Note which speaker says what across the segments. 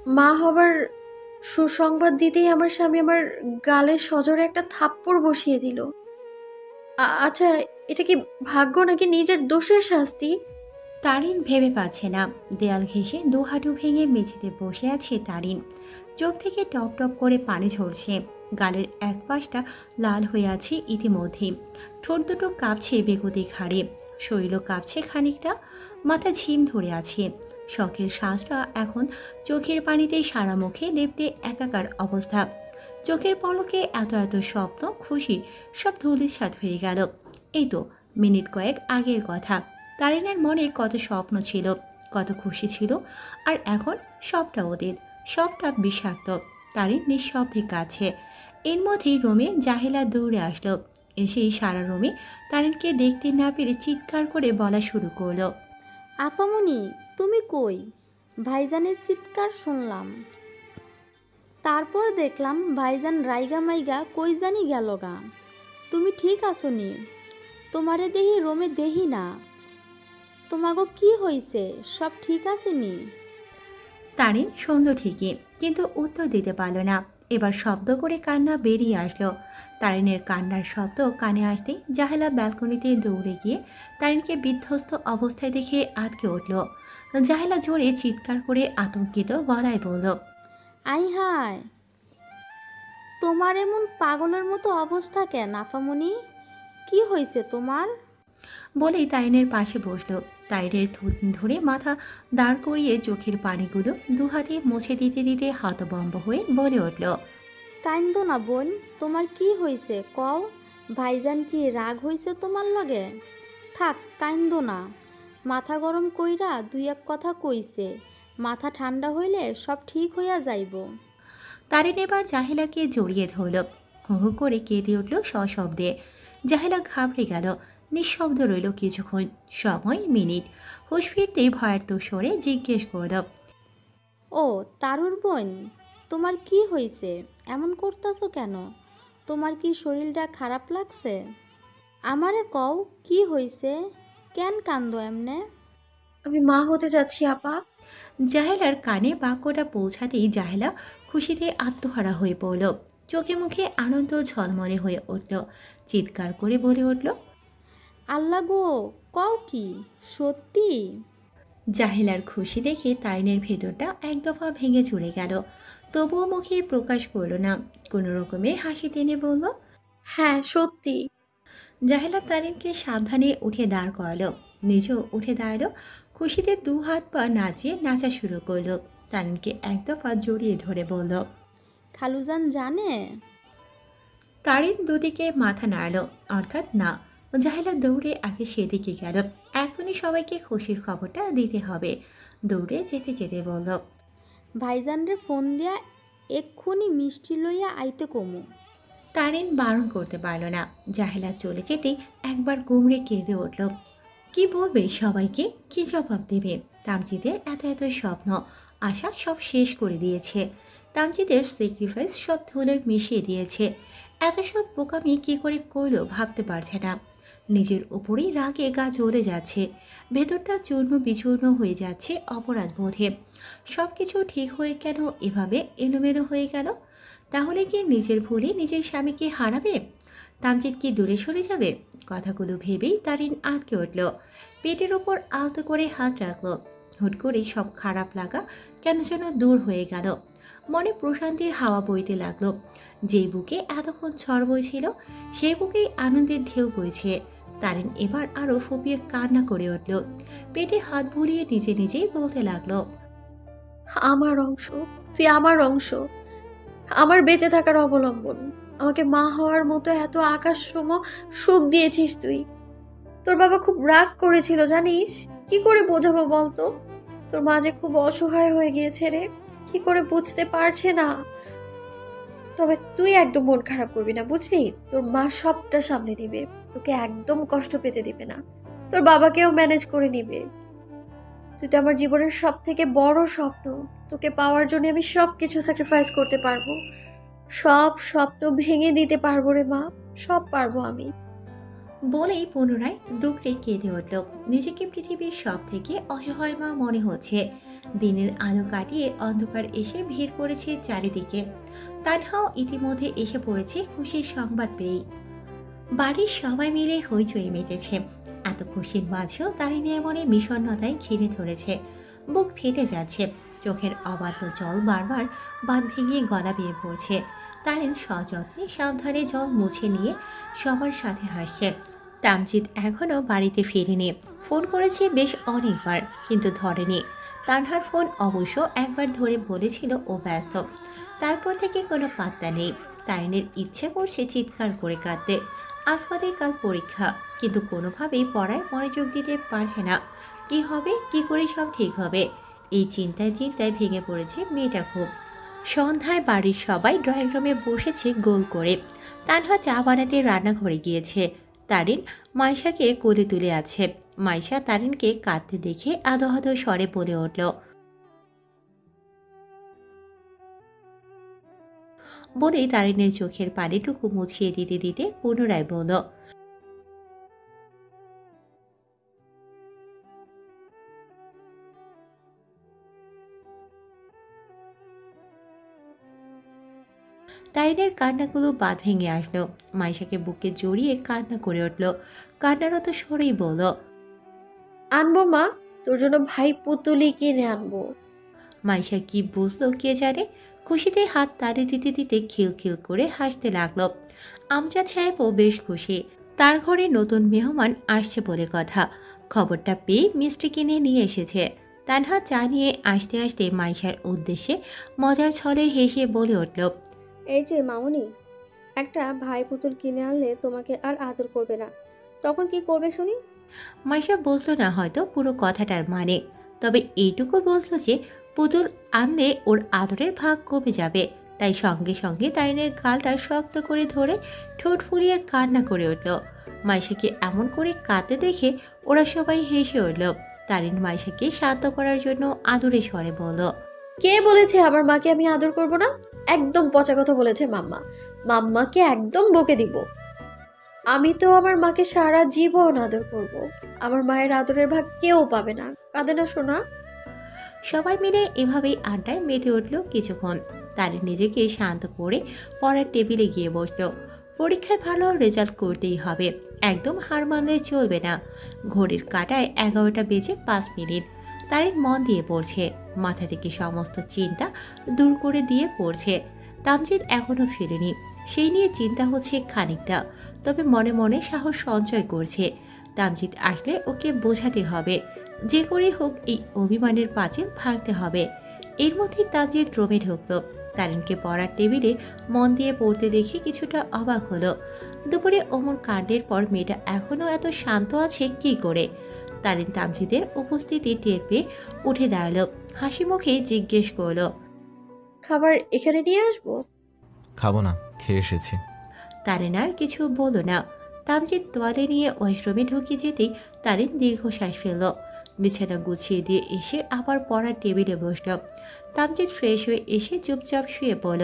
Speaker 1: মা হবার সুসংবাদ দিতেই আমার স্বামী আমার গালে সজোরে একটা থাপ্পড় বসিয়ে দিল। আচ্ছা, এটা কি ভাগ্য নাকি নিজের দোষের শাস্তি?
Speaker 2: তারিন ভেবে পাচ্ছে না। দেয়াল ঘেঁষে দু হাঁটু ভেঙে মেঝেতে বসে আছে তারিন। চোখ থেকে টপ টপ করে পানি ঝরছে। গালের এক পাশটা লাল হয়ে আছে ইতিমধ্যেই। ঠোঁট দুটো কাঁপছে বেগতিক হারে। শরীরও কাঁপছে খানিকটা। মাথা ঝিম ধরে আছে। শখের শ্বাসটা এখন চোখের পানিতে সারা মুখে লেপটে একাকার অবস্থা। চোখের পলকে এত এত স্বপ্ন খুশি সব ধূলিসাৎ হয়ে গেল। এই তো মিনিট কয়েক আগের কথা। তারিনের মনে কত স্বপ্ন ছিল, কত খুশি ছিল, আর এখন সবটা ওদের, সবটা বিষাক্ত। তারিন নিঃশব্দে কাছে। এর মধ্যেই রুমে জাহেলা দৌড়ে আসলো। এসেই সারা রুমে তারিনকে দেখতে না পেরে চিৎকার করে বলা শুরু করলো।
Speaker 3: আফামনি, তুমি কই? ভাইজানের চিৎকার শুনলাম। তারপর দেখলাম ভাইজান রাইগা মাইগা কই জানি গেল গা। তুমি ঠিক আছো নি? তোমারে দেহি রোমে দেহি না। তোমাগো কি হইছে? সব ঠিক আছে নি?
Speaker 2: তারিন শুনল ঠিকই, কিন্তু উত্তর দিতে পারল না। এবার শব্দ করে কান্না বেরিয়ে আসলো। তারিনের কান্নার শব্দ কানে আসতেই জাহেলা ব্যালকনিতে দৌড়ে গিয়ে তারিনকে বিধ্বস্ত অবস্থায় দেখে আটকে উঠল। জাহেলা জোরে চিৎকার করে আতঙ্কিত গলায় বলল।
Speaker 3: আই হায়, তোমার এমন পাগলের মতো অবস্থা কেন আফামনি? কি হয়েছে তোমার?
Speaker 2: বলেই তারিনের পাশে বসলো। তারিনের থুতনি ধরে মাথা দাঁড় করিয়ে চোখের পানিগুলো দু হাতে মুছে দিতে দিতে হতভম্ব হয়ে বলে উঠল।
Speaker 3: কাইন্দো না বোন, তোমার কি হয়েছে কও? ভাইজান কি রাগ হইছে তোমার লগে? থাক, কাইন্দো না। মাথা গরম কইরা দুই এক কথা কইছে। মাথা ঠান্ডা হইলে সব ঠিক হইয়া যাইব।
Speaker 2: তারিন এবার জাহেলাকে জড়িয়ে ধরল। হু হু করে কেঁদে উঠল সশব্দে। জাহেলা ঘাবড়ে গেল। নিঃশব্দ রইল কিছুক্ষণ, সময় মিনিট। হুঁশ ফিরতেই ভয়ার্ত স্বরে জিজ্ঞেস করল।
Speaker 3: ও তারুর বোন, তোমার কি হইছে? এমন করতাছো কেন? তোমার কি শরীরটা খারাপ লাগছে? আমারে কও কি হইছে? কেন কান্দো এমনে?
Speaker 1: আমি মা হতে যাচ্ছি আপা।
Speaker 2: জাহেলার কানে বাক্যটা পৌঁছাতেই জাহেলা খুশিতে আত্মহারা হয়ে পড়ল। চোখে মুখে আনন্দ ঝলমলে হয়ে উঠল। চিৎকার করে বলে উঠল।
Speaker 3: আল্লাহ গো, কও কি সত্যি?
Speaker 2: জাহেলার খুশি দেখে তারিনের ভেতরটা এক দফা ভেঙে চুরে গেল। তবুও মুখে প্রকাশ করল না। কোনো রকমে হাসি টেনে বলল।
Speaker 1: হ্যাঁ, সত্যি।
Speaker 2: জাহেলা তারিনকে সাবধানে উঠে দাঁড় করালো। নিজেও উঠে দাঁড়ালো। খুশিতে দু হাত পা নাচিয়ে নাচা শুরু করলো। তারিনকে এক দফা জড়িয়ে ধরে বলল।
Speaker 3: খালুজান জানে?
Speaker 2: তারিন দুদিকে মাথা নাড়ল, অর্থাৎ না। জাহেলা দৌড়ে আগে সেদিকে গেল। এখনই সবাইকে খুশির খবরটা দিতে হবে। দৌড়ে যেতে যেতে বলল।
Speaker 3: ভাইজানরে ফোন দিয়া এক্ষুনি মিষ্টি লইয়া আইতে কমু।
Speaker 2: তারিন বারণ করতে পারল না। জাহেলা চলে যেতেই একবার গুমড়ে কেঁদে উঠল। কি বলবে সবাইকে, কি জবাব দেবে? তামজিদের এত এত স্বপ্ন আশা সব শেষ করে দিয়েছে। তামজিদের স্যাক্রিফাইস সব ধুলোয় মিশিয়ে দিয়েছে। এত সব বোকামি কি করে করলো ভাবতে পারছে না। নিজের উপরেই রাগে গা জ্বলে যাচ্ছে। ভেতরটা চূর্ণ বিচূর্ণ হয়ে যাচ্ছে অপরাধ বোধে। সব কিছু ঠিক হয়ে কেন এভাবে এলোমেলো হয়ে গেল? তাহলে কি নিজের ভুলে নিজের স্বামীকে হারাবে? তামজিদ কি দূরে সরে যাবে? কথাগুলো ভেবেই তারিন আটকে উঠল। পেটের ওপর আলতো করে হাত রাখলো। হুট করেই সব খারাপ লাগা কেন যেন দূর হয়ে গেল। মনে প্রশান্তির হাওয়া বইতে লাগলো। যেই বুকে এতক্ষণ ঝড় বইছিল সেই বুকেই আনন্দের ঢেউ বইছে। তারিন এবার আরো ফুপিয়ে কান্না করে উঠল। পেটে হাত বুলিয়ে নিজে নিজেই বলতে লাগলো।
Speaker 1: আমার অংশ, তুই আমার অংশ, আমার বেঁচে থাকার অবলম্বন। আমাকে মা হওয়ার মতো এত আকাশসম সুখ দিয়েছিস তুই। তোর বাবা খুব রাগ করেছিল জানিস? কি করে বোঝাবো বলতো? তোর মা যে খুব অসহায় হয়ে গিয়েছে রে, কি করে বুঝতে পারছে না। তবে তুই একদম মন খারাপ করবি না, বুঝলি? তোর মা সবটা সামলে নিবে, তোকে একদম কষ্ট পেতে দিবে না। তোর বাবাকেও ম্যানেজ করে নিবে। তুই তো আমার জীবনের সব থেকে বড় স্বপ্ন। তোকে পাওয়ার জন্য আমি সবকিছু স্যাক্রিফাইস করতে পারবো। সব স্বপ্ন ভেঙে দিতে পারবো রে মা, সব পারবো আমি।
Speaker 2: বলেই পুনরায় ডুকরে কেঁদে উঠল। নিজেকে পৃথিবীর সব থেকে অসহায় মা মনে হচ্ছে। দিনের আলো কাটিয়ে অন্ধকার এসে ভিড় করেছে চারিদিকে। তানহাও ইতিমধ্যে এসে পড়েছে খুশির সংবাদ পেয়েই। বাড়ির সবাই মিলে হইচই মেতেছে। এত খুশির মাঝেও তারিনের মনে বিষণ্ণতায় ঘিরে ধরেছে। বুক ফেটে যাচ্ছে, চোখের অবাধ্য জল বারবার বাঁধ ভেঙে গলা বেয়ে পড়ছে। তারিন সযত্নে সাবধানে জল মুছে নিয়ে সবার সাথে হাসছে। তামজিদ এখনো বাড়িতে ফিরেনি। ফোন করেছে বেশ অনেকবার, কিন্তু ধরেনি। তানহার ফোন অবশ্য একবার ধরে বলেছিল ও ব্যস্ত। তারপর থেকে কোনো পাত্তা নেই। তারিনের ইচ্ছে করছে চিৎকার করে কাঁদতে। আজ বাদে কাল পরীক্ষা, কিন্তু কোনোভাবেই পড়ায় মনোযোগ দিতে পারছে না। কি হবে, কি করে সব ঠিক হবে, এই চিন্তায় চিন্তায় ভেঙে পড়েছে মেয়েটা খুব। সন্ধ্যায় বাড়ির সবাই ড্রয়িং রুমে বসেছে গোল করে। তানহা চা বানাতে রান্নাঘরে গিয়েছে। তারিন মাইশাকে কোলে তুলে আছে। মাইশা তারিনকে কাঁদতে দেখে আদো আদো স্বরে বলে উঠল। বলেই তারিনের চোখের পানিটুকু মুছিয়ে দিতে দিতে পুনরায় বলল, তারিনের কান্নাগুলো বাঁধ ভেঙে আসলো। মাইশাকে বুকে জড়িয়ে কান্না করে উঠল। কান্নারত স্বরেই বলল,
Speaker 1: আনবো মা, তোর জন্য ভাই পুতুলি কিনে আনবো।
Speaker 2: মাইশা কি বুঝলো কে জানে, খুশিতে হাত তালি দিতে দিতে খিলখিল করে হাসতে লাগলো। আমজাদ সাহেবও বেশ খুশি। তার ঘরে নতুন মেহমান আসছে বলে কথা। খবরটা পেয়ে মিষ্টি কিনে নিয়ে এসেছে। তানহা চা নিয়ে আসতে আসতে মাইশার উদ্দেশ্যে মজার ছলে হেসে বলে উঠল,
Speaker 4: এই যে মামুনি, একটা ভাই পুতুল কিনে আনলে তোমাকে আর আদর করবে না, তখন কি করবে শুনি?
Speaker 2: মাইশা বুঝলো না হয়তো পুরো কথাটার মানে, তবে এইটুকু বুঝলো যে পুতুল আনলে ওর আদরের ভাগ কমে যাবে। তাই সঙ্গে সঙ্গে তারিনের গালটা শক্ত করে ধরে ঠোঁট ফুলিয়ে কান্না করে উঠল। মাইশাকে এমন করে কাঁদতে দেখে ওরা সবাই হেসে উঠল। তারিন মাইশাকে শান্ত করার জন্য আদরে স্বরে বলল,
Speaker 1: কে বলেছে আমার মাকে আমি আদর করব না? একদম পচা কথা বলেছে মাম্মা। মাম্মাকে একদম বকে দিব। আমি তো আমার মাকে সারা জীবন আদর করব। আমার মায়ের আদরের ভাগ কেউ পাবে না। কাঁদে না শোনা?
Speaker 2: সবাই মিলে এভাবেই আড্ডায় মেতে উঠল কিছুক্ষণ। তারিন নিজেকে শান্ত করে পড়ার টেবিলে গিয়ে বসল। পরীক্ষায় ভালো রেজাল্ট করতেই হবে, একদম হার মানলে চলবে না। ঘড়ির কাঁটায় 11:05। তারিন মন দিয়ে পড়ছে, মাথা থেকে সমস্ত চিন্তা দূর করে দিয়ে পড়ছে। তামজিদ এখনো ফিরেনি, সেই নিয়ে চিন্তা হচ্ছে খানিকটা, তবে মনে মনে সাহস সঞ্চয় করছে। তামজিদ আসলে ওকে বোঝাতে হবে, যে করেই হোক এই অভিমানের পাঁচিল ভাঙতে হবে। এর মধ্যে তামজিদ রুমে ঢুকলো। তারিনকে পড়ার টেবিলে মন দিয়ে পড়তে দেখে কিছুটা অবাক হলো। দুপুরে অমন কাণ্ডের পর মেয়েটা এখনো এত শান্ত আছে কি করে? তারিন তামজিদের উপস্থিতি টের পেয়ে উঠে দাঁড়ালো, হাসি মুখে জিজ্ঞেস করলো,
Speaker 1: খাবার এখানে নিয়ে আসবো?
Speaker 5: খাবো না, খেয়ে এসেছি।
Speaker 2: তারিন আর কিছু বলল না। তামজিদ তোয়ালে নিয়ে ওয়াশরুমে ঢুকে যেতেই তারিন দীর্ঘশ্বাস ফেলল। বিছানা গুছিয়ে দিয়ে এসে আবার পড়ার টেবিলে বসল। তামজিদ ফ্রেশ হয়ে এসে চুপচাপ শুয়ে পড়ল,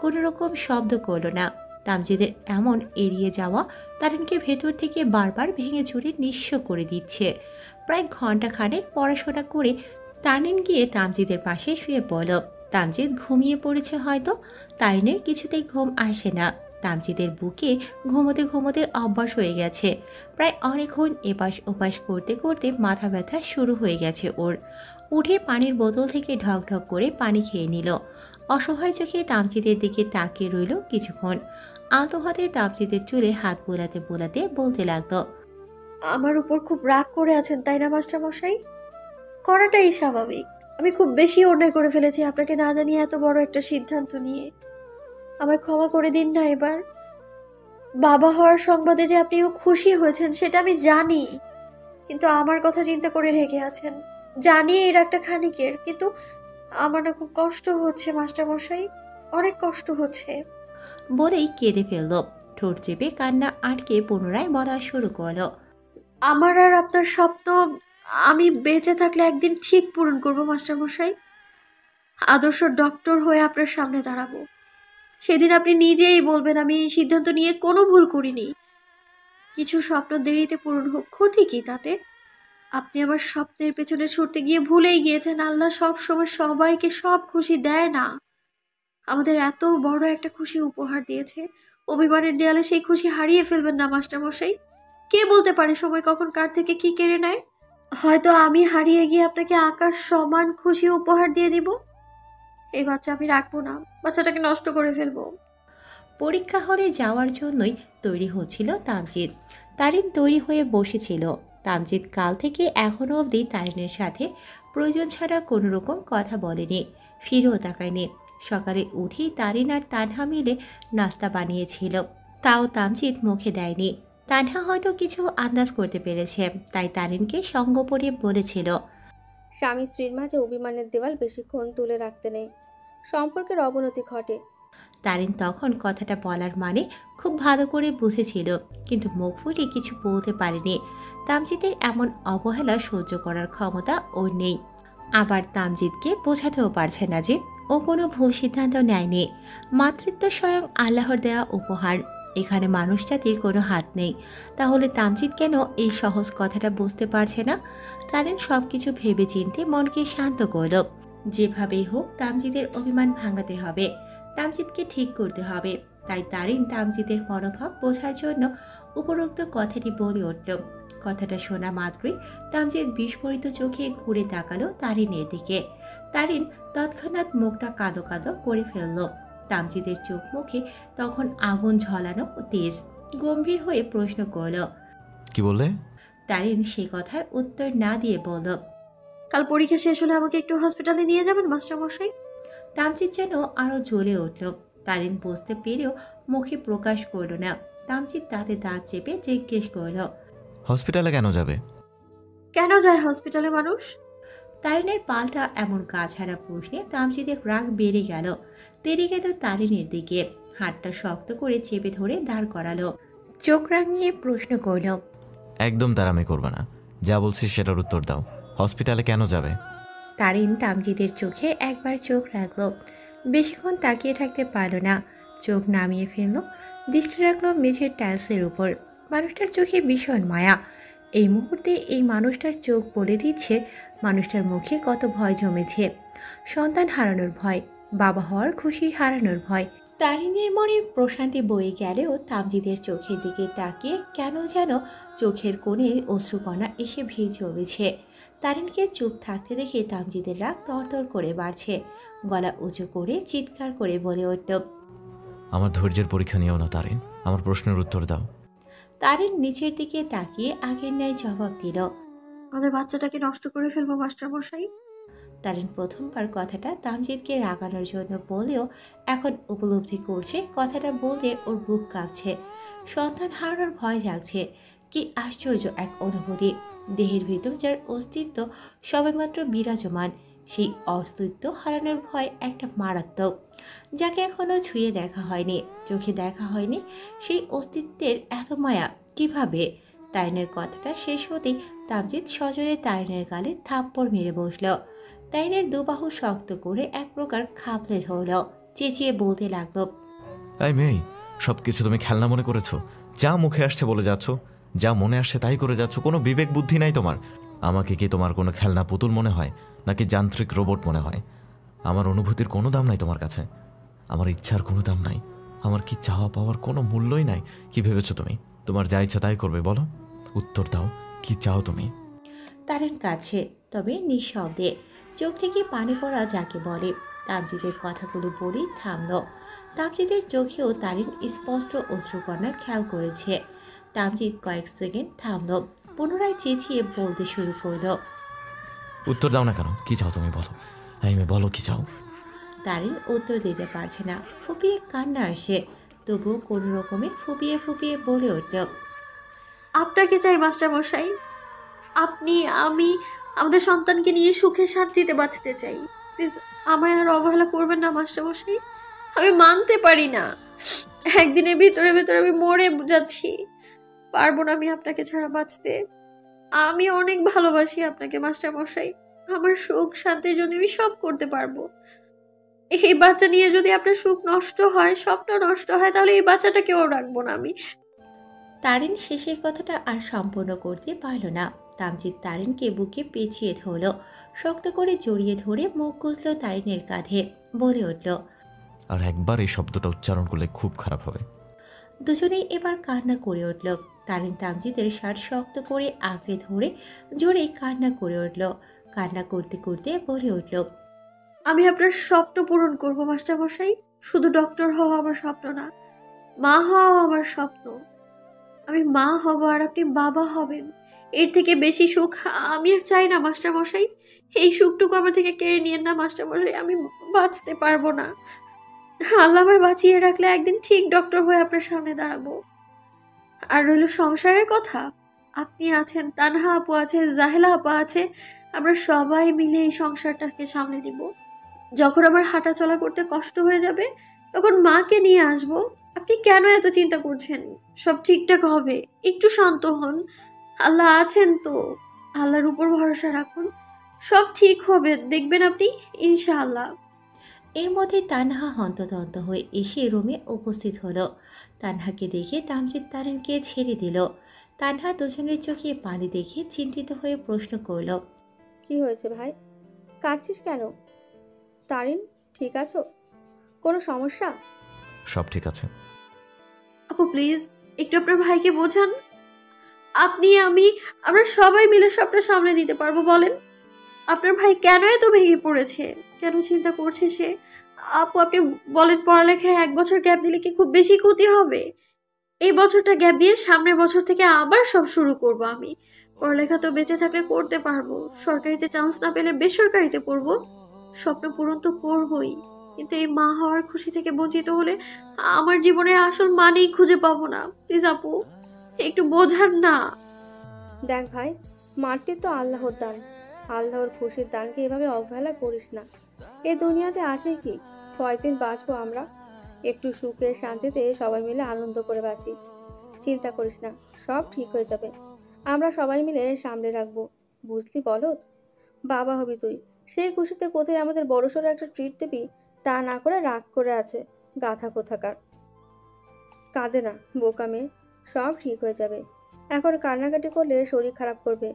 Speaker 2: কোনো রকম শব্দ করল না। তামজিদের এমন এড়িয়ে যাওয়া তারিনকে ভেতর থেকে বারবার ভেঙে চুরে নিঃস্ব করে দিচ্ছে। প্রায় ঘন্টাখানেক পড়াশোনা করে তারিন গিয়ে তামজিদের পাশে শুয়ে পড়ল। তামজিদ ঘুমিয়ে পড়েছে হয়তো। তারিনের কিছুতেই ঘুম আসে না। তামজিদের বুকে ঘুমোতে ঘুমোতে অভ্যাস হয়ে গেছে। প্রায় অনেকক্ষণ এপাশ ওপাশ করতে করতে মাথা ব্যথা শুরু হয়ে গেছে ওর। উঠে পানির বোতল থেকে ঢক ঢক করে পানি খেয়ে নিল। অসহায় চোখে তামজিদের দিকে তাকিয়ে রইল কিছুক্ষণ। আলতো হাতে তামজিদের চুলে হাত বোলাতে বোলাতে বলতে লাগলো,
Speaker 1: আমার উপর খুব রাগ করে আছেন তাই না মাস্টার মশাই? করাটাই স্বাভাবিক। আমি খুব বেশি অন্যায় করে ফেলেছি আপনাকে না জানিয়ে এত বড় একটা সিদ্ধান্ত নিয়ে। আমায় ক্ষমা করে দিন না এবার। বাবা হওয়ার সংবাদে যে আপনিও খুশি হয়েছেন সেটা আমি জানি, কিন্তু আমার কথা চিন্তা করে রেখে আছেন। জানি এর একটা খানিকের, কিন্তু আমার না খুব কষ্ট হচ্ছে মাস্টার মশাই, অনেক কষ্ট হচ্ছে।
Speaker 2: বলেই কেঁদে ফেলল। ঠোঁট চেপে কান্না আটকে পুনরায় বলা শুরু করলো,
Speaker 1: আমার আর আপনার স্বপ্ন আমি বেঁচে থাকলে একদিন ঠিক পূরণ করব মাস্টার মশাই। আদর্শ ডক্টর হয়ে আপনার সামনে দাঁড়াবো। সেদিন আপনি নিজেই বলবেন আমি এই সিদ্ধান্ত নিয়ে কোনো ভুল করিনি। কিছু স্বপ্ন দেরিতে পূরণ হোক, ক্ষতি কি তাতে? আপনি আমার স্বপ্নের পেছনে ছুটতে গিয়ে ভুলেই গিয়েছেন আল্লাহ সব সময় সবাইকে সব খুশি দেয় না। আমাদের এত বড় একটা খুশি উপহার দিয়েছে, অভিমানের দেয়ালে সেই খুশি হারিয়ে ফেলবেন না মাস্টারমশাই। কে বলতে পারে সময় কখন কার থেকে কি কেড়ে নেয়? হয়তো আমি হারিয়ে গিয়ে আপনাকে আকাশ সমান খুশি উপহার দিয়ে দিব। এই বাচ্চা আমি রাখবো না, বাচ্চাটাকে নষ্ট করে ফেলবো।
Speaker 2: পরীক্ষা হলে যাওয়ার জন্যই তৈরি হচ্ছিল তামজিদ। তারিন তৈরি হয়ে বসেছিল। তামজিদ কাল থেকে এখনও অবধি তারিনের সাথে প্রয়োজন ছাড়া কোনো রকম কথা বলেনি, ফিরেও তাকায়নি। সকালে উঠেই তারিন আর তানহা মিলে নাস্তা বানিয়েছিল, তাও তামজিদ মুখে দেয়নি। তানহা হয়তো কিছু আন্দাজ করতে পেরেছে, তাই তারিনকে সঙ্গোপরে বলেছিল,
Speaker 4: স্বামী স্ত্রীর মাঝে অভিমানের দেওয়াল বেশিক্ষণ তুলে রাখতে নেই, সম্পর্কের অবনতি ঘটে।
Speaker 2: তারিন তখন কথাটা বলার মানে খুব ভালো করে বুঝেছিল, কিন্তু মুখ ফুটে কিছু বলতে পারেনি। তামজিদের এমন অবহেলা সহ্য করার ক্ষমতা ওর নেই। আবার তামজিদকে বোঝাতেও পারছে না যে ও কোনো ভুল সিদ্ধান্ত নেয়নি। মাতৃত্ব স্বয়ং আল্লাহর দেয়া উপহার, এখানে মানুষ জাতির কোনো হাত নেই। তাহলে তামজিদ কেন এই সহজ কথাটা বুঝতে পারছে না? তারিন সব কিছু ভেবে চিনতে মনকে শান্ত করল। যেভাবেই হোক তামজিদের অভিমান ভাঙাতে হবে, তামজিদকে ঠিক করতে হবে। তাই তারিন তামজিদের মনোভাব বোঝার জন্য উপরোক্ত কথাটি বলে উঠল। কথাটা শোনা মাত্রই তামজিদ বিস্ফোরিত চোখে ঘুরে তাকালো তারিনের দিকে। তারিন তৎক্ষণাৎ মুখটা কাদো কাদো করে ফেলল। তামজিদের চোখ মুখে তখন আগুন ঝলানো তেজ। গম্ভীর হয়ে প্রশ্ন করল।
Speaker 5: কি বললে?
Speaker 2: তারিন সে কথার উত্তর না দিয়ে বলল,
Speaker 1: কাল পরীক্ষা শেষ হলে আমাকে একটু হসপিটালে নিয়ে যাবেন মাস্টারমশাই।
Speaker 2: তামজিদ যেন আরো জ্বলে উঠল। তারিন বুঝতে পেরেও মুখে প্রকাশ করল না। তামজিদ দাঁতে দাঁত চেপে জিজ্ঞেস করল,
Speaker 5: হসপিটালে কেন যাবে?
Speaker 1: কেন যায় হসপিটালে মানুষ?
Speaker 2: তারিনের পাল্টা এমন গাছহারা প্রশ্নে তামজিদের রাগ বেড়ে গেল। তেড়ে গেল তারিনের দিকে, হাতটা শক্ত করে চেপে ধরে দাঁড় করালো। চোখ রাঙিয়ে প্রশ্ন করল,
Speaker 5: একদম তাড়ামি করবে না, যা বলছিস সেটার উত্তর দাও। হসপিটালে কেন যাবে?
Speaker 2: তারিন তামজিদের চোখে একবার চোখ রাখল। বেশিক্ষণ তাকিয়ে থাকতে পারল না, চোখ নামিয়ে ফেলল। দৃষ্টি রাখল মেঝের টাইলসের উপর। মানুষটার চোখে ভীষণ মায়া। এই মুহূর্তে এই মানুষটার চোখ বলে দিচ্ছে মানুষটার মুখে কত ভয় জমেছে। সন্তান হারানোর ভয়, বাবা হওয়ার খুশি হারানোর ভয়। তারিনের মনে প্রশান্তি বয়ে গেলেও তামজিদের চোখের দিকে তাকিয়ে কেন যেন চোখের কোণে অশ্রুকণা এসে ভিড় জমেছে। তারিনকে চুপ থাকতে দেখে তামজিদের রাগ তরতর করে বাড়ছে। গলা উঁচু করে চিৎকার করে বলে উঠল,
Speaker 5: আমার ধৈর্যের পরীক্ষা নিও না তারিন, আমার প্রশ্নের উত্তর দাও।
Speaker 2: তারিন নিচের দিকে তাকিয়ে আগের ন্যায় জবাব দিল।
Speaker 1: আমাদের বাচ্চাটাকে নষ্ট করে ফেলবো মাস্টারমশাই।
Speaker 2: তারিন প্রথমবার কথাটা তামজিদকে রাগানোর জন্য বলেও এখন উপলব্ধি করছে কথাটা বলতে ওর বুক কাঁপছে, সন্তান হারানোর ভয় জাগছে। কি আশ্চর্য এক অনুভূতি! দেহের ভিতর যার অস্তিত্ব সবেমাত্র বিরাজমান, সেই অস্তিত্ব হারানোর ভয় একটা মারাত্মক। যাকে এখনো ছুঁয়ে দেখা হয়নি, চোখে দেখা হয়নি, সেই অস্তিত্বের এত মায়া কিভাবে? তারিনের কথাটা শেষ হতেই তামজিদ সজোরে তারিনের গালে থাপ্পড় মেরে বসল। তারিনের দুবাহু শক্ত করে এক প্রকার খাপলে ধরল, চেঁচিয়ে বলতে লাগলো,
Speaker 5: এই মেয়ে, সব কিছু তুমি খেলনা মনে করেছো? যা মুখে আসছে বলে যাচ্ছ, যা মনে আসছে তাই করে যাচ্ছ, কোনো বিবেক বুদ্ধি নাই তোমার। আমাকে কি তোমার কোনো খেলনা পুতুল মনে হয়, নাকি যান্ত্রিক রোবট মনে হয়? আমার অনুভূতির কোনো দাম নাই তোমার কাছে, আমার ইচ্ছার কোনো দাম নাই, আমার কি চাওয়া পাওয়ার কোনো মূল্যই নাই। কি ভেবেছো তুমি? তোমার যা ইচ্ছা তাই করবে, বলো, উত্তর দাও, কি চাও তুমি?
Speaker 2: তারিন কাছে, তবে নিঃশব্দে, চোখ থেকে পানি পড়া যাকে বলে। তামজিদের কথাগুলো বলেই থামল। তামজিদের চোখেও তারিন স্পষ্ট অশ্রুকণা খেয়াল করেছে। তামজিদ কয়েক সেকেন্ড থামল, পুনরায় চেঁচিয়ে বলতে শুরু করল,
Speaker 5: উত্তর দাও না কেন? কি চাও তুমি, বলো। এই মেয়ে, বলো কি চাও?
Speaker 2: তারিন উত্তর দিতে পারছে না, ফুপিয়ে কান্না আসে। তবুও কোনো রকমে ফুপিয়ে ফুপিয়ে বলে উঠল,
Speaker 1: আপনাকে চাই মাস্টারমশাই। আপনি, আমি, আমাদের সন্তানকে নিয়ে সুখে শান্তিতে বাঁচতে চাই। প্লিজ আমায় আর অবহেলা করবেন না মাস্টারমশাই। আমি মানতে পারি না একদিনের ভিতরে ভিতরে আমি মরে যাচ্ছি। পারবো না আমি আপনাকে ছাড়া বাঁচতে। আমি অনেক ভালোবাসি আপনাকে মাস্টারমশাই। আমার সুখ শান্তির জন্য আমি সব করতে পারবো। এই বাচ্চা নিয়ে যদি আপনার সুখ নষ্ট হয়, স্বপ্ন নষ্ট হয়, তাহলে এই বাচ্চাটাকেও রাখবো না আমি।
Speaker 2: তারিন শেষের কথাটা আর সম্পূর্ণ করতে পারল না। তামজিৎ তারিনকে বুকে পেঁচিয়ে ধরল, শক্ত করে জড়িয়ে ধরে মুখ গুজল তারিনের কাঁধে, বলে উঠল।
Speaker 5: আর একবার এই শব্দটা উচ্চারণ করলে খুব খারাপ হবে।
Speaker 2: দুজনেই এবার কান্না করে উঠল। তারিন তামজিদের শার্ট শক্ত করে আঁকড়ে ধরে জোরে কান্না করে উঠল। কান্না করতে করতে বলে উঠল।
Speaker 1: আমি আপনার স্বপ্ন পূরণ করব মাস্টারমশাই। শুধু ডক্টর হওয়া আমার স্বপ্ন না, মা হওয়াও আমার স্বপ্ন। আমি মা হব আর আপনি বাবা হবেন। এর থেকে বেশি সুখ আমি আর চাই না মাস্টারমশাই। এই সুখটুকু আমার থেকে কেড়ে নিয়েন না মাস্টারমশাই। আমি বাঁচতে পারবো না। আল্লাহ আমায় বাঁচিয়ে রাখলে একদিন ঠিক ডক্টর হয়ে আপনার সামনে দাঁড়াবো। আর রইল সংসারের কথা, আপনি আছেন, তানহা আপু আছে, জাহেলা আপা আছে। আমরা সবাই মিলে এই সংসারটাকে সামলে নিব। যখন আমার হাঁটা চলা করতে কষ্ট হয়ে যাবে তখন মাকে নিয়ে আসবো। আপনি কেন এত চিন্তা করছেন? সব ঠিকঠাক হবে, একটু শান্ত হন। আল্লাহ আছেন তো, আল্লাহর উপর ভরসা রাখুন। সব ঠিক হবে, দেখবেন আপনি, ইনশাআল্লাহ।
Speaker 2: এর মধ্যে তানহা হন্তদন্ত হয়ে এসে রুমে উপস্থিত হলো। তানহাকে দেখে তামজিৎ তারিনকে ছেড়ে দিল। তানহা দুজনের চোখে পানি দেখে চিন্তিত হয়ে প্রশ্ন করল।
Speaker 4: কি হয়েছে ভাই, কাঁদছিস কেন? তারিন, ঠিক আছো? কোনো সমস্যা?
Speaker 5: সব ঠিক আছে।
Speaker 1: আপু প্লিজ একটু আপনার ভাইকে বোঝান। আপনি, আমরা সবাই মিলে সবটা সামলে দিতে পারবো। বলেন আপনার ভাই কেন এত ভেঙে পড়েছে, কেন চিন্তা করছে সে? আপু আপনি বলেন, পড়ালেখায় 1 বছর গ্যাপ দিলে কি খুব বেশি ক্ষতি হবে? এই বছরটা গ্যাপ দিয়ে সামনের বছর থেকে আবার সব শুরু করব। আমি পড়ালেখা তো বেঁচে থাকলে করতে পারবো, সরকারিতে চান্স না পেলে বেসরকারিতে পড়বো। স্বপ্ন পূরণ তো করবই, কিন্তু এই মা হওয়ার খুশি থেকে বঞ্চিত হলে আমার জীবনের আসল মানেই খুঁজে পাবো না। প্লিজ আপু একটু বোঝান না।
Speaker 4: দেখ ভাই, মারতে তো আল্লাহর দান, আল্লাহর খুশির দানকে এভাবে অবহেলা করিস না। এই দুনিয়াতে আছে কি, কয়দিন বাঁচবো আমরা? একটু সুখে শান্তিতে সবাই মিলে আনন্দ করে বাঁচি। চিন্তা করিস না, সব ঠিক হয়ে যাবে। আমরা সবাই মিলে সামলে রাখবো, বুঝলি বলত? বাবা হবি তুই, সেই খুশিতে কোথায় আমাদের বড়সড় একটা ট্রিট দিবি, তা না করে রাগ করে আছে গাধা কোথাকার। কাঁদে না বোকা মেয়ে, সব ঠিক হয়ে যাবে। এখন কান্নাকাটি করলে শরীর খারাপ করবে।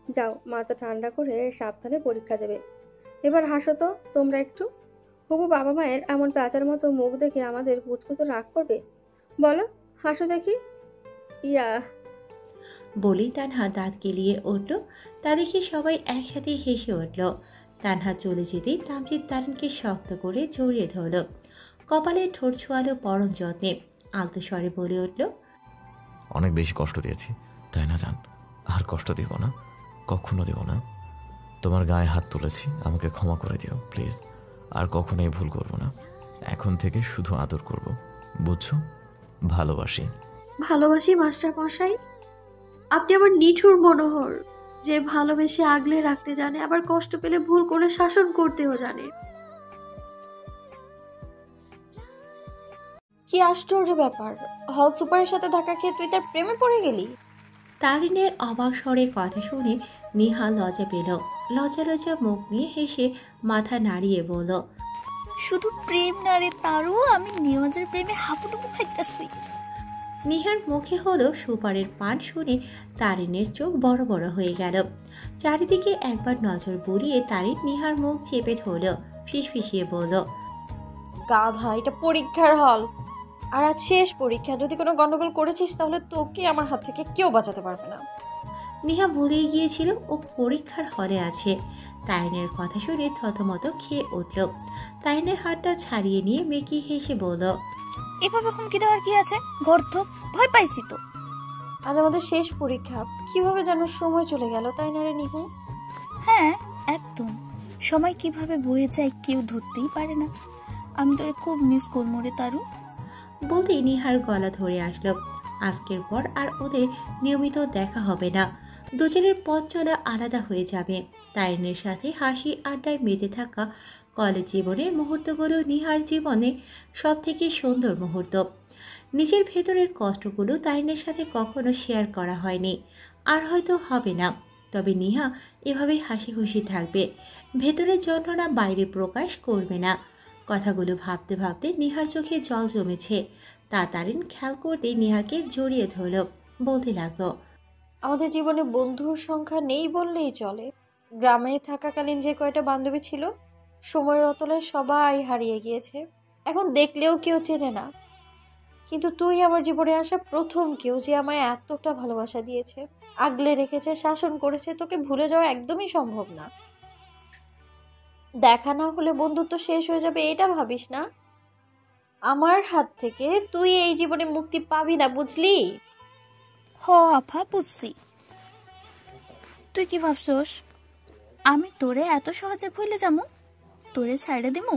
Speaker 4: যাও, মাথা ঠান্ডা করে সাবধানে পরীক্ষা দেবে। এবার হাসো তো তোমরা একটু। হবু বাবা মায়ের এমন প্যাঁচার মতো মুখ দেখে আমাদের পুচকু রাগ করবে? বলো, হাসো দেখি। ইয়া,
Speaker 2: বলেই তানহা দাঁত কেলিয়ে উঠল। তা দেখে সবাই একসাথে হেসে উঠল। তানহা চলে যেতেই তামজিৎ তারিনকে শক্ত করে জড়িয়ে ধরল, কপালে ঠোঁট ছোঁয়ালো পরম যত্নে, আলতো স্বরে বলে উঠল।
Speaker 5: অনেক বেশি কষ্ট দিয়েছি, তাই না জান? আর কষ্ট দিব না, কখনো দেব না। তোমার গায়ে হাত তুলেছি, আমাকে ক্ষমা করে দিও প্লিজ। আর কখনো এই ভুল করব না। এখন থেকে শুধু আদর করব, বুঝছো? ভালোবাসি।
Speaker 1: ভালোবাসি মাস্টার মশাই। আপনি আমার নিঠুর মনোহর, যে ভালোবেসে আগলে রাখতে জানে, আবার কষ্ট পেলে ভুল করে শাসন করতেও জানে।
Speaker 6: কি আশ্চর্য ব্যাপার, হল সুপারের সাথে ধাক্কা খেয়ে তুই তার প্রেমে পড়ে গেলি?
Speaker 2: তারিনের অবাক স্বরে কথা শুনে নিহা লজ্জা পেল। লজ্জা লজ্জা মুখ নিয়ে হেসে মাথা নাড়িয়ে বলল।
Speaker 7: শুধু প্রেম না রে তারও, আমি নিয়াজের প্রেমে হাবুডুবু খাইতেছি।
Speaker 2: নিহার মুখে হলো সুপারের পান শুনে তারিনের চোখ বড় বড় হয়ে গেল। চারিদিকে একবার নজর বুলিয়ে তারিন নিহার মুখ চেপে ধরল, ফিসফিসিয়ে বলল।
Speaker 6: গাধা, এটা পরীক্ষার হল, আর আজ শেষ পরীক্ষা। যদি কোনো গন্ডগোল করেছিস তাহলে তোকে আমার হাত থেকে কেউ বাঁচাতে পারবে না।
Speaker 2: নিহা ভুলেই গিয়েছিল ও পরীক্ষার হলে আছে। তাইনের কথা শুনে থতমত খেয়ে উঠল। তাইনের হাতটা ছাড়িয়ে নিয়ে মেকি হেসে বলল।
Speaker 7: এভাবে হুমকি দেওয়ার কি আছে, গর্ধপ, ভয় পাইছি তো।
Speaker 6: আজ আমাদের শেষ পরীক্ষা, কিভাবে যেন সময় চলে গেল, তাই না রে নিহু?
Speaker 7: হ্যাঁ একদম, সময় কিভাবে বয়ে যায় কেউ ধরতেই পারে না। আমি তোরে খুব মিস করবো রে তারু।
Speaker 2: বলতেই নিহার গলা ধরে আসলো। আজকের পর আর ওদের নিয়মিত দেখা হবে না, দুজনের পথ চলা আলাদা হয়ে যাবে। তাইনের সাথে হাসি আড্ডায় মেতে থাকা কলেজ জীবনের মুহূর্তগুলো নিহার জীবনে সব থেকে সুন্দর মুহূর্ত। নিজের ভেতরের কষ্টগুলো তাইনের সাথে কখনো শেয়ার করা হয়নি, আর হয়তো হবে না। তবে নিহা এভাবে হাসি খুশি থাকবে, ভেতরের যন্ত্রণা বাইরে প্রকাশ করবে না। কথাগুলো ভাবতে ভাবতে নিহার চোখে জল জমেছে। তা তারিন খেয়াল করতে নিহাকে জড়িয়ে ধরল, বলতে লাগলো।
Speaker 6: আমাদের জীবনে বন্ধুর সংখ্যা নেই বললেই চলে। গ্রামে থাকাকালীন যে কয়টা বান্ধবী ছিল, সময়ের অতলে সবাই হারিয়ে গিয়েছে। এখন দেখলেও কেউ চেনে না। কিন্তু তুই আমার জীবনে আসা প্রথম কেউ যে আমায় এতটা ভালোবাসা দিয়েছে, আগলে রেখেছে, শাসন করেছে। তোকে ভুলে যাওয়া একদমই সম্ভব না। দেখা না হলে বন্ধুত্ব শেষ হয়ে যাবে এটা ভাবিস না। আমার হাত থেকে তুই এই জীবনে মুক্তি পাবি না, বুঝলি?
Speaker 7: হ আফা, বুঝছি। তুই কি ভাবছস আমি তোরে এত সহজে ভুলে যাবো? তোরে ছাইড়ে দিমু?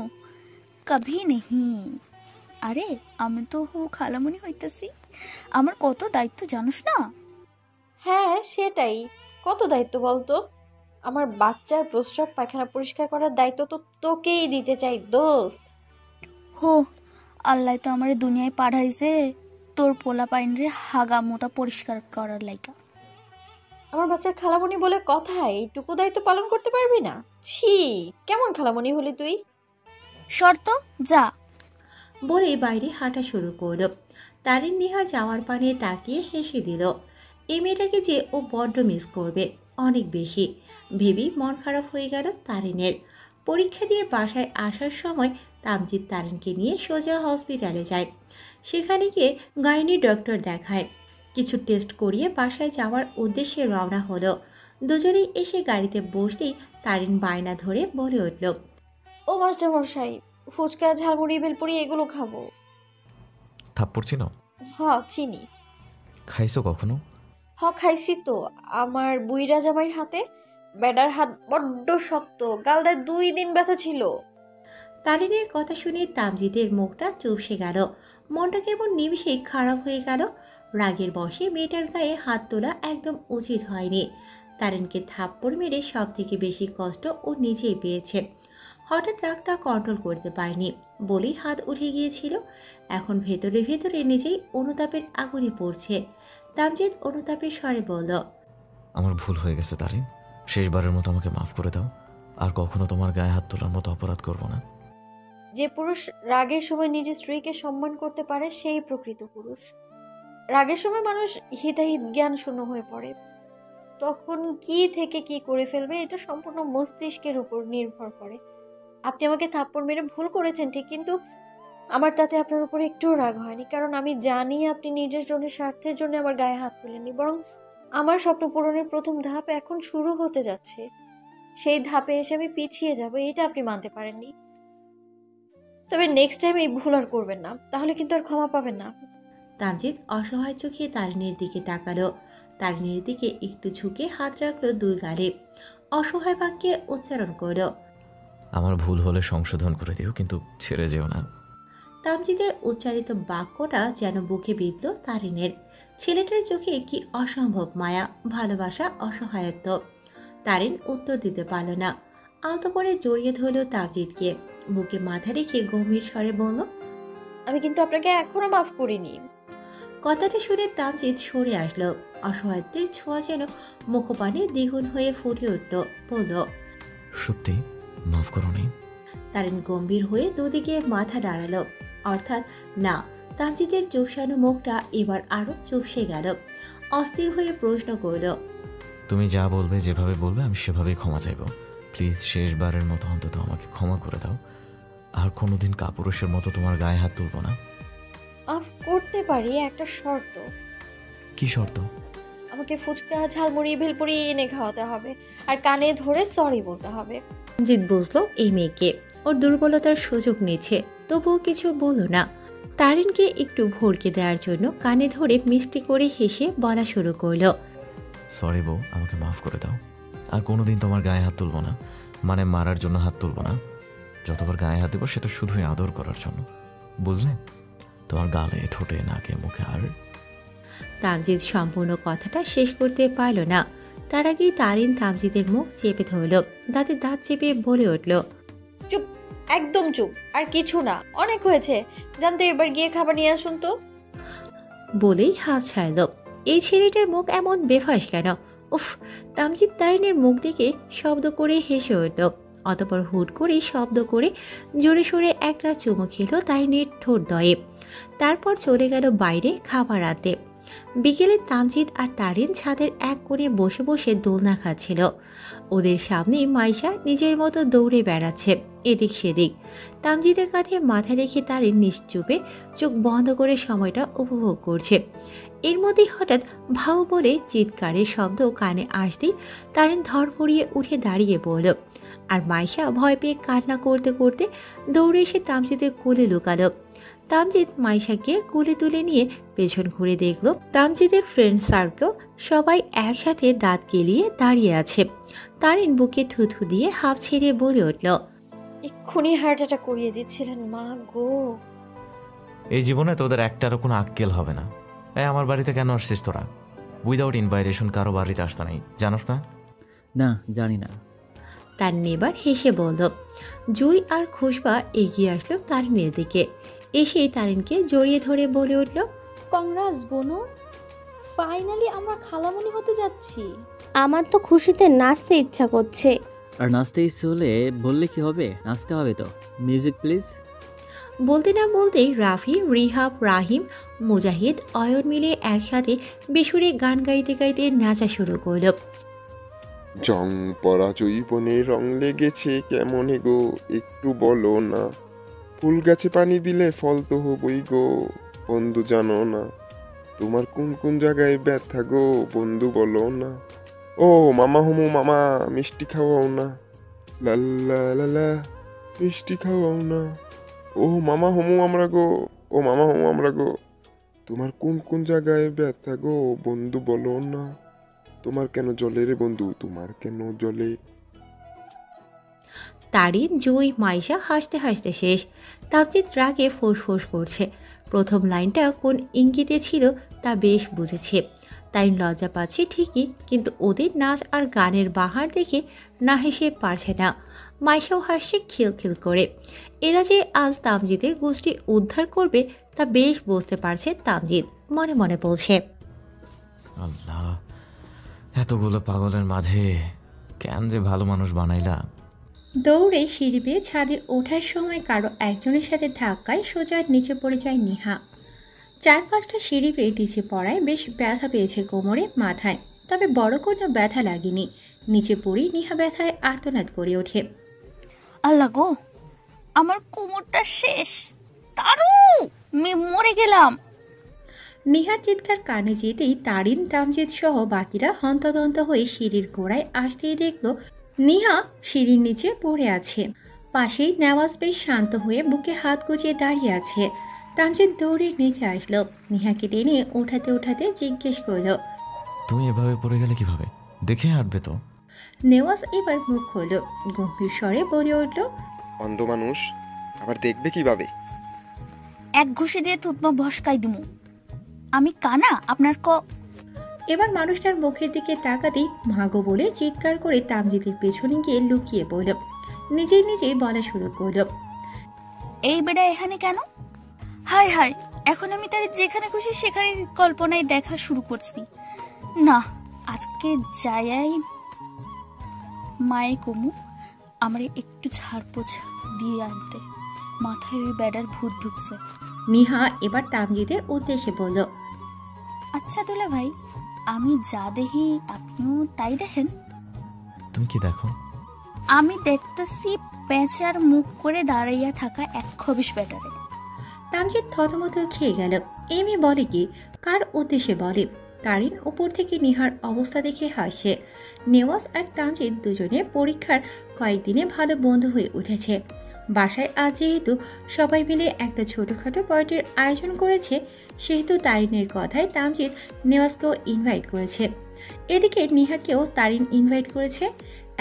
Speaker 7: কভি নেহি। আরে আমি তো খালামণি হইতেছি, আমার কত দায়িত্ব জানোস না?
Speaker 6: হ্যাঁ, সেটাই। কত দায়িত্ব বলতো? আমার বাচ্চার প্রস্রাব পায়খানা পরিষ্কার করার দায়িত্ব তো তোকেই দিতে চাই দোস্ত।
Speaker 7: হো, আল্লাহ তো আমার দুনিয়ায় পাঠাইছে তোর পোলা পাইনরে হাগা মোতা পরিষ্কার করার লাইগা।
Speaker 6: আমার বাচ্চার খালামণি বলে কথা, এইটুকু দায়িত্ব পালন করতে পারবি না? ছি, কেমন খালামণি হলি তুই?
Speaker 7: শর্ত যা।
Speaker 2: বলে বাইরে হাঁটা শুরু করলো। তারিন নিহার যাওয়ার পানে তাকিয়ে হেসে দিল। এই মেয়েটাকে যে ও বড্ড মিস করবে, অনেক বেশি ভেবেই মন খারাপ হয়ে গেল তারিনের। পরীক্ষা দিয়ে বাসায় আসার সময় তামজিৎ তারিনকে নিয়ে সোজা হসপিটালে যায়। সেখানে গিয়ে গাইনি ডক্টর দেখায়। কিছু টেস্ট করিয়ে বাসায় যাওয়ার উদ্দেশ্যে রওনা হলো। দুজনেই এসে গাড়িতে বসতেই তারিন বায়না ধরে বলে উঠল,
Speaker 6: ও মাস্টার মশাই, ফুচকা, ঝালমুড়ি, ভেলপুরি এগুলো খাবো।
Speaker 5: থাপ্পড় চিনো?
Speaker 6: হ্যাঁ, চিনি।
Speaker 5: খাইছো কখনো?
Speaker 6: খাইছি তো। আমার বুইরা জামাইয়ের হাতে। বেডার হাত বড্ড শক্ত, গালটায় 2 দিন ব্যথা ছিল।
Speaker 2: তারিনের কথা শুনে তামজিদের মুখটা চুপসে গেল। মনটা কেমন নিমিষেই খারাপ হয়ে গেল। রাগের বশে মেয়েটার গায়ে হাত তোলা একদম উচিত হয়নি। তারিনকে থাপ্পড় মেরে সব থেকে বেশি কষ্ট ও নিজেই পেয়েছে। হঠাৎ রাগটা কন্ট্রোল করতে পারেনি বলেই হাত উঠে গিয়েছিল। এখন ভেতরে ভেতরে নিজেই অনুতাপের আগুনে পড়ছে। তামজিদ অনুতাপের স্বরে বলল,
Speaker 5: আমার ভুল হয়ে গেছে তারিন, শেষবারের মতো আমাকে মাফ করে দাও। আর কখনো তোমার গায়ে হাত তোলার মতো অপরাধ করবো না।
Speaker 6: যে পুরুষ রাগের সময় নিজের স্ত্রীকে সম্মান করতে পারে সেই প্রকৃত পুরুষ। রাগের সময় মানুষ হিতাহিত জ্ঞান শূন্য হয়ে পড়ে। তখন কি থেকে কি করে ফেলবে এটা সম্পূর্ণ মস্তিষ্কের উপর নির্ভর করে। আপনি আমাকে থাপ্পড় মেরে ভুল করেছেন ঠিক, কিন্তু আমার তাতে আপনার উপর একটুও রাগ হয়নি। কারণ আমি জানি আপনি নিজের জন্য, স্বার্থের জন্য আমার গায়ে হাত তুলেননি, বরং আমার স্বপ্ন পূরণের প্রথম ধাপ এখন শুরু হতে যাচ্ছে। সেই ধাপে এসে আমি পিছিয়ে যাব, এটা আপনি মানতে পারেননি। তবে নেক্সট টাইম এই ভুল আর করবেন না, তাহলে কিন্তু আর ক্ষমা পাবেন না।
Speaker 2: তামজিদ অসহায় চোখে তারিনের দিকে তাকালো। তারিনের দিকে একটু ঝুঁকে হাত রাখলো 2 গালে। অসহায় বাক্যে উচ্চারণ করলো,
Speaker 5: আমার ভুল হলে সংশোধন করে দিও, কিন্তু ছেড়ে যেও না।
Speaker 2: তামজিদের উচ্চারিত বাক্যটা যেন বুকে বিঁধল তারিনের। ছেলেটার চোখে কি অসম্ভব মায়া, ভালোবাসা, অসহায়ত্ব। তারিন উত্তর দিতে পারল না। আলতো করে জড়িয়ে ধরল তামজিদকে। বুকে মাথা রেখে গম্ভীর স্বরে বলল,
Speaker 6: আমি কিন্তু আপনাকে এখনো মাফ করিনি।
Speaker 2: কথাটা শুনে তামজিদ সরে আসলো। অসহায়ত্বের ছোঁয়া যেন মুখপানে দ্বিগুণ হয়ে ফুটে উঠল। বলল,
Speaker 5: সত্যি মাফ করো নি?
Speaker 2: তারিন গম্ভীর হয়ে দুদিকে মাথা নাড়ালো। অর্থাৎ না। তামজিদের চুপসানো মুখটা এবার আরো চুপসে গেল। অস্থির হয়ে প্রশ্ন করল,
Speaker 5: তুমি যা বলবে, যেভাবে বলবে আমি সেভাবেই ক্ষমা চাইব। প্লিজ শেষবারের মতো অন্তত আমাকে ক্ষমা করে দাও। আর কোনোদিন কাপুরুষের মতো তোমার গায়ে হাত তুলব না।
Speaker 6: মাফ করতে পারি, একটা শর্ত।
Speaker 5: কি শর্ত?
Speaker 6: আমাকে ফুচকা, ঝালমুড়ি, ভেলপুরি এনে খাওয়াতে হবে, আর কানে ধরে সরি বলতে হবে।
Speaker 2: জিৎ বুঝলো এই মেয়েকে ওর দুর্বলতার সুযোগ নিচ্ছে, তবুও কিছু বলল না। তারিনকে একটু ভড়কে দেওয়ার জন্য কানে ধরে মিষ্টি করে হেসে বলা শুরু করলো,
Speaker 5: সরি বউ, আমাকে মাফ করে দাও। আর কোনোদিন তোমার গায়ে হাত তুলব না, মানে মারার জন্য হাত তুলব না। যতবার গায়ে হাত দেবো সেটা শুধুই আদর করার জন্য, বুঝলে? তোমার গালে, ঠোঁটে, নাকে, মুখে। আর
Speaker 2: তামজিদ সম্পূর্ণ কথাটা শেষ করতে পারল না। তার আগেই তারিন তামজিদের মুখ চেপে ধরল। দাঁতে দাঁত চেপে বলে উঠল,
Speaker 6: চুপ, একদম চুপ, আর কিছু না, অনেক হয়েছে। জানতে এবার গিয়ে খাবার নিয়ে আসুন তো।
Speaker 2: বলেই হাফ ছাড়ল। এই ছেলেটার মুখ এমন বেফাস কেন? উফ! তামজিদ তারিনের মুখ দেখে শব্দ করে হেসে উঠল। অতপর হুট করে শব্দ করে জোরে সোরে একটা চুমু খেল তারিনের ঠোঁট দয়ে। তারপর চলে গেল বাইরে খাবার আনতে। বিকেলে তামজিদ আর তারিন ছাদের এক কোণে বসে বসে দোলনা খাচ্ছিল। ওদের সামনে মাইশা নিজের মতো দৌড়ে বেড়াচ্ছে এদিক সেদিক। তামজিদের কাঁধে মাথা রেখে তারিন নিশ্চুপে চোখ বন্ধ করে সময়টা উপভোগ করছে। এর মধ্যেই হঠাৎ ভাউ বলে চিৎকারের শব্দ কানে আসতেই তারিন ধরফড়িয়ে উঠে দাঁড়িয়ে পড়ল। আর মাইশা ভয় পেয়ে কান্না করতে করতে দৌড়ে এসে তামজিদের কোলে লুকালো। তামজিদ মাইশাকে কোলে তুলে নিয়ে পেছন ঘুরে দেখল তামজিদের ফ্রেন্ড সার্কেল সবাই একসাথে দাঁত কেলিয়ে দাঁড়িয়ে আছে। তারিন বুকে থুথু দিয়ে হাফ ছেড়ে বলে উঠল,
Speaker 6: এক্ষুনি হার্ট অ্যাটাক করিয়ে দিচ্ছিলেন মা গো।
Speaker 5: এই জীবনে তোদের একটারও কোনো আক্কেল হবে না। আমার বাড়িতে কেন আসছিস তোরা? উইদাউট ইনভাইটেশন কারো বাড়িতে আসতে নাই, জানোস না?
Speaker 8: না, জানি না।
Speaker 2: তার নেবার হেসে বলল। জুই আর খুশবা এগিয়ে আসলো তারিনের দিকে। এসেই তারিনকে জড়িয়ে ধরে বলে উঠল,
Speaker 3: কংগ্রাস বনু, ফাইনালি আমরা খালামণি হতে যাচ্ছি।
Speaker 4: আমার তো খুশিতে নাচতে ইচ্ছা করছে।
Speaker 8: আর নাচতে ইচ্ছে হলে বললে কি হবে? নাচতে হবে তো। Music please.
Speaker 2: বলতে না বলতেই রাফি, রিহাব, রাহিম, মুজাহিদ, অয়ন মিলে একসাথে বেসুরে গান গাইতে গাইতে নাচা শুরু করল।
Speaker 9: জং পরা জৈবনে রং লেগেছে কেমনে গো, একটু বলো না। ফুল গাছে পানি দিলে ফল তো হবই গো, বন্ধু জানো না। তোমার কোন কোন জায়গায় ব্যথা গো, বন্ধু বলো না। ও মামা হুমু মামা, মিষ্টি খাওয়াও না। লাল্লা লালা, মিষ্টি খাওয়াও না। ও মামা হুমু আমরা গো, ও মামা হুমু আমরা গো। তোমার কোন কোন জায়গায় ব্যথা গো, বন্ধু বলো না। তোমার কেন জলে রে বন্ধু, তোমার কেন জলে।
Speaker 2: তারিন, জুই, মাইশা হাসতে হাসতে শেষ। তামজিদ রাগে ফোঁস করছে। প্রথম লাইনটা কোন ইঙ্গিতে ছিল তা বেশ বুঝেছে। তারিন লজ্জা পাচ্ছে ঠিকই, কিন্তু ওদের নাচ আর গানের বাহার দেখে না হেসে পারছে না। মাইশাও হাসছে খিলখিল করে। এরা যে আজ তামজিদের গোষ্ঠী উদ্ধার করবে তা বেশ বুঝতে পারছে তামজিদ। মনে মনে বলছে,
Speaker 5: আল্লাহ, এতগুলো পাগলের মাঝে কেন যে ভালো মানুষ বানাইলা।
Speaker 2: দৌড়ে সিঁড়ি বেয়ে ছাদে ওঠার সময় কারো একজনের সাথে ধাক্কায় সোজা নিচে পড়ে যায় নিহা। 4-5টা সিঁড়ি বেয়ে নিচে পড়ায় বেশ ব্যথা পেয়েছে কোমরে, মাথায়, তবে বড় কোনো ব্যথা লাগেনি। নিচে পড়েই নিহা ব্যথায় আর্তনাদ করে ওঠে।
Speaker 7: আল্লাহ গো, আমার কোমরটা শেষ, তারু মরে গেলাম।
Speaker 2: নিহার চিৎকার কানে যেতেই তারিন, তামজিদ সহ বাকিরা হন্তদন্ত হয়ে সিঁড়ির গোড়ায় আসতেই দেখল নিহা সিঁড়ির নিচে পড়ে আছে। পাশেই নেওয়াজ বেশ শান্ত হয়ে বুকে হাত গুজিয়ে দাঁড়িয়ে আছে। তামজিদ দৌড়ে নিচে আসলো, নিহাকে টেনে ওঠাতে ওঠাতে জিজ্ঞেস করল,
Speaker 5: তুমি এভাবে পড়ে গেলে কিভাবে? দেখে হাঁটবে তো।
Speaker 2: নেওয়াজ এবার মুখ খুলল, গম্ভীর স্বরে বলে উঠল,
Speaker 9: অন্ধ মানুষ আবার দেখবে কিভাবে?
Speaker 7: এক ঘুষি দিয়ে থুতমা ভস্কাই দিমু। আমি কানা আপনার
Speaker 2: এবার মানুষটার মুখের দিকে তাকাতেই মাগো বলে চিৎকার করে তামজিদের পেছনে গিয়ে লুকিয়ে পড়ল। নিজেই বলা শুরু করল,
Speaker 7: এই বেড়া এখানে কেন? হায় হায়, এখন আমি তার যেখানে খুশি সেখানে কল্পনায় দেখা শুরু করছি। না, আজকে যাই মায়ে কমু আমারে একটু ঝাড়পোছ দিয়ে আনতে, মাথায় ওই বেড়ার ভূত ঢুকছে।
Speaker 2: নিহা এবার তামজিদের উদ্দেশ্যে বলল,
Speaker 7: আচ্ছা দুলা ভাই, আমি যা দেখি আপনিও তাই দেখেন?
Speaker 5: তুমি কি দেখো?
Speaker 7: আমি দেখতেছি পেঁচার মুখ করে দাঁড়াইয়া থাকা এক খবিশ ব্যাটারে।
Speaker 2: তামজিদ থতমত খেয়ে গেল। এই মেয়ে বলে কি, কার উদ্দেশ্যে বলে? তারিন উপর থেকে নিহার অবস্থা দেখে হাসছে। নেওয়াজ আর তামজিদ দুজনে পরীক্ষার কয়েকদিনে ভালো বন্ধু হয়ে উঠেছে। বাসায় আজ যেহেতু সবাই মিলে একটা ছোটোখাটো পার্টির আয়োজন করেছে, সেহেতু তারিনের কথায় তামজিদ নেওয়াজকেও ইনভাইট করেছে। এদিকে নিহাকেও তারিন ইনভাইট করেছে।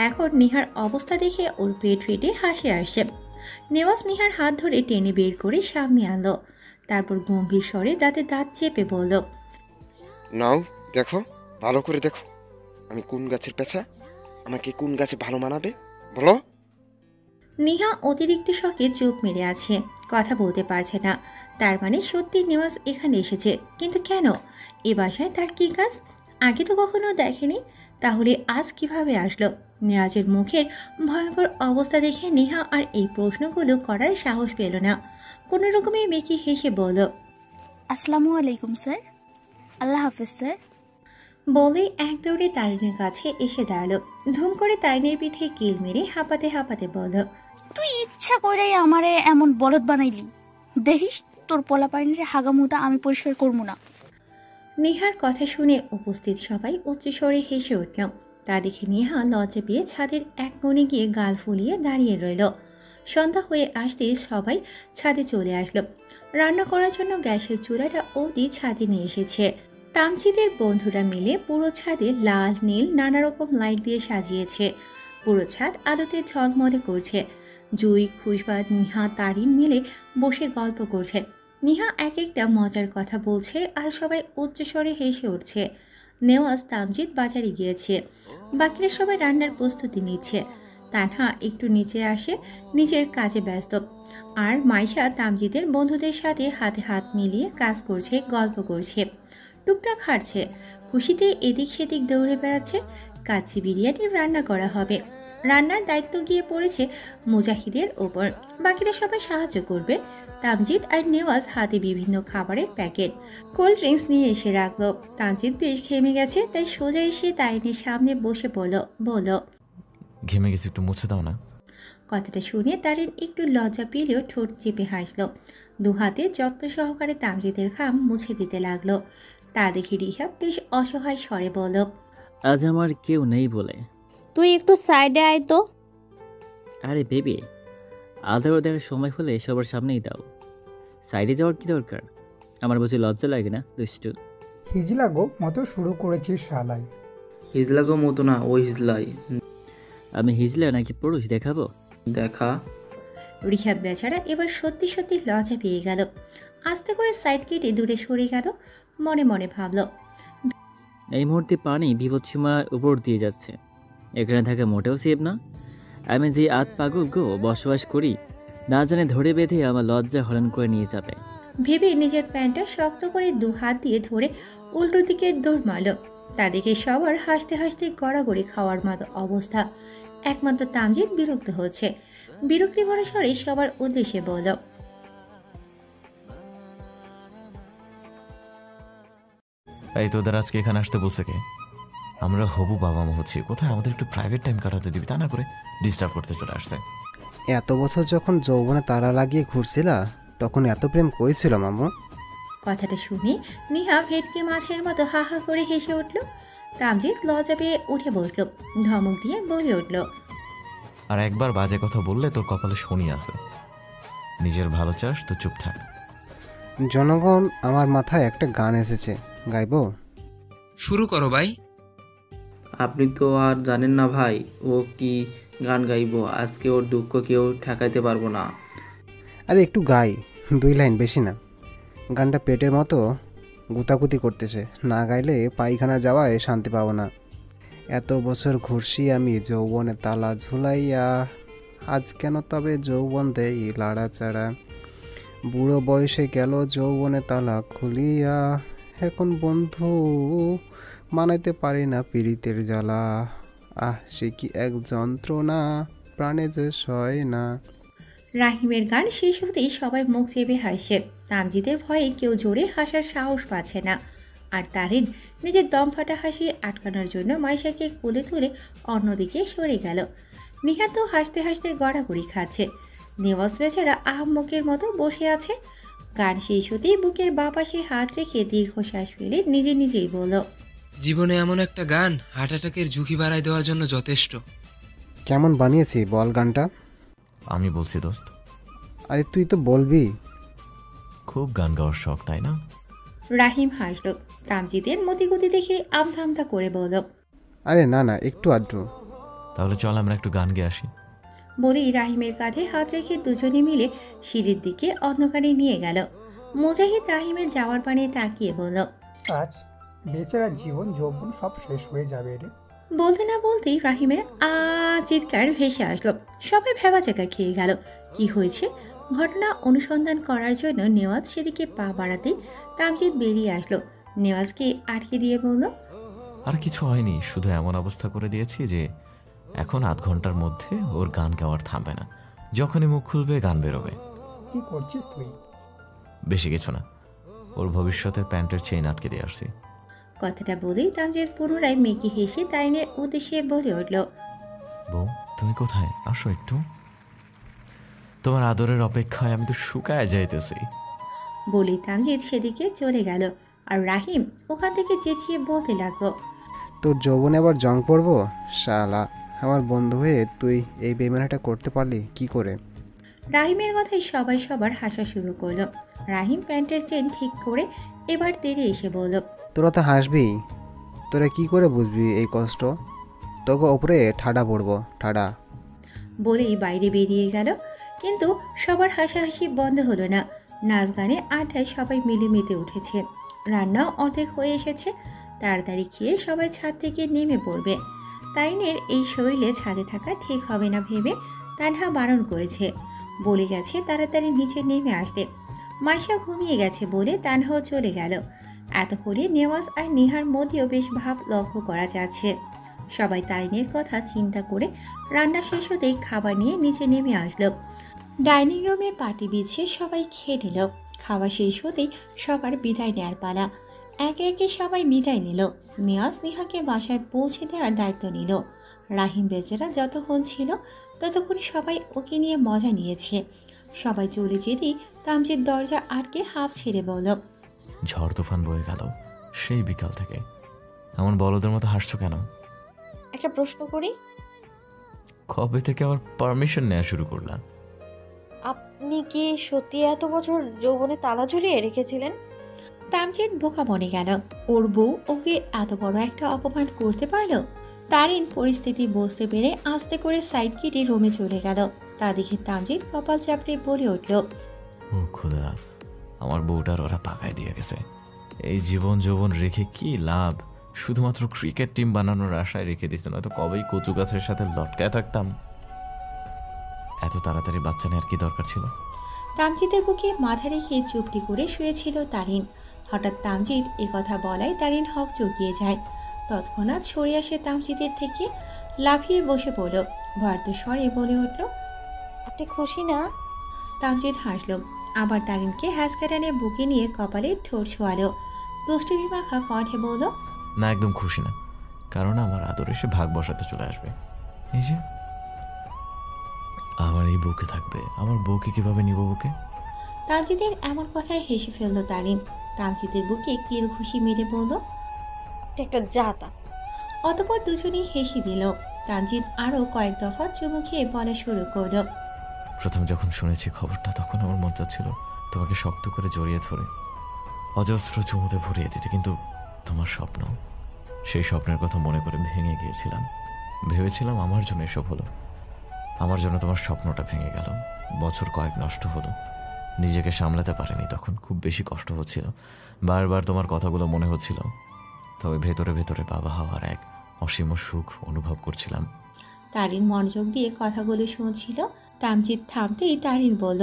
Speaker 2: এখন নিহার অবস্থা দেখে ওর পেট ফেটে হাসি আসছে। নেওয়াজ নিহার হাত ধরে টেনে বের করে সামনে আনলো। তারপর গম্ভীর স্বরে দাঁতে দাঁত চেপে বলল,
Speaker 9: নাও দেখো, ভালো করে দেখো, আমি কোন গাছের পেঁচা, আমাকে কোন গাছে ভালো মানাবে বলো।
Speaker 2: নিহা অতিরিক্ত শখে চুপ মেরে আছে, কথা বলতে পারছে না। তার মানে সত্যি নেওয়াজ এখানে এসেছে, কিন্তু কেন? এ বাসায় তার কি কাজ? আগে তো কখনো দেখেনি, তাহলে আজ কিভাবে আসলো? নেওয়াজের মুখের ভয়ঙ্কর অবস্থা দেখে নেহা আর এই প্রশ্নগুলো করার সাহস পেল না। কোনো রকমে বেঁকে হেসে বলল,
Speaker 7: আসসালামু আলাইকুম স্যার, আল্লাহ হাফেজ স্যার।
Speaker 2: বলেই এক দৌড়ে তারিনের কাছে এসে দাঁড়ালো। ধুম করে তারিনের পিঠে কিল মেরে হাঁপাতে হাঁপাতে বলল,
Speaker 7: তুই ইচ্ছা করেই আমারে এমন বলদ বানাইলি। দেখিস তোর পোলাপাইনের হাগামুতা আমি পরিষ্কার করবো না।
Speaker 2: নেহার কথা শুনে উপস্থিত সবাই উচ্চস্বরে হেসে উঠল। তা দেখে নেহা লজ্জা পেয়ে ছাদের এক কোণে গিয়ে গাল ফুলিয়ে দাঁড়িয়ে রইল। সন্ধ্যা হয়ে আসতে সবাই ছাদে চলে আসলো। রান্না করার জন্য গ্যাসের চুলাটা অবধি ছাদে নিয়ে এসেছে। তামজিদের বন্ধুরা মিলে পুরো ছাদে লাল নীল নানা রকম লাইট দিয়ে সাজিয়েছে। পুরো ছাদ আলোতে ঝলমলে করছে। জুই, খুশবা, নিহা, তারিন মিলে বসে গল্প করছে। নিহা এক একটা মজার কথা বলছে আর সবাই উচ্চস্বরে হেসে উঠছে। নেওয়াজ তামজিদ বাজারে গিয়েছে। বাকিরা সবাই রান্নার প্রস্তুতি নিচ্ছে। তানহা একটু নিচে আসে, নিজের কাজে ব্যস্ত। আর মাইশা তামজিদের বন্ধুদের সাথে হাতে হাত মিলিয়ে কাজ করছে, গল্প করছে, টুকটাক হাঁটছে। খুশিতে এদিক সেদিক দৌড়ে বেড়াচ্ছে। কাচ্চি বিরিয়ানি রান্না করা হবে। রান্নার দায়িত্ব গিয়ে পড়েছে মুজাহিদের ওপর। বাকিরা সবাই সাহায্য করবে। তামজিদ আর নেওয়াজ হাতে বিভিন্ন খাবারের প্যাকেট, কোল্ড ড্রিঙ্কস নিয়ে এসে রাখলো। তামজিদ বেশ ঘেমে গেছে, তাই সোজা এসে তারিনের সামনে বসে বলল,
Speaker 5: ঘেমে গেছে, একটু মুছে দাও না।
Speaker 2: কথাটা শুনে তারিন একটু লজ্জা পেলেও ঠোঁট চেপে হাসলো। দুহাতে যত্ন সহকারে তামজিদের ঘাম মুছে দিতে লাগলো। তা দেখে রিহা বেশ অসহায় স্বরে বলল,
Speaker 8: আজ আমার কেউ নেই বলে।
Speaker 10: তুই একটু সাইডে আয় তো।
Speaker 8: আরে বেবি, আদার ওদের সময় হলে সবার সামনেই দাও। সাইডে যাওয়ার কি দরকার? আমার বুঝি লজ্জা লাগে না? দুষ্টু
Speaker 11: হিজলাগো মতো শুরু করেছিস শালাই।
Speaker 12: হিজলাগো মতো না, ওই হিজলাই।
Speaker 8: আমি হিজলা নাকি পুরুষ দেখাবো?
Speaker 12: দেখা।
Speaker 2: রিহা বেচারা এবার সত্যি সত্যি লজ্জা পেয়ে গেল। আস্তে করে সাইড কেটে দূরে সরে গেল। মনে মনে ভাবল,
Speaker 8: এই মুহূর্তে পানি বিপদসীমার উপর দিয়ে যাচ্ছে। এখানে থাকা মোটেও সেফ না। আমি যে পাগল গো বসবাস করি, না জানে ধরে বেঁধে আমার লজ্জা হরণ করে নিয়ে যাবে।
Speaker 2: ভেবে নিজের প্যান্টটা শক্ত করে দু হাত দিয়ে ধরে উল্টো দিকে দৌড় মারল। তা দেখে সবার হাসতে হাসতে গড়াগড়ি খাওয়ার মতো অবস্থা। একমাত্র তামজিদ বিরক্ত হচ্ছে। বিরক্তি ভরা স্বরে সবার উদ্দেশ্যে বলল,
Speaker 5: এই তোদের আজকে এখানে আসতে বলছে কে? আমরা হবু বাবা মা হচ্ছি, কোথায় আমাদের একটু প্রাইভেট টাইম কাটাতে দিবি, তা না করে ডিস্টার্ব করতে চলে আসছে।
Speaker 13: এত বছর যখন যৌবনে তারা লাগিয়ে ঘুরছিলা তখন এত প্রেম কইছিল মামু?
Speaker 2: কথাটা শুনে নিহা ভেটকে মাছের মতো হা হা করে হেসে উঠল। তামজিদ লজ্জা পেয়ে উঠে বসল। ধমক দিয়ে বলে উঠল,
Speaker 5: আর একবার বাজে কথা বললে তোর কপালে শনি আছে। নিজের ভালো চাস তো চুপ থাক।
Speaker 13: জনগণ, আমার মাথায় একটা গান এসেছে, গাইবো?
Speaker 14: শুরু করো ভাই।
Speaker 12: আপনি তো আর জানেন না ভাই, ও কি গান গাইবো। আজকে ওর দুঃখ কেউ ঠেকাইতে পারবো না।
Speaker 13: আরে একটু গাই, 2 লাইন, বেশি না। গানটা পেটের মতো গুতাগুতি করতেছে, না গাইলে পায়খানা যাওয়ায় শান্তি পাবো না। এত বছর ঘুরছি আমি যৌবনে তালা ঝুলাইয়া, আজ কেন তবে যৌবন দেই লাড়াচাড়া। বুড়ো বয়সে গেল যৌবনে তালা খুলিয়া, এখন বন্ধু মানাইতে পারি না পীড়িতের জ্বালা। সে কি এক যন্ত্রণা, প্রাণে যে সয় না।
Speaker 2: রাহিমের গান শেষ হতেই সবাই মুখ চেপে হাসছে। তামজিদের ভয়ে কেউ জোরে হাসার সাহস পাচ্ছে না। আর তারিন নিজের দম ফাটা হাসি আটকানোর জন্য মাইশাকে কোলে তুলে অন্যদিকে সরে গেল। নিহা তো হাসতে হাসতে গড়াগড়ি খাচ্ছে। নেওয়াজ বেচারা আহম্মকের মতো বসে আছে। গান শেষ হতেই বুকের বাঁ পাশে হাত রেখে দীর্ঘশ্বাস ফেলে নিজেই বলল,
Speaker 14: জীবনে এমন একটা গান হার্ট অ্যাটাকের ঝুঁকি বাড়ায় দেওয়ার জন্য যথেষ্ট।
Speaker 13: কেমন বানিয়েছি বল গানটা?
Speaker 5: আমি বলছি দোস্ত।
Speaker 13: আরে তুই তো বলবি।
Speaker 5: খুব গান গাওয়ার শখ, তাই না?
Speaker 2: রাহিম হাসল। তামজিদের মতিগতি দেখে আমতা করে বলল,
Speaker 13: আরে না না, একটু আদ্র।
Speaker 5: তাহলে চল আমরা একটু গান গেয়ে আসি।
Speaker 2: বলেই রাহিমের কাঁধে হাত রেখে দুজনে মিলে সিঁড়ির দিকে অন্ধকারে নিয়ে গেল। মুজাহিদ রাহিমের যাওয়ার পানে তাকিয়ে বলল,
Speaker 11: আজ বেচারা জীবন যৌবন সব শেষ হয়ে যাবে রে।
Speaker 2: বলতে না বলতেই রাহিমের চিৎকার ভেসে আসলো। সবাই ভেবাচাকা খেয়ে গেল। কি হয়েছে? ঘটনা অনুসন্ধান করার জন্য নেওয়াজ সেদিকে পা বাড়াতেই তামজিদ বেরিয়ে আসলো। নেওয়াজকে আটকে দিয়ে বলল,
Speaker 5: আর কিছু হয়নি, শুধু এমন অবস্থা করে দিয়েছি যে এখন 8 ঘন্টার মধ্যে ওর গান গাওয়ার থামবে না। যখনই মুখ খুলবে গান বেরোবে।
Speaker 11: কি করছিস তুই?
Speaker 5: বেশি কিছু না, ওর ভবিষ্যতের প্যান্টের চেইন আটকে দিয়ে আসছি।
Speaker 2: কথাটা বলেই তামজিদ পুনরায় মেকি হেসে তারিনের উদ্দেশ্যে বলে উঠল,
Speaker 5: বউ তুমি কোথায়, আসো একটু। তোমার আদরের অপেক্ষায় আমি তো শুকায় যাইতেছি।
Speaker 2: বলেই তামজিদ সেদিকে চলে গেল, আর রাহিম ওখান থেকে চেঁচিয়ে বলতে লাগলো,
Speaker 13: তোর যৌবনে আবার জং পড়বো শালা, আমার বন্ধু হয়ে তুই এই বেমানাটা করতে পারলি কি করে?
Speaker 2: রাহিমের কথায় সবাই সবার হাসা শুরু করলো। রাহিম প্যান্টের চেন ঠিক করে এবার তেড়ে এসে বলল,
Speaker 13: তোরা তো হাসবি, তোরা কি করে বুঝবি এই কষ্ট? তোকে ওপরে ঠাডা পড়বো ঠাডা।
Speaker 2: বলেই বাইরে বেরিয়ে গেল। কিন্তু সবার হাসাহাসি বন্ধ হলো না। নাচ গানে আড্ডায় সবাই মিলে মেতে উঠেছে। রান্নাও অর্ধেক হয়ে এসেছে। তাড়াতাড়ি খেয়ে সবাই ছাদ থেকে নেমে পড়বে। তারিনের এই শরীরে ছাদে থাকা ঠিক হবে না ভেবে তানহা বারণ করেছে, বলে গেছে তাড়াতাড়ি নিচে নেমে আসতে। মাইশা ঘুমিয়ে গেছে বলে তানহাও চলে গেল। এতক্ষণে নেওয়াজ আর নেহার মধ্যেও বেশ ভাব লক্ষ্য করা যাচ্ছে। সবাই তারিনের কথা চিন্তা করে রান্না শেষ হতেই খাবার নিয়ে নিচে নেমে আসলো। ডাইনিং রুমে পাটি বিছিয়ে সবাই খেয়ে নিল। খাওয়া শেষ হতেই সবার বিদায় নেওয়ার পালা। একে একে সবাই বিদায় নিল। নিয়াজ নেহাকে বাসায় পৌঁছে দেওয়ার দায়িত্ব নিল। রাহিম বেচারা যতক্ষণ ছিল ততক্ষণ সবাই ওকে নিয়ে মজা নিয়েছে। সবাই চলে যেতেই তামজিদ দরজা আটকে হাঁপ ছেড়ে বলল,
Speaker 5: ঝড় তুফান বয়ে গেল সেই বিকাল থেকে, এমন বলদের মতো হাসছো কেন?
Speaker 6: একটা প্রশ্ন করি,
Speaker 5: কবে থেকে আবার পারমিশন নেওয়া শুরু করলাম?
Speaker 6: আপনি কি সত্যি এত বছর যৌবনে তালা ঝুলিয়ে রেখেছিলেন?
Speaker 2: তামজিদ বোকা বনে গেল। ওর বউ ওকে এত বড় একটা অপমান করতে পারল? তারিন পরিস্থিতি বুঝতে পেরে আস্তে করে সাইড কেটে রুমে চলে গেল। তা দেখে তামজিদ কপাল চাপড়ে বলে উঠল,
Speaker 5: ও খোদা, আমার বউটার ওরা পাকায় দিয়ে গেছে। এই জীবন যৌবন রেখে কি লাভ? শুধুমাত্র ক্রিকেট টিম বানানোর আশায় রেখে দিয়েছে, নয়তো কবেই কচু গাছের সাথে লটকায় থাকতাম। এত তাড়াতাড়ি বাচ্চা নেওয়ার কি দরকার ছিল?
Speaker 2: তামজিদের বুকে মাথা রেখে চুপটি করে শুয়েছিল তারিন। হঠাৎ তামজিদ এ কথা বলায় তারিন হক চকিয়ে যায়। তৎক্ষণাৎ সরে আসে তামজিদের থেকে, লাফিয়ে বসে পড়ল। ভয়ার্ত স্বরে বলে উঠল,
Speaker 6: আপনি খুশি না?
Speaker 2: তামজিদ হাসল। আবার তারিনকে হ্যাসকাটানে বুকে নিয়ে কপালে ঠোঁট ছোঁয়ালো। দুষ্টুমি মাখা কণ্ঠে বলল,
Speaker 5: না, একদম খুশি না, কারণ আমার আদর এসে ভাগ বসাতে চলে আসবে। এই যে আমার এই বুকে থাকবে, আমার বউকে কিভাবে নিব বুকে?
Speaker 2: তামজিদের এমন কথায় হেসে ফেলল তারিন। তামজিদের বুকে কিল খুশি মেরে বলল,
Speaker 6: একটা জাতা।
Speaker 2: অতপর দুজনেই হেসে দিল। তামজিদ আরও কয়েক দফা চুমু খেয়ে বলা শুরু করল,
Speaker 5: প্রথম যখন শুনেছি খবরটা তখন আমার মন চাচ্ছিল তোমাকে শক্ত করে জড়িয়ে ধরে অজস্র চুমুতে ভরিয়ে দিতে, কিন্তু তোমার স্বপ্ন, সেই স্বপ্নের কথা মনে করে ভেঙে গিয়েছিলাম। ভেবেছিলাম আমার জন্য এসব হলো, আমার জন্য তোমার স্বপ্নটা ভেঙে গেল। বছর কয়েক নষ্ট হলো, নিজেকে সামলাতে পারিনি। তখন খুব বেশি কষ্ট হচ্ছিল, বারবার তোমার কথাগুলো মনে হচ্ছিল, তবে ভেতরে ভেতরে বাবা হওয়ার এক অসীম সুখ অনুভব করছিলাম।
Speaker 2: তারিন মনোযোগ দিয়ে কথাগুলো শুনছিল। তামজিদ থামতেই তারিন বলল,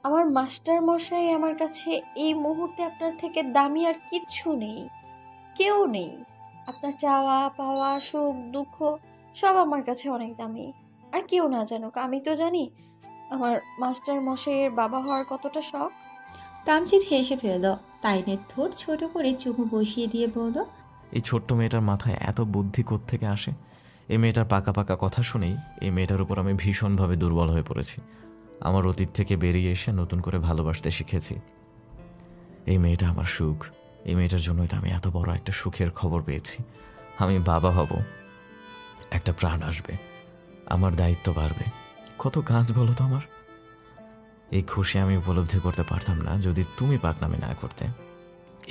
Speaker 6: আমার মাস্টার মশাই আমার কাছে এই মুহূর্তে আপনার থেকে দামি আর কিচ্ছু নেই, কেউ নেই। আপনার চাওয়া পাওয়া সুখ দুঃখ সব আমার কাছে অনেক দামি। আর কেউ না জানুক, আমি তো জানি আমার মাস্টার মশাইয়ের বাবা হওয়ার কতটা শখ।
Speaker 2: তামজিদ হেসে ফেলল। তারিনের ঠোঁট ছোট করে চুমু বসিয়ে দিয়ে বলল,
Speaker 5: এই ছোট্ট মেয়েটার মাথায় এত বুদ্ধি কোত্থেকে আসে? এই মেয়েটার পাকা পাকা কথা শুনেই এই মেয়েটার উপর আমি ভীষণভাবে দুর্বল হয়ে পড়েছি। আমার অতীত থেকে বেরিয়ে এসে নতুন করে ভালোবাসতে শিখেছি। এই মেয়েটা আমার সুখ, এই মেয়েটার জন্যই তো আমি এত বড় একটা সুখের খবর পেয়েছি। আমি বাবা হব, একটা প্রাণ আসবে, আমার দায়িত্ব বাড়বে। কত কাজ বলো তো আমার। এই খুশি আমি উপলব্ধি করতে পারতাম না যদি তুমি পাকনামি না করতে।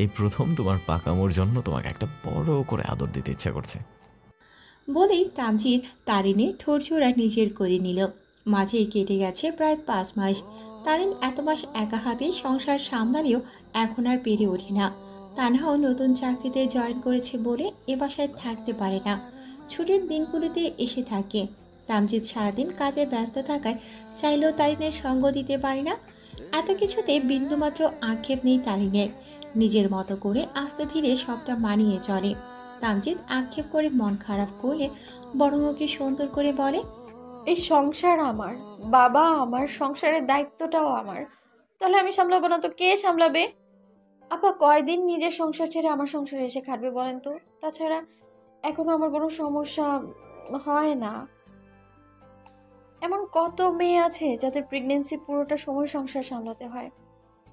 Speaker 5: এই প্রথম তোমার পাকামোর জন্য তোমাকে একটা বড় করে আদর দিতে ইচ্ছা করছে।
Speaker 2: বলেই তামজিদ তারিনের ঠোঁট জোড়া নিজের করে নিল। মাঝে কেটে গেছে প্রায় 5 মাস। তারিন এত মাস একা হাতেই সংসার সামলালেও এখন আর পেরে ওঠে না। তানহাও নতুন চাকরিতে জয়েন করেছে বলে এ বাসায় থাকতে পারে না, ছুটির দিনগুলোতে এসে থাকে। তামজিদ সারাদিন কাজে ব্যস্ত থাকায় চাইলেও তারিনের সঙ্গ দিতে পারে না। এত কিছুতে বিন্দুমাত্র আক্ষেপ নেই তারিনের। নিজের মতো করে আস্তে ধীরে সবটা মানিয়ে চলে। তামজিদ আক্ষেপ করে মন খারাপ করলে বড় ওকে সুন্দর করে বলে,
Speaker 6: এই সংসার আমার, বাবা আমার, সংসারের দায়িত্বটাও আমার। তাহলে আমি সামলাবো না তো কে সামলাবে? আপা কয়দিন নিজের সংসার ছেড়ে আমার সংসারে এসে খাটবে বলেন তো? তাছাড়া এখনো আমার কোনো সমস্যা হয় না। এমন কত মেয়ে আছে যাদের প্রেগনেন্সি পুরোটা সময় সংসার সামলাতে হয়,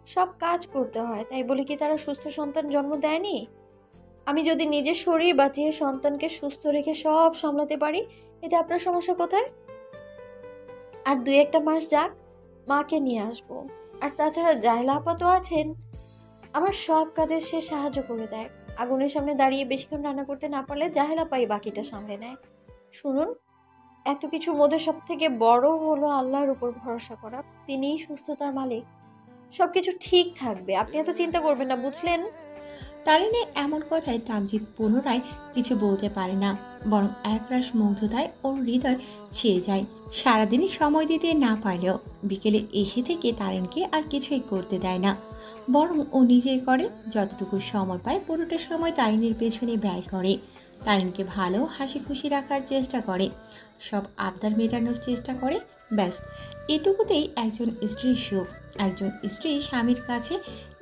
Speaker 6: সব কাজ করতে হয়, তাই বলে কি তারা সুস্থ সন্তান জন্ম দেয়নি? আমি যদি নিজের শরীর বাঁচিয়ে সন্তানকে সুস্থ রেখে সব সামলাতে পারি, এতে আপনার সমস্যা কোথায়? আর 2-1 মাস যাক, মাকে নিয়ে আসবো। আর তাছাড়া জাহেলা আপা তো আছেন, আমার সব কাজে সে সাহায্য করে দেয়। আগুনের সামনে দাঁড়িয়ে বেশিক্ষণ রান্না করতে না পারলে জাহেলা পাই বাকিটা সামলে নেয়। শুনুন, এত কিছুর মধ্যে সব থেকে বড় হলো আল্লাহর উপর ভরসা করা। তিনিই সুস্থতার মালিক, সবকিছু ঠিক থাকবে, আপনি এত চিন্তা করবেন না, বুঝলেন?
Speaker 2: তারিনের এমন কথায় তামজিৎ পুনরায় কিছু বলতে পারে না, বরং একরাশ মুগ্ধতায় ওর হৃদয় ছেয়ে যায়। সারাদিনই সময় দিতে না পারলেও বিকেলে এসে থেকে তারিনকে আর কিছুই করতে দেয় না, বরং ও নিজেই করে। যতটুকু সময় পায় পুরোটা সময় তারিনের পেছনে ব্যয় করে। তারিনকে ভালো হাসি খুশি রাখার চেষ্টা করে, সব আবদার মেটানোর চেষ্টা করে। ব্যাস, এটুকুতেই একজন স্ত্রীর সুখ। একজন স্ত্রী স্বামীর কাছে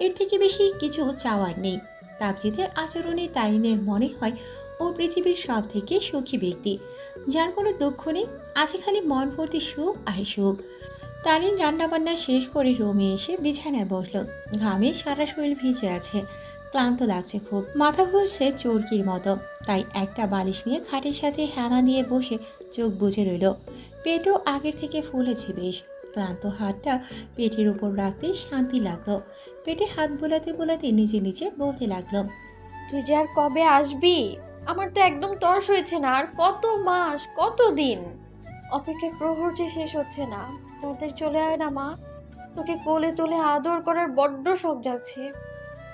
Speaker 2: এর থেকে বেশি কিছু চাওয়ার নেই। তামজিদের আচরণে তারিনের মনে হয় ও পৃথিবীর সব থেকে সুখী ব্যক্তি, যার কোনো দুঃখ নেই, আছে খালি মন ভর্তি সুখ আর সুখ। তারিন রান্নাবান্না শেষ করে রুমে এসে বিছানায় বসলো। ঘামে সারা শরীর ভিজে আছে, ক্লান্ত লাগছে খুব, মাথা ঘুরছে চরকির মতো। তাই একটা বালিশ নিয়ে খাটের সাথে হেনা দিয়ে বসে চোখ বুজে রইল। পেটও আগের থেকে ফুলেছে বেশ। ক্লান্ত হাতটা পেটের উপর রাখতে শান্তি লাগলো। পেটে হাত বোলাতে বোলাতে নিজে নিজে বলতে লাগলো,
Speaker 6: তুই যে আর কবে আসবি? আমার তো একদম তরস হয়েছে না। আর কত মাস, কত দিন অপেক্ষার প্রহর যে শেষ হচ্ছে না। তাড়াতাড়ি চলে আয় না মা, তোকে কোলে তোলে আদর করার বড্ড শখ জাগছে।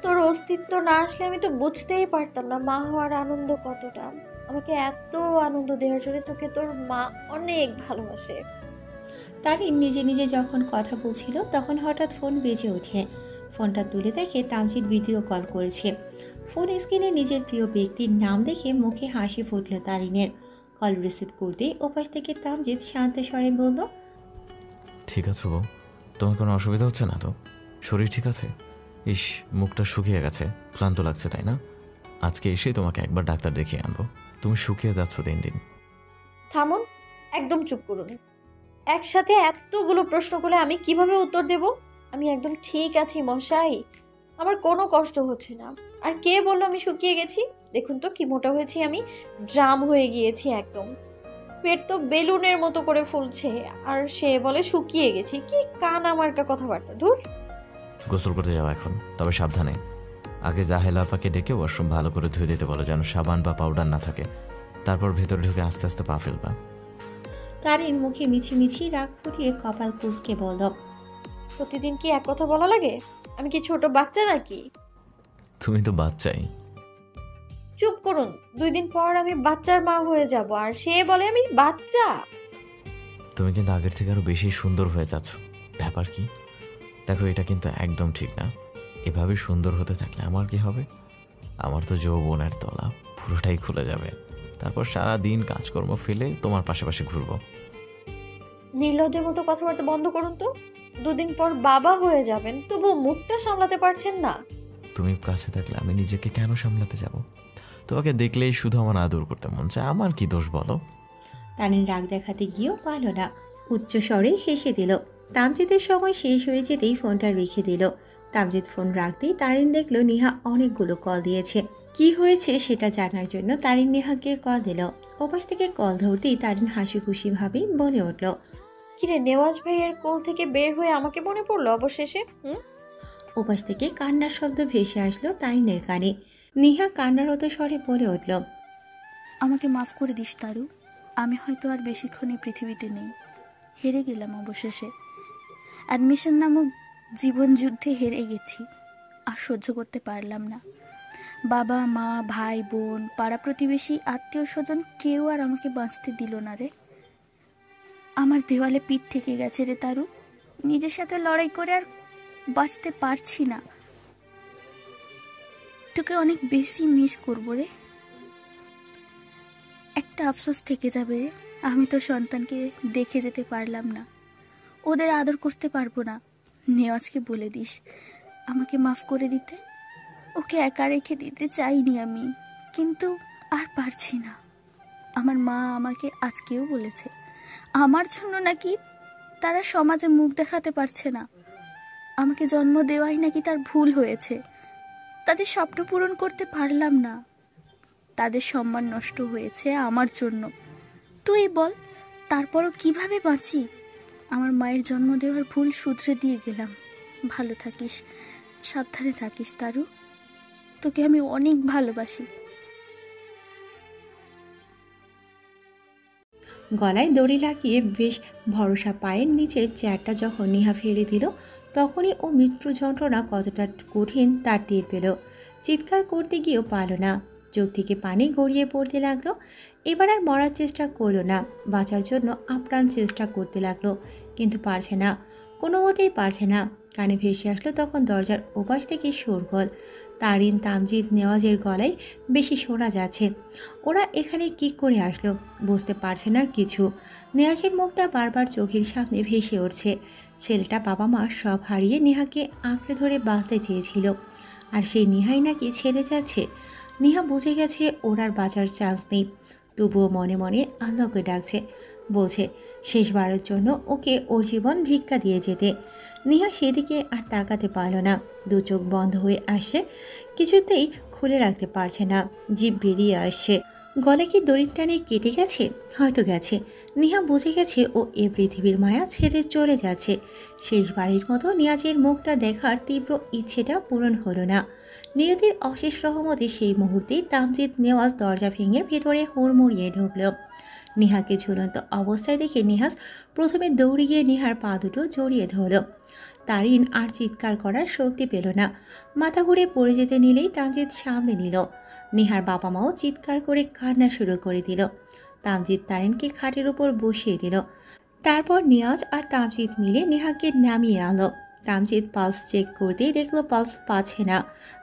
Speaker 6: তোর অস্তিত্ব না আসলে আমি তো বুঝতেই পারতাম না মা হওয়ার আনন্দ কতটা। আমাকে এত আনন্দ দেওয়ার জন্য তোকে তোর মা অনেক ভালোবাসে।
Speaker 2: তারিন নিজে নিজে যখন কথা বলছিল তখন হঠাৎ ফোন বেজে ওঠে। ফোনটা তুলে দেখে তামজিৎ ভিডিও কল করেছে। ফোন স্ক্রিনে নিজের প্রিয় ব্যক্তির নাম দেখে মুখে হাসি ফুটল তারিনের। কল রিসিভ করতেই ওপাশ থেকে তামজিৎ শান্ত স্বরে বলল,
Speaker 5: ঠিক আছে বউ, তোমার কোনো অসুবিধা হচ্ছে না তো? শরীর ঠিক আছে? ইস, মুখটা শুকিয়ে গেছে, ক্লান্ত লাগছে তাই না? আজকে এসেই তোমাকে একবার ডাক্তার দেখিয়ে আনবো। তুমি শুকিয়ে যাচ্ছ দিন দিন।
Speaker 6: থামুন, একদম চুপ করুন। একসাথে এতগুলো প্রশ্ন করলে আমি কিভাবে উত্তর দেব? আমি একদম ঠিক আছি মশাই, আমার কোনো কষ্ট হচ্ছে না। আর কে বললো আমি শুকিয়ে গেছি? দেখুন তো কি মোটা হয়েছি আমি, ড্রাম হয়ে গিয়েছি একদম। পেট তো বেলুনের মতো করে ফুলছে, আর সে বলে শুকিয়ে গেছি। কি কানা মার্কা কথাবার্তা, ধুর।
Speaker 5: গোসল করতে যাও এখন, তবে সাবধানে। আগে জাহেলা আপাকে ডেকে ওয়াশরুম ভালো করে ধুয়ে দিতে বলো, যেন সাবান বা পাউডার না থাকে। তারপর ভেতরে ঢুকে আস্তে আস্তে পা ফেলবা।
Speaker 2: তারিন মুখে মিছিমিছি রাগ ফুটিয়ে কপাল কুঁচকে বলল,
Speaker 6: প্রতিদিন কি এক কথা বলা লাগে? আমি কি ছোট বাচ্চা নাকি?
Speaker 5: তুমি তো বাচ্চাই।
Speaker 6: চুপ করুন, 2 দিন পর আমি বাচ্চার মা হয়ে যাব, আর সে বলে আমি বাচ্চা।
Speaker 5: তুমি কিন্তু আগের থেকে আরো বেশি সুন্দর হয়ে যাচ্ছ। ব্যাপার কি? দেখো, এটা কিন্তু একদম ঠিক না। এভাবে সুন্দর হতে থাকলে আমার কি হবে? আমার তো যৌবনের তলা পুরোটাই খুলে যাবে। তারপর সারা দিন কাজকর্ম ফেলে তোমার পাশাপাশি ঘুরবো।
Speaker 6: নির্লজ্জের মতো কথাবার্তা বন্ধ করুন তো। 2 দিন পর বাবা হয়ে যাবেন, তবু মুখটা সামলাতে পারছেন না।
Speaker 5: তুমি কাছে থাকলে আমি নিজেকে কেন সামলাতে যাব? তোমাকে দেখলেই শুধু আমার আদর করতে মন চায়। আমার কি দোষ বলো?
Speaker 2: তারিন রাগ দেখাতে গিয়েও পারল না, উচ্চ স্বরে হেসে দিল। তামজিদের সময় শেষ হয়ে যেতেই ফোনটা রেখে দিল। তামজিদ ফোন রাখতেই তারিন দেখল নিহা অনেকগুলো কল দিয়েছে। কি হয়েছে সেটা জানার জন্য তারিন নেহাকে কল দিল। ওপাশ থেকে কল ধরতেই তারিন হাসি খুশি ভাবে বলে উঠল,
Speaker 6: কিরে, নেওয়াজ ভাইয়ের কোল থেকে বের হয়ে আমাকে মনে পড়লো অবশেষে।
Speaker 2: ওপাশ থেকে কান্নার শব্দ ভেসে আসলো তারিনের কানে। নিহা কান্নারত স্বরে বলে উঠল,
Speaker 7: আমাকে মাফ করে দিস তারু, আমি হয়তো আর বেশিক্ষণ এই পৃথিবীতে নেই। হেরে গেলাম অবশেষে। অ্যাডমিশন নামক জীবন যুদ্ধে হেরে গেছি, আর সহ্য করতে পারলাম না। বাবা মা ভাই বোন পাড়া প্রতিবেশী আত্মীয় স্বজন কেউ আর আমাকে বাঁচতে দিল না রে। আমার দেওয়ালে পিঠ থেকে গেছে রে তারু, নিজের সাথে লড়াই করে আর বাঁচতে পারছি না। তোকে অনেক বেশি মিস করবো রে। একটা আফসোস থেকে যাবে রে, আমি তো সন্তানকে দেখে যেতে পারলাম না, ওদের আদর করতে পারবো না। নেওয়াজকে বলে দিস আমাকে মাফ করে দিতে। ওকে একা রেখে দিতে চাইনি আমি, কিন্তু আর পারছি না। আমার মা আমাকে আজকেও বলেছে আমার জন্য নাকি তারা সমাজে মুখ দেখাতে পারছে না। আমাকে জন্ম দেওয়াই নাকি তার ভুল হয়েছে। তাদের স্বপ্ন পূরণ করতে পারলাম না, তাদের সম্মান নষ্ট হয়েছে আমার জন্য। তুই বল, তারপরও কিভাবে বাঁচি? আমার মায়ের জন্ম দেওয়ার ভুল শুধরে দিয়ে গেলাম। ভালো থাকিস, সাবধানে থাকিস তারু, তোকে আমি অনেক ভালোবাসি।
Speaker 2: গলায় দড়ি লাগিয়ে বেশ ভরসা পায়ের নিচের চেয়ারটা যখন নিহা ফেলে দিল, তখনই ও মৃত্যু যন্ত্রণা কতটা কঠিন তার টের পেল। চিৎকার করতে গিয়েও পারল না, চোখ থেকে পানি গড়িয়ে পড়তে লাগলো। এবার আর মরার চেষ্টা করলো না, বাঁচার জন্য আপ্রাণ চেষ্টা করতে লাগলো, কিন্তু পারছে না, কোনো মতেই পারছে না। কানে ভেসে আসলো তখন দরজার ওপাশ থেকে শোরগোল। তারিন, তামজিদ, নেওয়াজের গলায় বেশি শোনা যাচ্ছে। ওরা এখানে কি করে আসলো বুঝতে পারছে না কিছু। নেওয়াজের মুখটা বারবার চোখের সামনে ভেসে উঠছে। ছেলেটা বাবা মা সব হারিয়ে নেহাকে আঁকড়ে ধরে বাঁচতে চেয়েছিল, আর সেই নিহাই নাকি ছেড়ে যাচ্ছে। নিহা বুঝে গেছে ওর আর বাঁচার চান্স নেই, তবুও মনে মনে আল্লাহকে ডাকছে, বলছে শেষবারের জন্য ওকে ওর জীবন ভিক্ষা দিয়ে যেতে। নিহা সেদিকে আর তাকাতে পারল না, দু চোখ বন্ধ হয়ে আসছে, কিছুতেই খুলে রাখতে পারছে না, জিভ বেরিয়ে আসছে। গলে কি দড়ির টানে কেটে গেছে? হয়তো গেছে। নিহা বুঝে গেছে ও এ পৃথিবীর মায়া ছেড়ে চলে যাচ্ছে। শেষবারের মতো নিয়াজের মুখটা দেখার তীব্র ইচ্ছেটা পূরণ হলো না। নিয়তির অশেষ রহমতে সেই মুহূর্তেই তামজিদ নেওয়াজ দরজা ভেঙে ভেতরে হুড়মুড়িয়ে ঢুকল। নিহাকে ঝুলন্ত অবস্থায় দেখে নিহাজ প্রথমে দৌড়ে গিয়ে নিহার পা দুটো জড়িয়ে ধরল। তারিন আর চিৎকার করার শক্তি পেল না, মাথা ঘুরে পড়ে যেতে নিলেই তামজিদ সামনে নিল। নিহার বাবা মাও চিৎকার করে কান্না শুরু করে দিল। তামজিদ তারিনকে খাটের উপর বসিয়ে দিল। তারপর নিয়াজ আর তামজিদ মিলে নেহাকে নামিয়ে আনলো। তামজিদ পালস চেক করতেই দেখলো পালস পাচ্ছে না।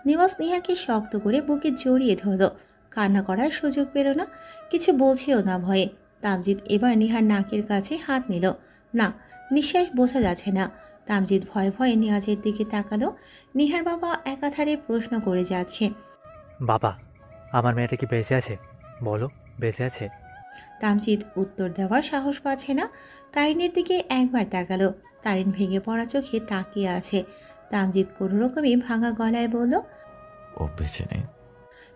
Speaker 2: নিয়াজ নেহাকে শক্ত করে বুকে জড়িয়ে ধরল। কান্না করার সুযোগ পেল না, কিছু বলছেও না ভয়ে। তামজিদ এবার নিহার নাকের কাছে হাত নিল। না, নিঃশ্বাস বোঝা যাচ্ছে না। তামজিদ ভয়ে ভয়ে নিয়াজের দিকে তাকালো। নিহার বাবা একাধারে প্রশ্ন করে যাচ্ছে,
Speaker 15: বাবা, আমার মেয়েটা কি বেঁচে আছে? বলো, বেঁচে আছে?
Speaker 2: তামজিদ উত্তর দেওয়ার সাহস পাচ্ছে না। তারিনের দিকে একবার তাকালো। তারিন ভেঙে পড়া চোখে তাকিয়ে আছে। তামজিদ কোনো রকমে ভাঙা গলায় বলল,
Speaker 5: ও বেঁচে নেই।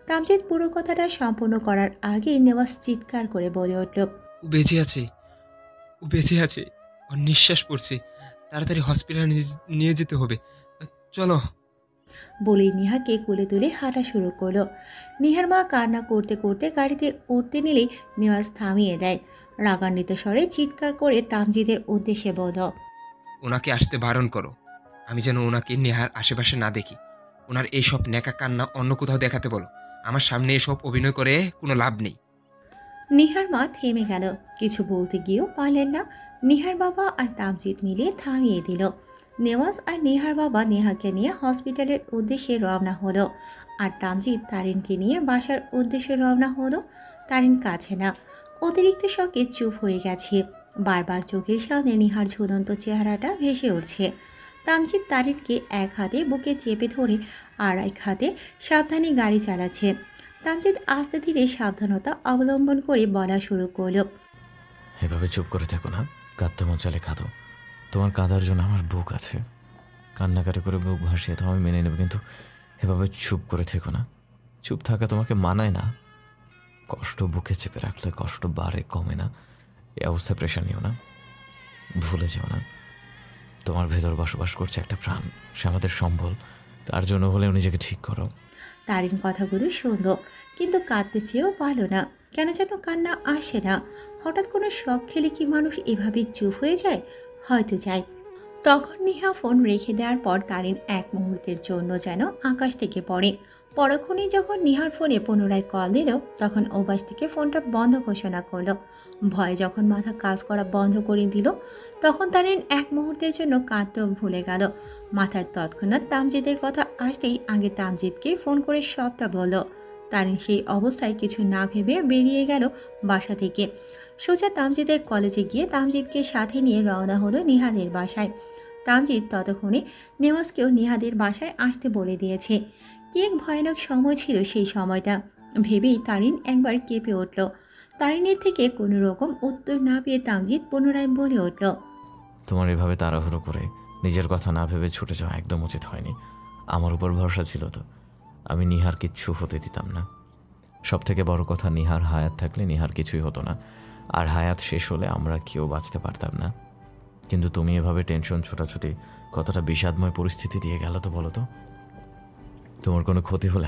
Speaker 2: তামজিদ পুরো কথাটা সম্পূর্ণ করার আগেই নেওয়াজ চিৎকার করে বলে উঠল,
Speaker 14: ও বেঁচে আছে, ও বেঁচে আছে, ওর নিঃশ্বাস পড়ছে, তাড়াতাড়ি হসপিটালে নিয়ে যেতে হবে, চলো।
Speaker 2: বলেই নিহাকে কোলে তুলে হাঁটা শুরু করলো। নিহার মা কান্না করতে করতে গাড়িতে উঠতে নিলেই নেওয়াজ থামিয়ে দেয়। রাগান্বিত স্বরে চিৎকার করে তামজিদের উদ্দেশ্যে বলল,
Speaker 14: ওনাকে আসতে বারণ করো, আমি যেন ওনাকে নেহার আশেপাশে না দেখি। ওনার এইসব নেকা কান্না অন্য কোথাও দেখাতে বলো, আমার সামনে এসব অভিনয় করে কোনো লাভ নেই।
Speaker 2: নিহার মা থেমে গেল, কিছু বলতে গিয়েও পারলেন না। নিহার বাবা আর তামজিদ মিলে থামিয়ে দিল। নেওয়াজ আর নিহার বাবা নেহাকে নিয়ে হসপিটালের উদ্দেশ্যে রওনা হলো, আর তামজিদ তারিনকে নিয়ে বাসার উদ্দেশ্যে রওনা হলো। তারিন কাছে না, অতিরিক্ত শকে চুপ হয়ে গেছে। বারবার চোখের সামনে নিহার ঝুলন্ত চেহারাটা ভেসে উঠছে। তামজিদ তারিনকে এক হাতে বুকে চেপে ধরে আর এক হাতে সাবধানে গাড়ি চালাচ্ছে। তামজিদ আস্তে ধীরে সাবধানতা অবলম্বন করে বলা শুরু করল,
Speaker 5: এভাবে চুপ করে থেকো না, কাঁদতে মন চালে কাঁদো। তোমার কাঁদার জন্য আমার বুক আছে, কান্নাকাটি করে বুক ভাসিয়ে দাও, আমি মেনে নেব, কিন্তু এভাবে চুপ করে থেকো না। চুপ থাকা তোমাকে মানায় না। কষ্ট বুকে চেপে রাখলে কষ্ট বাড়ে, কমে না। এই অবস্থায় প্রেশার নিও না, ভুলে যেও না তোমার ভেতর বসবাস করছে একটা প্রাণ, সে আমাদের সম্বল, তার জন্য হলেও নিজেকে ঠিক করো।
Speaker 2: তারিন কথাগুলো শুনল, কিন্তু কাঁদতে চেয়েও পারল না। কেন যেন কান্না আসে না। হঠাৎ কোনো শখ খেলে কি মানুষ এভাবে চুপ হয়ে যায়? হয়তো যায়। তখন নিহা ফোন রেখে দেওয়ার পর তারিন এক মুহূর্তের জন্য যেন আকাশ থেকে পড়ে। পরক্ষণেই যখন নিহার ফোনে পুনরায় কল দিল, তখন ওপাশ থেকে ফোনটা বন্ধ ঘোষণা করল। ভয়ে যখন মাথা কাজ করা বন্ধ করে দিল, তখন তারিন এক মুহূর্তের জন্য কাঁদতেও ভুলে গেল। মাথায় তৎক্ষণাৎ তামজিদের কথা আসতেই আগে তামজিদকে ফোন করে সবটা বলল। তারিন সেই অবস্থায় কিছু না ভেবে বেরিয়ে গেল বাসা থেকে। সোজা তামজিদের কলেজে গিয়ে তামজিদকে সাথে নিয়ে রওনা হলো নিহাদের বাসায়। তামজিদ ততক্ষণে নেওয়াজকেও নিহাদের বাসায় আসতে বলে দিয়েছে। কি এক ভয়ানক সময় ছিল সেই সময়টা ভেবেই তারিন একবার কেঁপে উঠল। তারিনের থেকে কোনো রকম উত্তর না পেয়ে তামজিদ পুনরায় বলে উঠল,
Speaker 5: তোমার এভাবে তাড়াহুড়ো করে নিজের কথা না ভেবে ছুটে যাওয়া একদম উচিত হয়নি। আমার উপর ভরসা ছিল তো, আমি নিহার কিচ্ছু হতে দিতাম না। সব থেকে বড় কথা, নিহার হায়াত থাকলে নিহার কিছুই হতো না, আর হায়াত শেষ হলে আমরা কেউ বাঁচতে পারতাম না। কিন্তু তুমি এভাবে টেনশন ছোটাছুটি কতটা বিষাদময় পরিস্থিতি দিয়ে গেল তো বলো তো। তোমার কোনো ক্ষতি হলে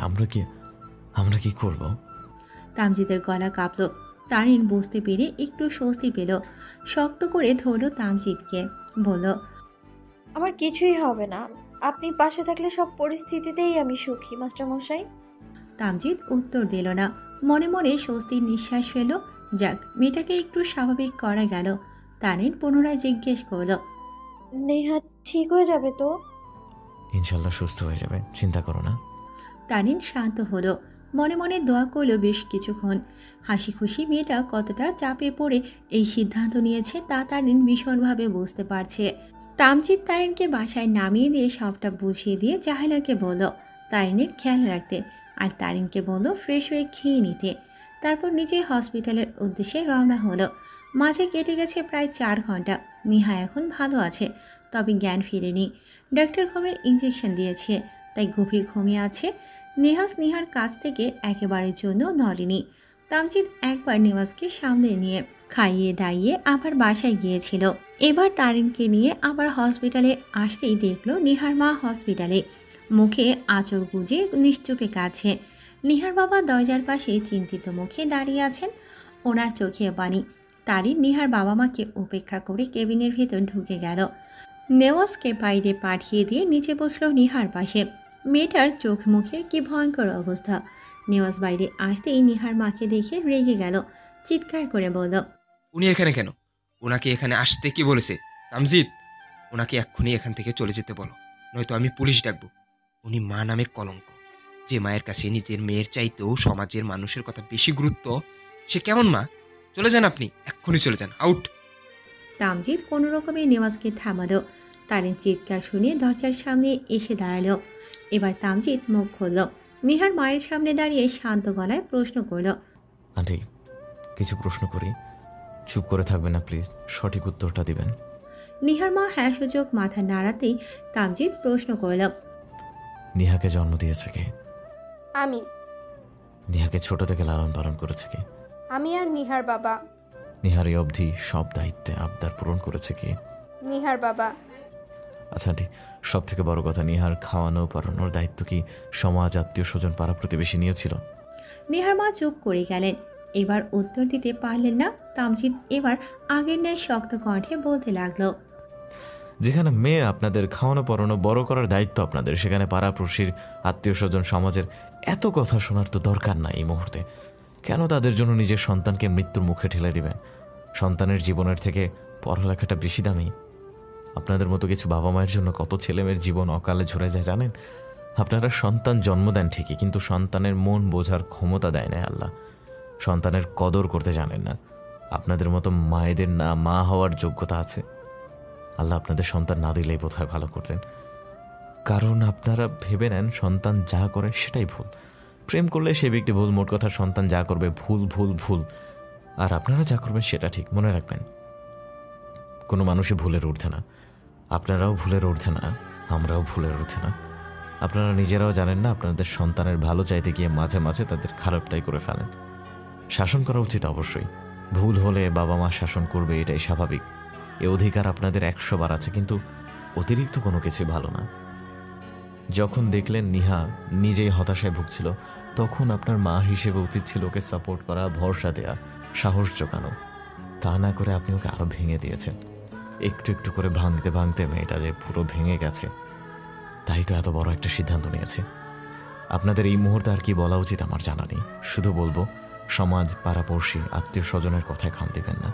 Speaker 5: আমরা কি করব?
Speaker 2: তামজিদের গলা কাঁপল। তারিন বুঝতে পেরে একটু স্বস্তি পেল। শক্ত করে ধরল তামজিদকে, বলল,
Speaker 6: আমার কিছুই হবে না, আপনি পাশে থাকলে সব পরিস্থিতিতেই আমি সুখী মাস্টারমশাই।
Speaker 2: তামজিদ উত্তর দিল না, মনে মনে স্বস্তির নিঃশ্বাস ফেল। যাক, মেয়েটাকে একটু স্বাভাবিক করা গেল। তারিন পুনরায় জিজ্ঞেস করল,
Speaker 6: নেহা ঠিক হয়ে যাবে তো?
Speaker 5: ইনশাল্লাহ সুস্থ হয়ে যাবে, চিন্তা করো না।
Speaker 2: তারিন শান্ত হলো, মনে মনে দোয়া করল বেশ কিছুক্ষণ। হাসি খুশি মেয়েটা কতটা চাপে পড়ে এই সিদ্ধান্ত নিয়েছে তা তারিন ভীষণভাবে বুঝতে পারছে। তামজিদ তারিনকে বাসায় নামিয়ে দিয়ে সবটা বুঝিয়ে দিয়ে জাহেলাকে বলল তারিনের খেয়াল রাখতে, আর তারিনকে বলল ফ্রেশ হয়ে খেয়ে নিতে। তারপর নিজে হসপিটালের উদ্দেশ্যে রওনা হলো। মাঝে কেটে গেছে প্রায় 4 ঘন্টা। নিহা এখন ভালো আছে, তবে জ্ঞান ফিরেনি। ডাক্তার ঘুমের ইঞ্জেকশন দিয়েছে, তাই গভীর ঘুমিয়ে আছে। নেহাজ নিহার কাছ থেকে একেবারের জন্য নড়েনি। তামজিদ একবার নেওয়াজকে সামনে নিয়ে খাইয়ে দাইয়ে আবার বাসায় গিয়েছিল। এবার তারিনকে নিয়ে আবার হসপিটালে আসতেই দেখল নিহার মা হসপিটালে, মুখে আঁচল গুজে নিশ্চুপে কাছে। নিহার বাবা দরজার পাশে চিন্তিত মুখে দাঁড়িয়ে আছেন, ওনার চোখে পানি। তারিন নিহার বাবা মাকে উপেক্ষা করে কেবিনের ভেতর ঢুকে গেল। নেওয়াজকে বাইরে পাঠিয়ে দিয়ে নিচে বসল নিহার পাশে। মেয়েটার চোখ মুখের কি ভয়ঙ্কর অবস্থা। নেওয়াজ বাইরে আসতেই নিহার মাকে দেখে রেগে গেল, চিৎকার করে বলল,
Speaker 14: উনি এখানে কেন? ওনাকে এখানে আসতে কি বলেছে? তামজিদ, ওনাকে এক্ষুনি এখান থেকে চলে যেতে বলো, নয়তো আমি পুলিশ ডাকবো। উনি মা নামে কলঙ্ক। যে মায়ের কাছে নিজের মেয়ের চাইতেও সমাজের মানুষের কথা বেশি গুরুত্ব, সে কেমন মা? চলে যান আপনি, এক্ষুনি চলে যান, আউট।
Speaker 2: তামজিদ কোনো রকমে নেওয়াজকে থামালো। তারিন চিৎকার শুনে দরজার সামনে এসে দাঁড়ালো। এবার তামজিদ মুখ খুলল। নিহার মায়ের সামনে দাঁড়িয়ে শান্ত গলায় প্রশ্ন করল,
Speaker 5: আন্টি, কিছু প্রশ্ন করি, চুপ করে থাকবেন না প্লিজ, সঠিক উত্তরটা দিবেন।
Speaker 2: নিহার মা হ্যাঁ সূচক মাথা নাড়াতেই তামজিদ প্রশ্ন করল,
Speaker 5: নিহাকে জন্ম দিয়েছে কে?
Speaker 4: আমি।
Speaker 5: নিহাকে ছোট থেকে লালন পালন করেছে কে?
Speaker 4: আমি আর নিহার বাবা।
Speaker 5: নিহার এই অবধি সব দায়িত্বে আবদার পূরণ করেছে কে?
Speaker 4: নিহার বাবা।
Speaker 5: আচ্ছা আন্টি, সব থেকে বড় কথা, নিহার খাওয়ানো পড়ানোর দায়িত্ব কি সমাজ, আত্মীয় স্বজন, পাড়া প্রতিবেশী নিয়েছিল?
Speaker 2: নিহার মা চুপ করে গেলেন। এবার উত্তর দিতে পারলেন না। তামজিদ এবার আগের ন্যায় শক্ত কণ্ঠে বলতে লাগলো,
Speaker 5: যেখানে মেয়ে আপনাদের খাওয়ানো পড়ানো বড় করার দায়িত্ব আপনাদের, সেখানে পাড়াপ্রশির, আত্মীয় স্বজন, সমাজের এত কথা শোনার তো দরকার নাই এই মুহূর্তে। কেন তাদের জন্য নিজের সন্তানকে মৃত্যুর মুখে ঠেলে দিবেন? সন্তানের জীবনের থেকে পড়ালেখাটা বেশি দামি। আপনাদের মতো কিছু বাবা মায়ের জন্য কত ছেলেমেয়ের জীবন অকালে ঝরে যায় জানেন? আপনারা সন্তান জন্ম দেন ঠিকই, কিন্তু সন্তানের মন বোঝার ক্ষমতা দেয় না আল্লাহ। সন্তানের কদর করতে জানেন না। আপনাদের মতো মায়েদের না মা হওয়ার যোগ্যতা আছে। আল্লাহ আপনাদের সন্তান না দিলেই বোধহয় ভালো করতেন। কারণ আপনারা ভেবে নেন সন্তান যা করে সেটাই ভুল। প্রেম করলে সে ব্যক্তি ভুল, মোট কথা সন্তান যা করবে ভুল ভুল ভুল, আর আপনারা যা করবেন সেটা ঠিক। মনে রাখবেন, কোনো মানুষই ভুলের ঊর্ধ্বে না। আপনারাও ভুলের ঊর্ধ্বে না, আমরাও ভুলের ঊর্ধ্বে না। আপনারা নিজেরাও জানেন না আপনাদের সন্তানের ভালো চাইতে গিয়ে মাঝে মাঝে তাদের খারাপটাই করে ফেলেন। শাসন করা উচিত অবশ্যই, ভুল হলে বাবা মা শাসন করবে, এটাই স্বাভাবিক। এ অধিকার আপনাদের 100 বার আছে, কিন্তু অতিরিক্ত কোনো কিছুই ভালো না। যখন দেখলেন নিহা নিজেই হতাশায় ভুগছিল, তখন আপনার মা হিসেবে উচিত ছিল ওকে সাপোর্ট করা, ভরসা দেয়া, সাহস জোগানো। তা না করে আপনি ওকে আরও ভেঙে দিয়েছেন। একটু একটু করে ভাঙতে ভাঙতে মেয়েটা যে পুরো ভেঙে গেছে, তাই তো এত বড় একটা সিদ্ধান্ত নিয়েছে। আপনাদের এই মুহূর্তে আর কি বলা উচিত আমার জানা নেই। শুধু বলবো, সমাজ, পাড়াপড়শি, আত্মীয় স্বজনের কথায় খাম দিবেন না।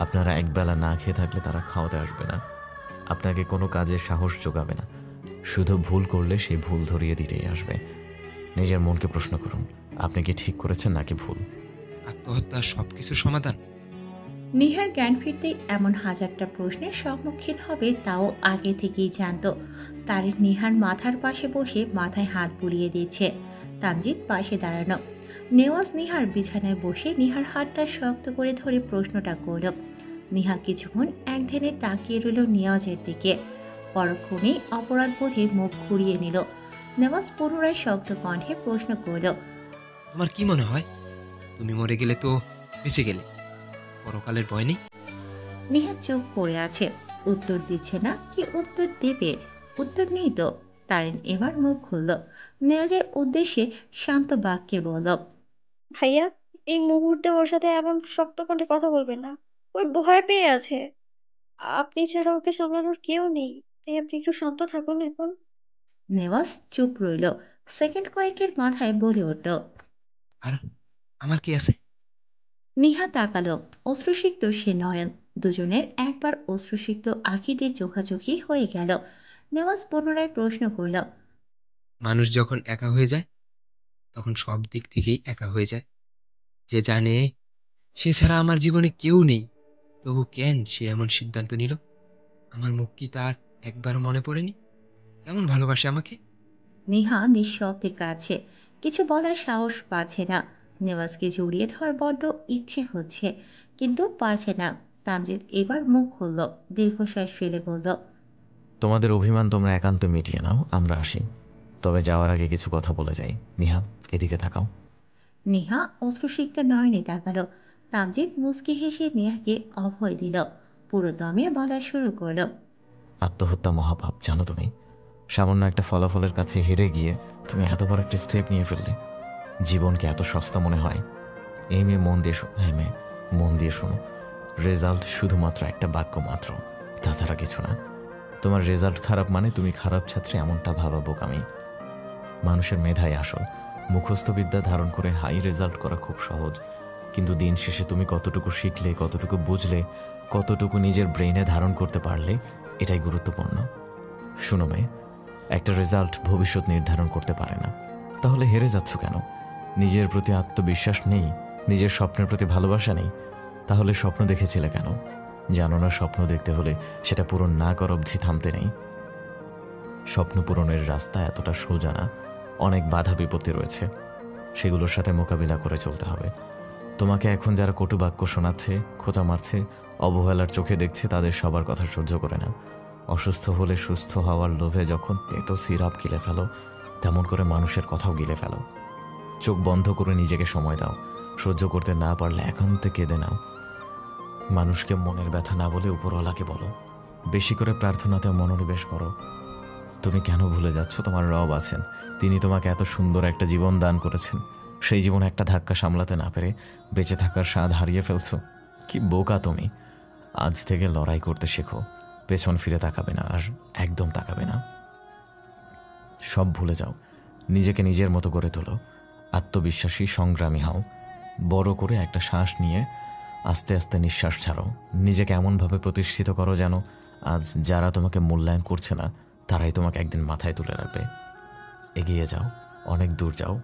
Speaker 5: আপনারা একবেলা না খেয়ে থাকলে তারা খাওয়াতে আসবে না, আপনাকে কোনো কাজে সাহস যোগাবে না। শুধু ভুল করলে সেই ভুল ধরিয়ে দিতেই আসবে। নিজের মনকে প্রশ্ন করুন, আপনি কি ঠিক করেছেন নাকি ভুল?
Speaker 14: আত্মহত্যা সবকিছুর সমাধান?
Speaker 2: নিহার জ্ঞান ফিরতেই এমন হাজারটা প্রশ্নের সম্মুখীন হবে তাও আগে থেকেই জানত। তারিন নিহার মাথার পাশে বসে মাথায় হাত বুলিয়ে দিচ্ছে। তামজিৎ পাশে দাঁড়ানো। নেওয়াজ নিহার বিছানায় বসে নিহার হাতটা শক্ত করে ধরে প্রশ্নটা করল। নিহা কিছুক্ষণ এক ধ্যানে তাকিয়ে রইল নেওয়াজের দিকে। পরক্ষণেই অপরাধ বোধে মুখ ঘুরিয়ে নিল। নেওয়াজ পুনরায় শক্ত কণ্ঠে প্রশ্ন করল,
Speaker 14: তোমার কি মনে হয় তুমি মরে গেলে তো বেঁচে গেলে, পরকালের ভয় নেই?
Speaker 2: নিহা চোখ পড়ে আছে, উত্তর দিচ্ছে না। কি উত্তর দেবে? উত্তর নেই তো। তারিন এবার মুখ খুলল। নেওয়াজের উদ্দেশ্যে শান্ত বাক্যে বলল,
Speaker 6: ভাইয়া, এই মুহূর্তে ওর সাথে এমন শক্ত কণ্ঠে কথা বলবেন না। ওই ভয় পেয়ে আছে। আপনি ছাড়া ওকে সামলানোর কেউ নেই, তাই আপনি একটু শান্ত থাকুন এখন।
Speaker 2: নেওয়াজ চুপ রইল। সেকেন্ড কয়েকের মাথায় বলে উঠল,
Speaker 14: আর আমার কি আছে?
Speaker 2: নিহা তাকালো। অশ্রুসিক্ত সে নয়ন। দুজনের একবার অশ্রুসিক্ত আঁখিতে চোখাচোখি হয়ে গেল। নেওয়াজ পুনরায় প্রশ্ন করল,
Speaker 14: মানুষ যখন একা হয়ে যায় তখন সব দিক থেকেই একা হয়ে যায়। যে জানে সে ছাড়া আমার জীবনে কেউ নেই, তবু কেন সে এমন সিদ্ধান্ত নিল? আমার মুখ কি তার একবার মনে পড়েনি কেমন ভালোবাসে আমাকে?
Speaker 2: নিহা নিঃশব্দে কাছে, কিছু বলার সাহস পাচ্ছে না। নেওয়াজকে জড়িয়ে ধরার বড্ড ইচ্ছে হচ্ছে, কিন্তু পারছে না। তামজিৎ এবার মুখ খুলল, দীর্ঘশ্বাস ফেলে বলল,
Speaker 5: তোমাদের অভিমান তোমরা একান্ত মিটিয়ে নাও, আমরা আসি। তবে যাওয়ার আগে কিছু কথা বলে যাই। নিহা, এদিকে তাকাও।
Speaker 2: নিহা অশ্রুসিক্ত নয়নে তাকালো। তামজিৎ মুচকি হেসে নেহাকে অভয় দিল। পুরো দমে বলা শুরু করলো,
Speaker 5: আত্মহত্যা মহাপাপ, জানো তুমি? সামান্য একটা ফলাফলের কাছে হেরে গিয়ে তুমি এত বড় একটা স্টেপ নিয়ে ফেললে। জীবনকে এত সস্তা মনে হয়? এই মেয়ে মন দিয়ে শোনো, হ্যাঁ মেয়ে, মন দিয়ে শোনো। রেজাল্ট শুধুমাত্র একটা বাক্য মাত্র, তাছাড়া কিছু না। তোমার রেজাল্ট খারাপ মানে তুমি খারাপ ছাত্রী, এমনটা ভাবা বোকামি। মানুষের মেধাই আসল। মুখস্থ বিদ্যা ধারণ করে হাই রেজাল্ট করা খুব সহজ, কিন্তু দিন শেষে তুমি কতটুকু শিখলে, কতটুকু বুঝলে, কতটুকু নিজের ব্রেইনে ধারণ করতে পারলে, এটাই গুরুত্বপূর্ণ। শুনো মেয়ে, একটা রেজাল্ট ভবিষ্যৎ নির্ধারণ করতে পারে না। তাহলে হেরে যাচ্ছ কেন? নিজের প্রতি আত্মবিশ্বাস নেই, নিজের স্বপ্নের প্রতি ভালোবাসা নেই, তাহলে স্বপ্ন দেখেছিলে কেন? জানো না স্বপ্ন দেখতে হলে সেটা পূরণ না করা অবধি থামতে নেই। স্বপ্ন পূরণের রাস্তা এতটা সোজা না, অনেক বাধা বিপত্তি রয়েছে, সেগুলোর সাথে মোকাবিলা করে চলতে হবে। তোমাকে এখন যারা কটু বাক্য শোনাচ্ছে, খোঁচা মারছে, অবহেলার চোখে দেখছে, তাদের সবার কথা সহ্য করে না। অসুস্থ হলে সুস্থ হওয়ার লোভে যখন তেতো সিরাপ গিলে ফেলো, তেমন করে মানুষের কথাও গিলে ফেলো। চোখ বন্ধ করে নিজেকে সময় দাও। সহ্য করতে না পারলে একান্তে কেঁদে নাও। মানুষকে মনের ব্যথা না বলে উপরওয়ালাকে বলো। বেশি করে প্রার্থনাতে মনোনিবেশ করো। তুমি কেন ভুলে যাচ্ছ তোমার রব আছেন? তিনি তোমাকে এত সুন্দর একটা জীবন দান করেছেন। সেই জীবন একটা ধাক্কা সামলাতে না পেরে বেঁচে থাকার স্বাদ হারিয়ে ফেলছো। কি বোকা তুমি! আজ থেকে লড়াই করতে শেখো। পেছন ফিরে তাকাবে না, আর একদম তাকাবে না। সব ভুলে যাও, নিজেকে নিজের মতো করে তোলো। আত্মবিশ্বাসী, সংগ্রামী হও। বড় করে একটা শ্বাস নিয়ে আস্তে আস্তে নিঃশ্বাস ছাড়ো। নিজেকে এমনভাবে প্রতিষ্ঠিত করো যেন আজ যারা তোমাকে মূল্যায়ন করছে না, তারাই তোমাকে একদিন মাথায় তুলে রাখবে। এগিয়ে যাও, অনেক দূর যাও।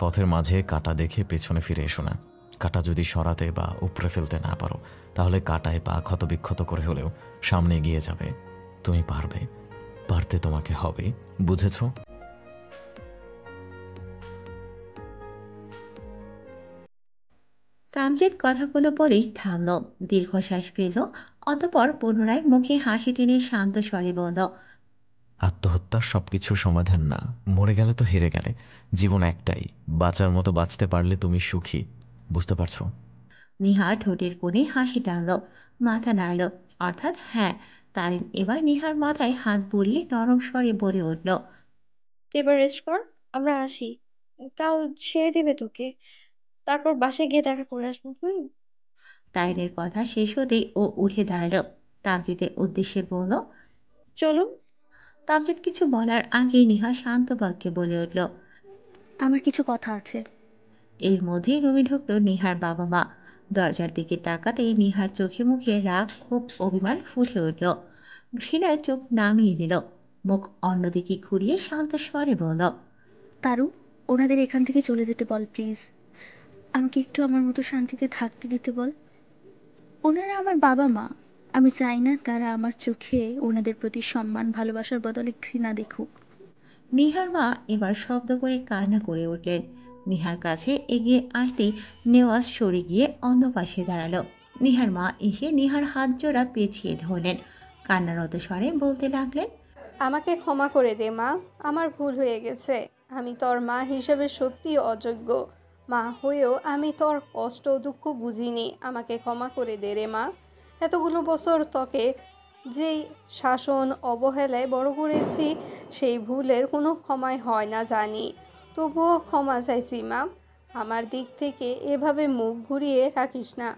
Speaker 5: পথের মাঝে কাঁটা দেখে পেছনে ফিরে এসো না। কাঁটা যদি সরাতে বা উপড়ে ফেলতে না পারো, তাহলে কাঁটায় পা ক্ষতবিক্ষত করে হলেও সামনে এগিয়ে যাবে। তুমি পারবে, পারতে তোমাকে হবে, বুঝেছো?
Speaker 2: তামজিৎ কথাগুলো বলেই থামল, দীর্ঘশ্বাস ফেলল। অতঃপর পুনরায় মুখে হাসি টেনে শান্ত স্বরে বলল,
Speaker 5: আত্মহত্যা সবকিছুর সমাধান না। মরে গেলে তো হেরে গেলে। জীবন একটাই, বাঁচার মতো বাঁচতে পারলে তুমি সুখী। বুঝতে পারছো?
Speaker 2: নিহা ঠোঁটের কোণে হাসি টানল, মাথা নাড়ল, অর্থাৎ হ্যাঁ। তারিন এবার নিহার মাথায় হাত বুলিয়ে নরম স্বরে বলে উঠল,
Speaker 6: তুই এবার রেস্ট কর, আমরা আসি। কাল ছেড়ে দিবে তোকে, তারপর বাসায় গিয়ে দেখা করে আসবো।
Speaker 2: তারিনের কথা শেষ হতেই ও উঠে দাঁড়ালো। তামজিদের উদ্দেশ্যে বলল,
Speaker 6: চলুন।
Speaker 2: তামজিদ কিছু বলার আগেই নিহা শান্ত বাক্যে বলে উঠল,
Speaker 7: আমার কিছু কথা আছে।
Speaker 2: এর মধ্যেই রুমে ঢুকলো নিহার বাবা মা। দরজার দিকে তাকাতেই নিহার চোখে মুখে রাগ, ক্ষোভ, অভিমান ফুটে উঠল। ঘৃণায় চোখ নামিয়ে দিল, মুখ অন্যদিকে ঘুরিয়ে শান্ত স্বরে বলল,
Speaker 7: তারু, ওনাদের এখান থেকে চলে যেতে বল প্লিজ। আমাকে একটু আমার মতো শান্তিতে থাকতে দিতে বল। ওনারা আমার বাবা মা। আমি চাই না তারা আমার চোখে ওনাদের প্রতি সম্মান ভালোবাসার বদলে ঘৃণা দেখুক।
Speaker 2: নিহার মা এবার শব্দ করে কান্না করে উঠলেন। নিহার কাছে এগিয়ে আসতেই নেওয়াজ সরে গিয়ে অন্য পাশে দাঁড়ালো। নিহার মা এসে নিহার হাত জোড়া পেঁচিয়ে ধরলেন। কান্নারত স্বরে বলতে লাগলেন,
Speaker 4: আমাকে ক্ষমা করে দে মা, আমার ভুল হয়ে গেছে। আমি তোর মা হিসেবে সত্যি অযোগ্য। মা হয়েও আমি তোর কষ্ট দুঃখ বুঝিনি। আমাকে ক্ষমা করে দে রে মা। এতগুলো বছর তোকে যেই শাসন অবহেলায় বড় করেছি, সেই ভুলের কোনো ক্ষমাই হয় না জানি, তবুও ক্ষমা চাইছি মা। আমার দিক থেকে এভাবে মুখ ঘুরিয়ে রাখিস না।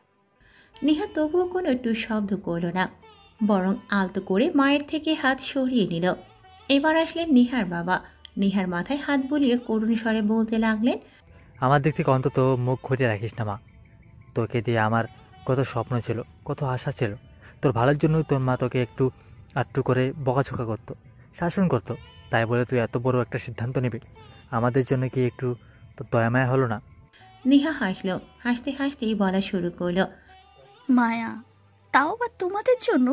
Speaker 2: নিহা তবুও কোনো একটু শব্দ করল না, বরং আলতো করে মায়ের থেকে হাত সরিয়ে নিল। এবার আসলেন নিহার বাবা। নিহার মাথায় হাত বুলিয়ে করুণ স্বরে বলতে লাগলেন,
Speaker 15: আমার দিক থেকে অন্তত মুখ ঘুরিয়ে রাখিস না মা। তোকে দিয়ে আমার কত স্বপ্ন ছিল, কত আশা ছিল। তোর ভালোর জন্যই তোর মা তোকে একটু আটটু করে বকাঝকা করতো, শাসন করতো। তাই বলে তুই এত বড় একটা সিদ্ধান্ত নিবি? আমাদের জন্য কি একটু তোর দয়ামায়া হলো না?
Speaker 2: নিহা হাসলো। হাসতে হাসতেই বলা শুরু করলো,
Speaker 7: মায়া, তাও বা তোমাদের জন্য?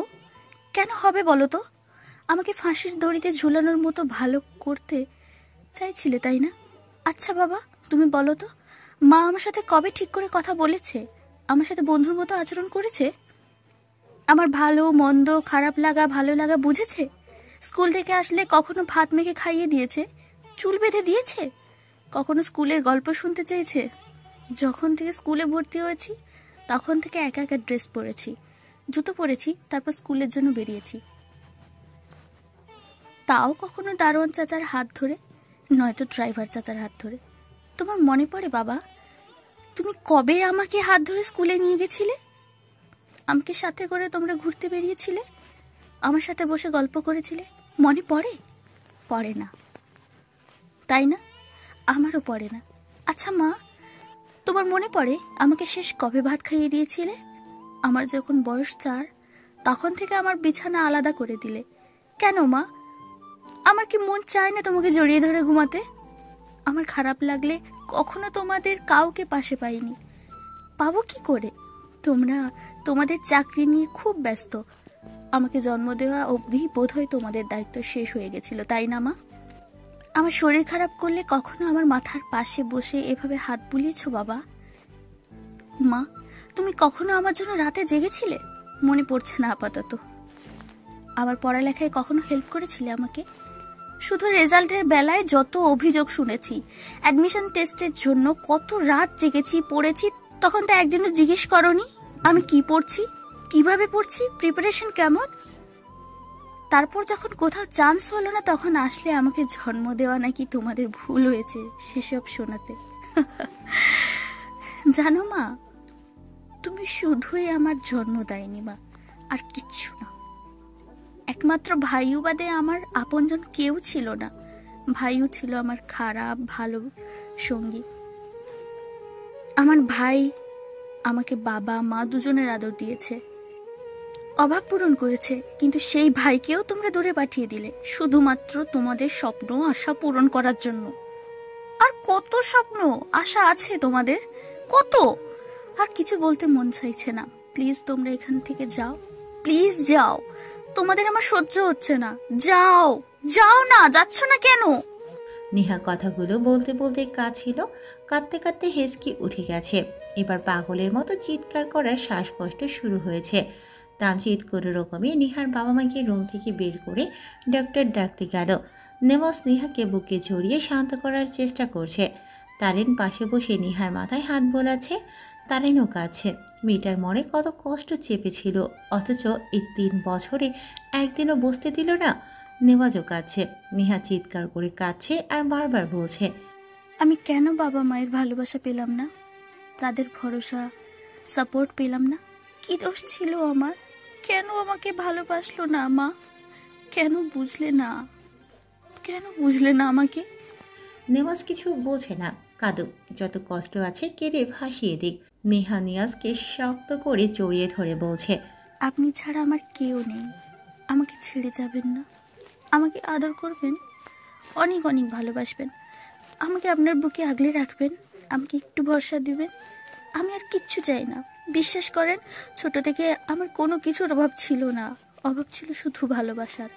Speaker 7: কেন হবে বলো তো? আমাকে ফাঁসির দড়িতে ঝুলানোর মতো ভালো করতে চাইছিলে, তাই না? আচ্ছা বাবা, তুমি বলো তো, মা আমার সাথে কবে ঠিক করে কথা বলেছে? আমার সাথে বন্ধুর মতো আচরণ করেছে? আমার ভালো মন্দ, খারাপ লাগা ভালো লাগা বুঝেছে? স্কুল থেকে আসলে কখনো ভাত মেখে খাইয়ে দিয়েছে, চুল বেঁধে দিয়েছে? কখনো স্কুলের গল্প শুনতে চেয়েছে? যখন থেকে স্কুলে ভর্তি হয়েছি তখন থেকে একা একা ড্রেস পরেছি, জুতো পরেছি, তারপর স্কুলের জন্য বেরিয়েছি। তাও কখনো দারোয়ান চাচার হাত ধরে, নয়তো ড্রাইভার চাচার হাত ধরে। তোমার মনে পড়ে বাবা, তুমি কবে আমাকে হাত ধরে স্কুলে নিয়ে গেছিলে? আমাকে সাথে করে তোমরা ঘুরতে বেরিয়েছিলে, আমার সাথে বসে গল্প করেছিলে। মনে পড়ে? পড়ে না, তাই না? আমারও পড়ে না। আচ্ছা মা, তোমার মনে পড়ে আমাকে শেষ কবে ভাত খাইয়ে দিয়েছিলে? আমার যখন বয়স 4, তখন থেকে আমার বিছানা আলাদা করে দিলে। কেন মা? আমার কি মন চায় না তোমাকে জড়িয়ে ধরে ঘুমাতে? আমার খারাপ লাগলে কখনো তোমাদের কাউকে পাশে পাইনি, পাবো কি করে? তোমরা তোমাদের চাকরি নিয়ে খুব ব্যস্ত। আমাকে জন্ম দেওয়া অবধি বোধহয় তোমাদের দায়িত্ব শেষ হয়ে গেছিল, তাই না মা? আমার শরীর খারাপ করলে কখনো আমার মাথার পাশে বসে এভাবে হাত বুলিয়েছো বাবা? মা, তুমি কখনো আমার জন্য রাতে জেগেছিলে? মনে পড়ছে না আপাতত। আমার পড়ালেখায় কখনো হেল্প করেছিলে আমাকে? শুধু রেজাল্টের বেলায় যত অভিযোগ শুনেছি, অ্যাডমিশন টেস্টের জন্য কত রাত জেগেছি, পড়েছি, তখন তো একদিনও জিজ্ঞেস করনি আমি কি পড়ছি, কিভাবে পড়ছি, প্রিপারেশন কেমন। তারপর যখন কোথাও চান্স হলো না, তখন আসলে আমাকে জন্ম দেওয়া নাকি তোমাদের ভুল হয়েছে সেসব শোনাতে। জানো মা, তুমি শুধুই আমার জন্ম দায়নি মা, আর কিচ্ছু না। একমাত্র ভাইও বাদে আমার আপনজন কেউ ছিল না। ভাইও ছিল আমার খারাপ ভালো সঙ্গী। আমার ভাই আমাকে বাবা মা দুজনের আদর দিয়েছে, অভাব পূরণ করেছে, কিন্তু সেই ভাইকেও তোমরা দূরে পাঠিয়ে দিলে শুধুমাত্র তোমাদের স্বপ্ন আশা পূরণ করার জন্য। আর কত স্বপ্ন আশা আছে তোমাদের, কত! আর কিছু বলতে মন চাইছে না। প্লিজ তোমরা এখান থেকে যাও, প্লিজ যাও। তোমাদের আমার সহ্য হচ্ছে না। যাও, যাও না, যাচ্ছ না কেন?
Speaker 2: নিহা কথাগুলো বলতে বলতে কাঁদছিল। কাঁদতে কাঁদতে হেসকি উঠে গেছে। এবার পাগলের মতো চিৎকার করার শ্বাসকষ্ট শুরু হয়েছে। তামজিৎ কোনো রকমে নিহার বাবা মাকে রুম থেকে বের করে ডক্টর ডাকতে গেল। নেওয়াজ নিহাকে বুকে জড়িয়ে শান্ত করার চেষ্টা করছে। তারিন পাশে বসে নিহার মাথায় হাত বোলাচ্ছে। তারিনও কাঁদছে। মেয়েটার মনে কত কষ্ট চেপেছিল, অথচ এই 3 বছরে একদিনও বসতে দিল না। নেওয়াজও কাঁদছে। নিহা চিৎকার করে কাঁদছে আর বারবার বলছে,
Speaker 7: আমি কেন বাবা মায়ের ভালোবাসা পেলাম না, তাদের ভরসা সাপোর্ট পেলাম না? কি দোষ ছিল আমার? কেন আমাকে ভালোবাসলো না মা? কেন বুঝলে না, কেন বুঝলে না আমাকে?
Speaker 2: নেওয়াজ কিছু বোঝে না। কাঁদুক, যত কষ্ট আছে কেঁদে ভাসিয়ে দিক। নেহা নিয়াজকে শক্ত করে জড়িয়ে ধরে বলছে,
Speaker 7: আপনি ছাড়া আমার কেউ নেই, আমাকে ছেড়ে যাবেন না, আমাকে আদর করবেন, অনেক অনেক ভালোবাসবেন, আমাকে আপনার বুকে আগলে রাখবেন, আমাকে একটু ভরসা দিবেন। আমি আর কিচ্ছু চাই না, বিশ্বাস করেন, ছোট থেকে আমার কোনো কিছুর অভাব ছিল না, অভাব ছিল শুধু ভালোবাসার।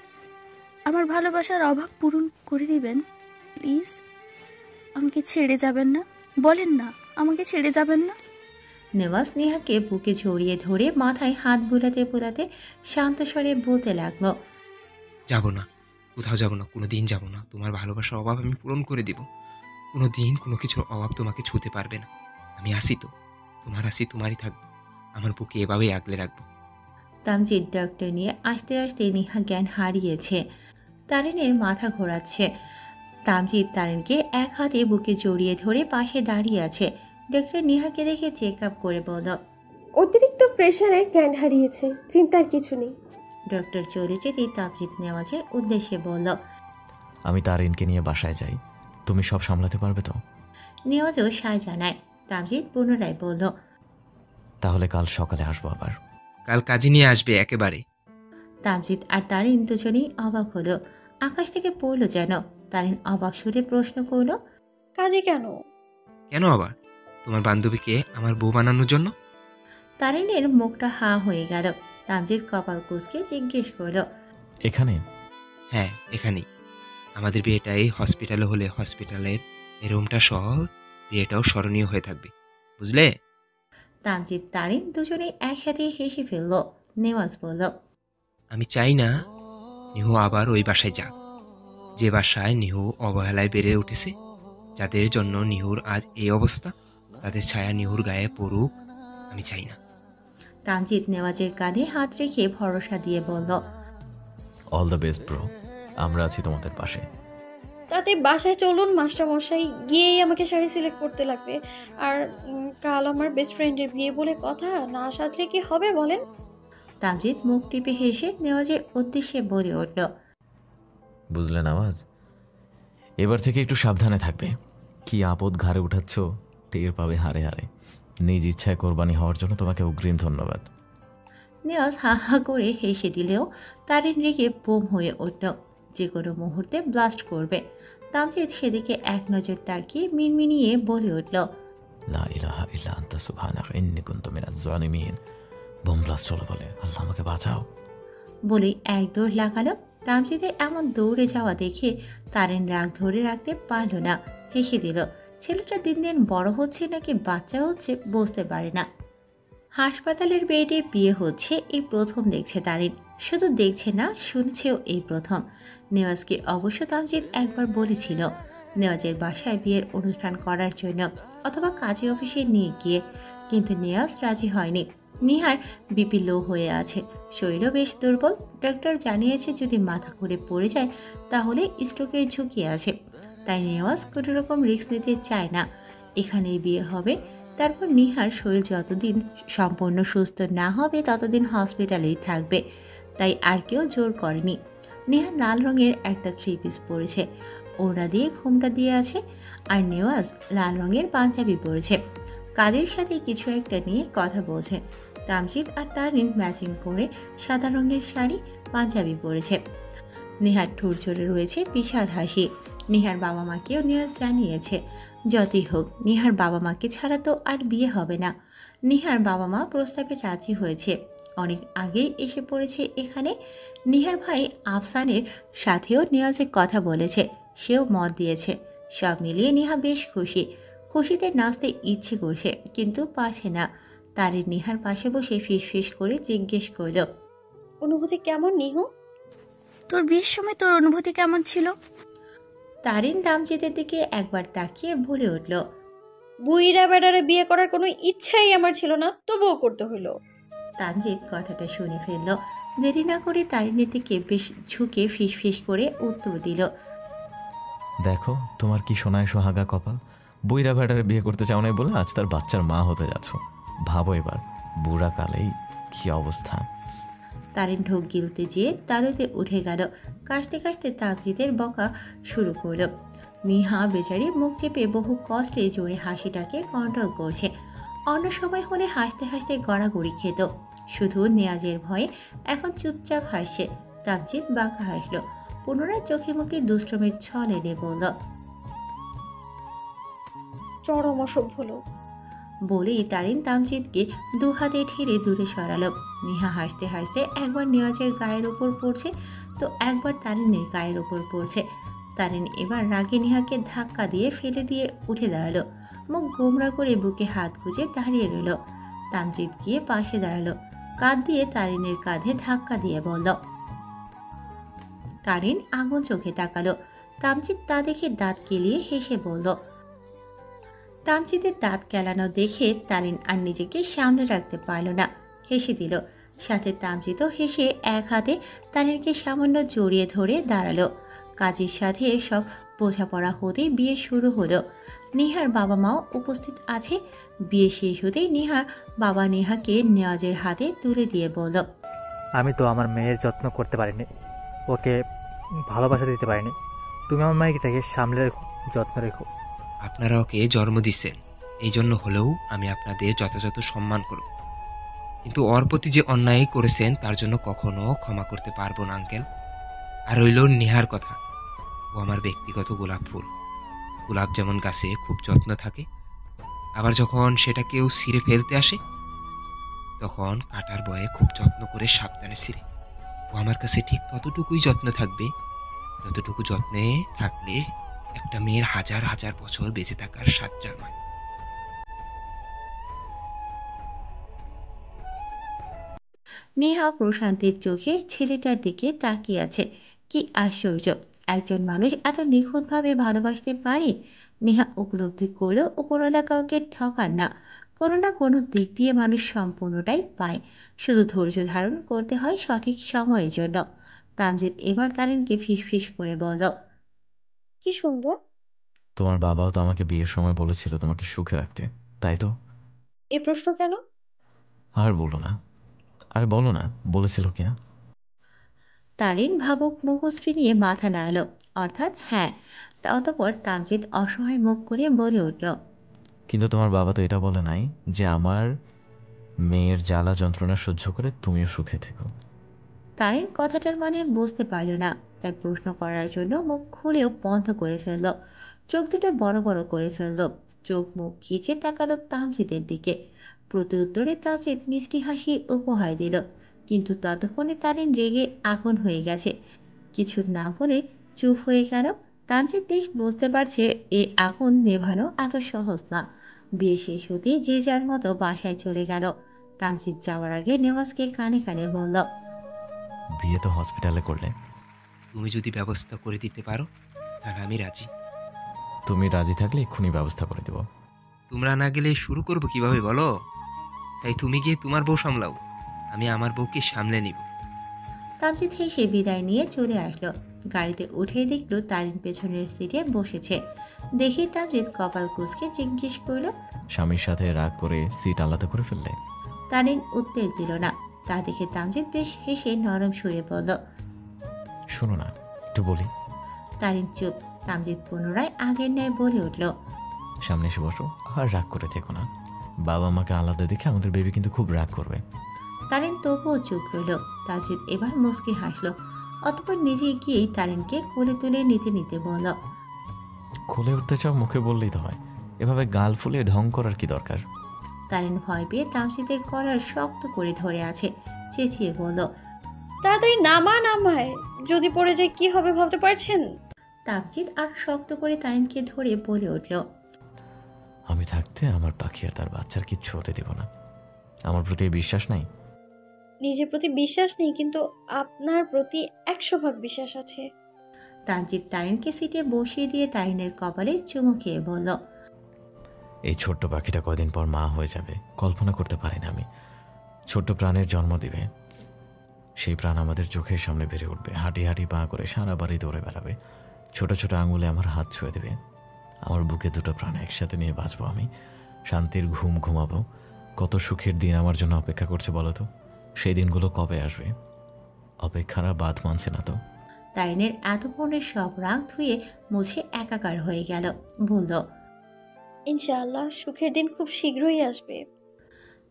Speaker 7: আমার ভালোবাসার অভাব পূরণ করে দিবেন প্লিজ। আমাকে ছেড়ে যাবেন না, বলেন না আমাকে ছেড়ে যাবেন না।
Speaker 2: নেওয়াজ নেহাকে বুকে জড়িয়ে ধরে মাথায় হাত বুলাতে বুলাতে শান্ত স্বরে বলতে লাগলো,
Speaker 14: যাব না, কোথাও যাব না, কোনো দিন যাব না। তোমার ভালোবাসার অভাব আমি পূরণ করে দিব। কোনো দিন কোনো কিছুর অভাব তোমাকে ছুঁতে পারবে না। আমি আসি তো, তোমার আসি তোমারই থাকবো, আমার বুকে এভাবেই আগলে রাখবো।
Speaker 2: তামজিৎ ডক্টর নিয়ে আসতে আসতে নেহা জ্ঞান হারিয়েছে। তারিনের মাথা ঘোরাচ্ছে। তামজিৎ তারিনকে এক হাতে বুকে জড়িয়ে ধরে পাশে দাঁড়িয়ে আছে। ডক্টর নেহাকে দেখে চেক আপ করে বলল,
Speaker 16: অতিরিক্ত প্রেসারে জ্ঞান হারিয়েছে, চিন্তার কিছু নেই।
Speaker 2: ডক্টর চলে যেতেই তামজিৎ নেওয়াজের উদ্দেশ্যে বলল,
Speaker 5: আমি তারিনকে নিয়ে বাসায় যাই, তুমি সব সামলাতে পারবে তো?
Speaker 2: নেওয়াজও সায় জানায়। তামজিৎ পুনরায় বলল,
Speaker 5: তাহলে কাল সকালে আসবো আবার।
Speaker 14: কাল কাজে নিয়ে আসবে একেবারে।
Speaker 2: তামজিৎ আর তারিন দুজনেই অবাক হলো। আকাশ থেকে পড়লো যেন। তারিন অবাক সুরে প্রশ্ন করলো,
Speaker 6: কাজে কেন?
Speaker 14: কেন আবার? তোমার বান্ধবীকে আমার বউ বানানোর জন্য।
Speaker 2: তারিনের মুখটা হা হয়ে গেল। তামজিৎ কপাল কুঁচকে জিজ্ঞেস করলো,
Speaker 5: এখানে?
Speaker 14: হ্যাঁ এখানেই। আমাদের বিয়েটা এই হসপিটালে হলে হসপিটালের এই রুমটা সহ বিয়েটাও স্মরণীয় হয়ে থাকবে, বুঝলে?
Speaker 2: তামজিৎ তারিন দুজনেই একসাথে হেসে ফেলল। নেওয়াজ বলল,
Speaker 14: আমি চাই না নিহু আবার ওই বাসায় যাক, যে বাসায় নিহু অবহেলায় বেড়ে উঠেছে। যাদের জন্য নিহুর আজ এই অবস্থা, তাদের ছায়া নিহুর গায়ে পড়ুক আমি চাই না।
Speaker 2: তামজিৎ নেওয়াজের কাঁধে হাত রেখে ভরসা দিয়ে বলল,
Speaker 5: অল দ্য বেস্ট ব্রো, আমরা আছি তোমাদের পাশে।
Speaker 6: তাতে বাসায় চলুন মাস্টারমশাই, গিয়েই আমাকে শাড়ি সিলেক্ট করতে লাগবে। আর কাল আমার বেস্ট ফ্রেন্ডের বিয়ে বলে কথা, না সাজলে কি হবে বলেন?
Speaker 2: তামজিৎ মুখ টিপে হেসে নেওয়াজের উদ্দেশ্যে বলে উঠল,
Speaker 5: বুঝলেন আওয়াজ, এবার থেকে একটু সাবধানে থাকবে। কি আপদ ঘাড়ে উঠাচ্ছ টের পাবে হারে হারে। নিজ ইচ্ছায় কোরবানি হওয়ার জন্য তোমাকে অগ্রিম ধন্যবাদ।
Speaker 2: নেওয়াজ হা হা করে হেসে দিলেও তারিন রেগে বোম হয়ে উঠল, যে কোনো মুহূর্তে ব্লাস্ট করবে। তামজিৎ সেদিকে এক নজর তাকিয়ে মিনমিনিয়ে বলে উঠল,
Speaker 5: লা ইলাহা ইল্লা আনতা সুবহানাকা ইন্নী কুনতু মিনাজ জালিমিন। বোম ব্লাস্ট হলো বলে, আল্লাহ আমাকে বাঁচাও।
Speaker 2: বলেই এক দৌড় লাগালো। তামজিদের এমন দৌড়ে যাওয়া দেখে তারিন রাগ ধরে রাখতে পারল না, হেসে দিল। ছেলেটা দিন দিন বড় হচ্ছে নাকি বাচ্চা হচ্ছে বুঝতে পারে না। হাসপাতালের বেডে বিয়ে হচ্ছে এই প্রথম দেখছে তারিন। শুধু দেখছে না, শুনছেও এই প্রথম। নেওয়াজকে অবশ্য তামজিদ একবার বলেছিল নেওয়াজের বাসায় বিয়ের অনুষ্ঠান করার জন্য, অথবা কাজী অফিসে নিয়ে গিয়ে, কিন্তু নেওয়াজ রাজি হয়নি। নিহার বিপি লো হয়ে আছে, শরীরও বেশ দুর্বল। ডক্টর জানিয়েছে যদি মাথা ঘুরে পড়ে যায় তাহলে স্ট্রোকের ঝুঁকি আছে। তাই নেওয়াজ কোনো রকম রিস্ক নিতে চায় না। এখানেই বিয়ে হবে, তারপর নিহার শরীর যতদিন সম্পূর্ণ সুস্থ না হবে ততদিন হসপিটালেই থাকবে। তাই আর কেউ জোর করেনি। নিহার লাল রঙের একটা 3 পিস পরেছে, ওড়না দিয়ে ঘোমটা দিয়ে আছে, আর নেওয়াজ লাল রঙের পাঞ্জাবি পরেছে। কাজের সাথে কিছু একটা নিয়ে কথা বলছে। তামজিদ আর তারিন ম্যাচিং করে সাদা রঙের শাড়ি পাঞ্জাবি পরেছে। নেহার ঠোঁট জোরে রয়েছে বিষাদ হাসি। নিহার বাবা মাকেও নেওয়াজ জানিয়েছে যতই হোক নিহার বাবা মাকে ছাড়া তো আর বিয়ে হবে না। নিহার বাবা মা প্রস্তাবে রাজি হয়েছে, অনেক আগেই এসে পড়েছে এখানে। নিহার ভাই আফসানের সাথেও নেওয়াজের কথা বলেছে, সেও মত দিয়েছে। সব মিলিয়ে নিহা বেশ খুশি। খুশিতে নাচতে ইচ্ছে করছে কিন্তু পারছে না। তারিন নিহার পাশে বসে ফিস করে জিজ্ঞেস করল,
Speaker 6: অনুভূতি কেমন নিহু?
Speaker 7: তোর বিয়ের সময় তোর অনুভূতি কেমন ছিল?
Speaker 2: তারিন তামজিদের দিকে একবার তাকিয়ে বলে উঠল,
Speaker 6: বুইরা বেড়ারে বিয়ে করার কোনো ইচ্ছাই আমার ছিল না, তবুও করতে হইলো।
Speaker 2: তামজিদ কথাটা শুনে ফেলল। দেরি না করে তারিনের দিকে বেশ ঝুঁকে ফিস করে উত্তর দিল,
Speaker 5: দেখো তোমার কি সোনায় সোহাগা কপাল, বুইরা ভেড়ারে বিয়ে করতে চাও নাই বলে আজ তার বাচ্চার মা হতে যাচ্ছ। ভাবো এবার বুড়া কালেই কি অবস্থা।
Speaker 2: তারিন ঢোক গিলতে যেয়ে তালুতে উঠে গেল। কাশতে কাশতে তামজিদের বকা শুরু করলো। নিহা বেচারি মুখ চেপে বহু কষ্টে জোরে হাসিটাকে কন্ট্রোল করছে। অন্য সময় হলে হাসতে হাসতে গড়াগড়ি খেত, শুধু নেয়াজের ভয়ে এখন চুপচাপ হাসছে। তামজিদ বাঁকা হাসল, পুনরায় চোখে মুখে দুষ্টমের ছল এনে বলল,
Speaker 6: চরম অসভ্য লোক।
Speaker 2: বলেই তারিন তামজিদকে দু হাতে ঠেলে দূরে সরালো। নিহা হাসতে হাসতে একবার নেওয়াজের গায়ের ওপর পড়ছে তো একবার তারিনের গায়ের ওপর পড়ছে। তারিন এবার রাগে নিহাকে ধাক্কা দিয়ে ফেলে দিয়ে উঠে দাঁড়ালো। মুখ গোমরা করে বুকে হাত গুজে দাঁড়িয়ে রইল। তামজিদ গিয়ে পাশে দাঁড়ালো, কাঁধ দিয়ে তারিনের কাঁধে ধাক্কা দিয়ে বলল। তারিন আগুন চোখে তাকালো। তামজিদ তা দেখে দাঁত কেলিয়ে হেসে বলল। তামজিদের দাঁত কেলানো দেখে তারিন আর নিজেকে সামনে রাখতে পারল না, হেসে দিল। সাথে তামজিদও হেসে এক হাতে তারিনকে সামান্য জড়িয়ে ধরে দাঁড়ালো। কাজের সাথে সব বোঝাপড়া হতেই বিয়ে শুরু হলো। নিহার বাবা মাও উপস্থিত আছে। বিয়ে শেষ হতেই নিহার বাবা নেহাকে নেওয়াজের হাতে তুলে দিয়ে বলল,
Speaker 15: আমি তো আমার মেয়ের যত্ন করতে পারিনি, ওকে ভালোবাসা দিতে পারিনি। তুমি আমার মেয়েটাকে সামলে রেখো, যত্ন রেখো।
Speaker 14: আপনারা ওকে জন্ম দিচ্ছেন, এই জন্য হলেও আমি আপনাদের যথাযথ সম্মান করব, কিন্তু ওর প্রতি যে অন্যায় করেছেন তার জন্য কখনো ক্ষমা করতে পারবো না আঙ্কেল। আর রইল নেহার কথা, ও আমার ব্যক্তিগত গোলাপ ফুল। গোলাপ যেমন গাছে খুব যত্ন থাকে, আবার যখন সেটা কেউ ছিঁড়ে ফেলতে আসে তখন কাটার বয়ে খুব যত্ন করে সাবধানে ছিঁড়ে। ও আমার কাছে ঠিক ততটুকুই যত্ন থাকবে যতটুকু যত্নে থাকলে একটা মেয়ের হাজার হাজার বছর বেঁচে থাকার স্বাদ জন্মায়।
Speaker 2: নেহা প্রশান্তির চোখে ছেলেটার দিকে তাকিয়ে আছে। কি আশ্চর্য, একজন মানুষ এত নিখুঁতভাবে ভালোবাসতে পারে। নেহা উপলব্ধি করলেও উপরওয়ালা কাউকে ঠকান না, কোনো না কোনো দিক দিয়ে মানুষ সম্পূর্ণটাই পায়, শুধু ধৈর্য ধারণ করতে হয় সঠিক সময়ের জন্য। তামজিদ এবার তারিনকে ফিসফিস করে বলল,
Speaker 6: কি শুনবো?
Speaker 5: তোমার বাবাও তো আমাকে বিয়ের সময় বলেছিল তোমাকে সুখে রাখতে, তাই তো?
Speaker 6: এই প্রশ্ন কেন?
Speaker 5: আর বলো না, আর বলো না, বলেছিল কিনা?
Speaker 2: তারিন ভাবুক মুখশ্রী নিয়ে মাথা নাড়ালো, অর্থাৎ হ্যাঁ। অতঃপর তামজিদ অসহায় মুখ করে বলে উঠল,
Speaker 5: কিন্তু তোমার বাবা তো এটা বলে নাই যে আমার মেয়ের জ্বালা যন্ত্রণা সহ্য করে তুমিও সুখে থেকো।
Speaker 2: তারিন কথাটার মানে বুঝতে পারল না, তাই প্রশ্ন করার জন্য মুখ খুলেও বন্ধ করে ফেলল। চোখ দুটো বড় বড় করে ফেলল, চোখ মুখ খিচে তাকালো তামজিদের দিকে। প্রতি উত্তরে তামজিদ মিষ্টি হাসি উপহার দিল, কিন্তু ততক্ষণে তারিন রেগে আগুন হয়ে গেছে। কিছু না বলে চুপ হয়ে গেল। তামজিদ বেশ বুঝতে পারছে এই আগুন নেভানো এত সহজ না। বিয়ে শেষ হতেই যে যার মতো বাসায় চলে গেল। তামজিদ যাওয়ার আগে নেওয়াজকে কানে কানে বলল,
Speaker 5: বিয়ে তো হসপিটালে করলে,
Speaker 14: তুমি যদি ব্যবস্থা করে দিতে পারো তাহলে আমি রাজি।
Speaker 5: তুমি রাজি থাকলে এক্ষুনি ব্যবস্থা করে দেব।
Speaker 14: তোমরা না গেলে শুরু করবো কিভাবে বলো? তাই তুমি গিয়ে তোমার বউ সামলাও, আমি আমার বউকে সামলে নিব।
Speaker 2: তামজিদ হেসে বিদায় নিয়ে চলে আসলো। গাড়িতে উঠেই দেখলো তারিন পেছনের সিটে বসেছে। দেখে তামজিদ কপাল কুঁচকে জিজ্ঞেস করলো,
Speaker 5: স্বামীর সাথে রাগ করে সিট আলাদা করে ফেললে?
Speaker 2: তারিন উত্তর দিল না। তা দেখে তামজিদ বেশ হেসে নরম সুরে বলল,
Speaker 5: শোনো না, একটু বলি।
Speaker 2: তারিন চুপ। তামজিদ পুনরায় আগের ন্যায় বলে উঠল,
Speaker 5: সামনে এসে বসো, আর রাগ করে থেকো না। বাবা মাকে আলাদা দেখে আমাদের বেবি কিন্তু খুব রাগ করবে।
Speaker 2: তারিন তবুও চুপ রইল। তামজিদ এবার মুচকি হাসলো, অতঃপর নিজে গিয়েই তারিনকে কোলে তুলে নিতে নিতে বলল,
Speaker 5: খুলে উঠতে চাও মুখে বললেই তো হয়, এভাবে গাল ফুলে ঢং করার কি দরকার?
Speaker 2: তারিন ভয় পেয়ে তামজিদের কলার শক্ত করে ধরে আছে, চেঁচিয়ে বলল,
Speaker 6: তাড়াতাড়ি নামায়, যদি পড়ে যায় কি হবে ভাবতে পারছেন?
Speaker 2: তামজিদ আর শক্ত করে তারিনকে ধরে বলে উঠল,
Speaker 5: আমি থাকতে আমার পাখি আর তার বাচ্চার কিচ্ছু হতে দেব না। আমার প্রতি বিশ্বাস নাই?
Speaker 6: নিজের প্রতি বিশ্বাস নেই, কিন্তু আপনার প্রতি 100% বিশ্বাস আছে।
Speaker 2: তামজিদ তারিনকে সিটে বসিয়ে দিয়ে তারিনের কপালে চুমু খেয়ে বলল,
Speaker 5: এই ছোট্ট পাখিটা কয়দিন পর মা হয়ে যাবে, কল্পনা করতে পারি না আমি। ছোট্ট প্রাণের জন্ম দিবে, সেই প্রাণ আমাদের চোখের সামনে বেড়ে উঠবে, হাঁটি হাঁটি পা করে সারা বাড়ি দৌড়ে বেড়াবে, ছোট ছোট আঙুলে আমার হাত ছুঁয়ে দেবে। আমার বুকে দুটো প্রাণ একসাথে নিয়ে বাঁচবো আমি, শান্তির ঘুম ঘুমাবো। কত সুখের দিন আমার জন্য অপেক্ষা করছে বলো তো? সেই দিনগুলো কবে আসবে? অপেক্ষারা বাদ মানছে না তো।
Speaker 2: তারিনের এতক্ষণের সব রাগ ধুয়ে মুছে একাকার হয়ে গেল, বলল,
Speaker 6: ইনশাআল্লাহ সুখের দিন খুব শীঘ্রই আসবে।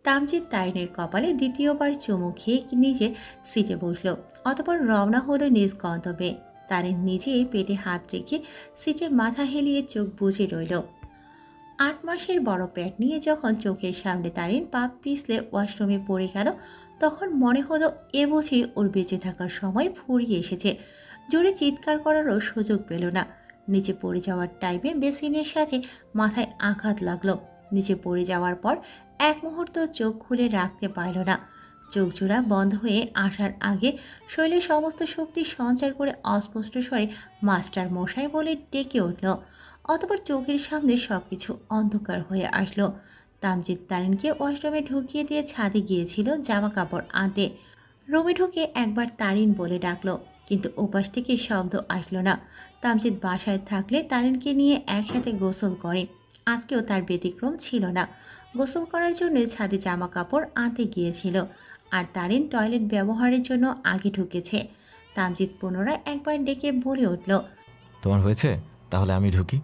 Speaker 2: তামজিদ তারিনের কপালে দ্বিতীয়বার চুমু খেয়ে নিজে সিটে বসল। অতঃপর রওনা হলো নিজ গন্তব্যে। তারিন নিজে পেটে হাত রেখে সিটে মাথা হেলিয়ে চোখ বুজে রইল। 8 মাসের বড় পেট নিয়ে যখন চোখের সামনে তারিন পা পিছলে ওয়াশরুমে পড়ে গেল, তখন মনে হলো এ বুঝি ওর বেঁচে থাকার সময় ফুরিয়ে এসেছে। জোরে চিৎকার করারও সুযোগ পেল না। নিচে পড়ে যাওয়ার টাইমে বেসিনের সাথে মাথায় আঘাত লাগলো। নিচে পড়ে যাওয়ার পর এক মুহূর্ত চোখ খুলে রাখতে পারল না। চোখ জোড়া বন্ধ হয়ে আসার আগে শরীরের সমস্ত শক্তি সঞ্চার করে অস্পষ্ট স্বরে মাস্টার মশাই বলে ডেকে উঠল। অতঃপর চোখের সামনে সবকিছু অন্ধকার হয়ে আসলো। তামজিদ তারিনকে ওয়াশরুমে ঢুকিয়ে দিয়ে ছাদে গিয়েছিল জামা কাপড় আনতে। রুমে ঢুকে একবার তারিন বলে ডাকলো, কিন্তু ওপাশ থেকে শব্দ আসলো না। তামজিদ বাসায় থাকলে তারিনকে নিয়ে একসাথে গোসল করে। আজকেও তার ব্যতিক্রম ছিল না। গোসল করার জন্য ছাদে জামা কাপড় আনতে গিয়েছিল, আর তারিন টয়লেট ব্যবহারের জন্য আগে ঢুকেছে। তামজিদ পুনরায় একবার ডেকে বলে উঠল,
Speaker 5: তোমার হয়েছে? তাহলে আমি ঢুকি।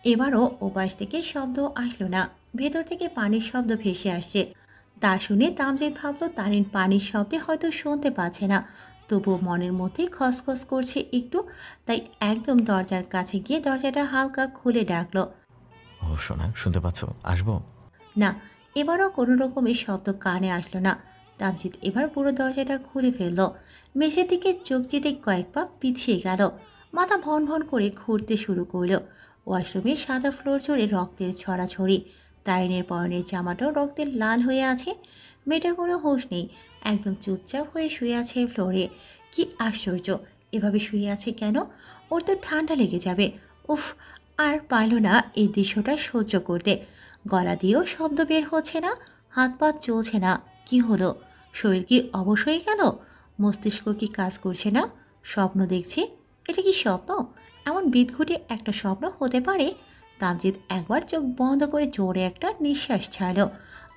Speaker 2: এবারও ওপাশ থেকে শব্দ আসলো না। ভেতর থেকে পানির শব্দ ভেসে আসছে। তা শুনে তামজিদ ভাবল তারিন পানির শব্দে হয়তো শুনতে পাচ্ছে না, তবুও মনের মধ্যে খসখস করছে একটু। তাই একদম দরজার কাছে গিয়ে দরজাটা হালকা খুলে ডাকলো,
Speaker 5: ও শোনা, শুনতে পাচ্ছ? আসবো?
Speaker 2: না, এবারও কোনো রকমের শব্দ কানে আসলো না। তামজিদ এবার পুরো দরজাটা খুলে ফেলল। মেঝের দিকে চোখ যেতে কয়েক পা পিছিয়ে গেল। মাথা ভন ভন করে ঘুরতে শুরু করলো। ওয়াশরুমে সাদা ফ্লোর জুড়ে রক্তের ছড়াছড়ি। তারিনের পরনের জামাটাও রক্তের লাল হয়ে আছে। মেয়েটার কোনো হুঁশ নেই, একদম চুপচাপ হয়ে শুয়ে আছে ফ্লোরে। কি আশ্চর্য, এভাবে শুয়ে আছে কেন? ওর তো ঠান্ডা লেগে যাবে। উফ, আর পারল না এই দৃশ্যটা সহ্য করতে। গলা দিয়েও শব্দ বের হচ্ছে না, হাত পা চলছে না। কি হলো? শরীর কি অবশ হয়ে গেল? মস্তিষ্ক কি কাজ করছে না? স্বপ্ন দেখছি? এটা কি স্বপ্ন? এমন বিদঘুটে একটা স্বপ্ন হতে পারে? তামজিদ একবার চোখ বন্ধ করে জোরে একটা নিঃশ্বাস ছাড়ল।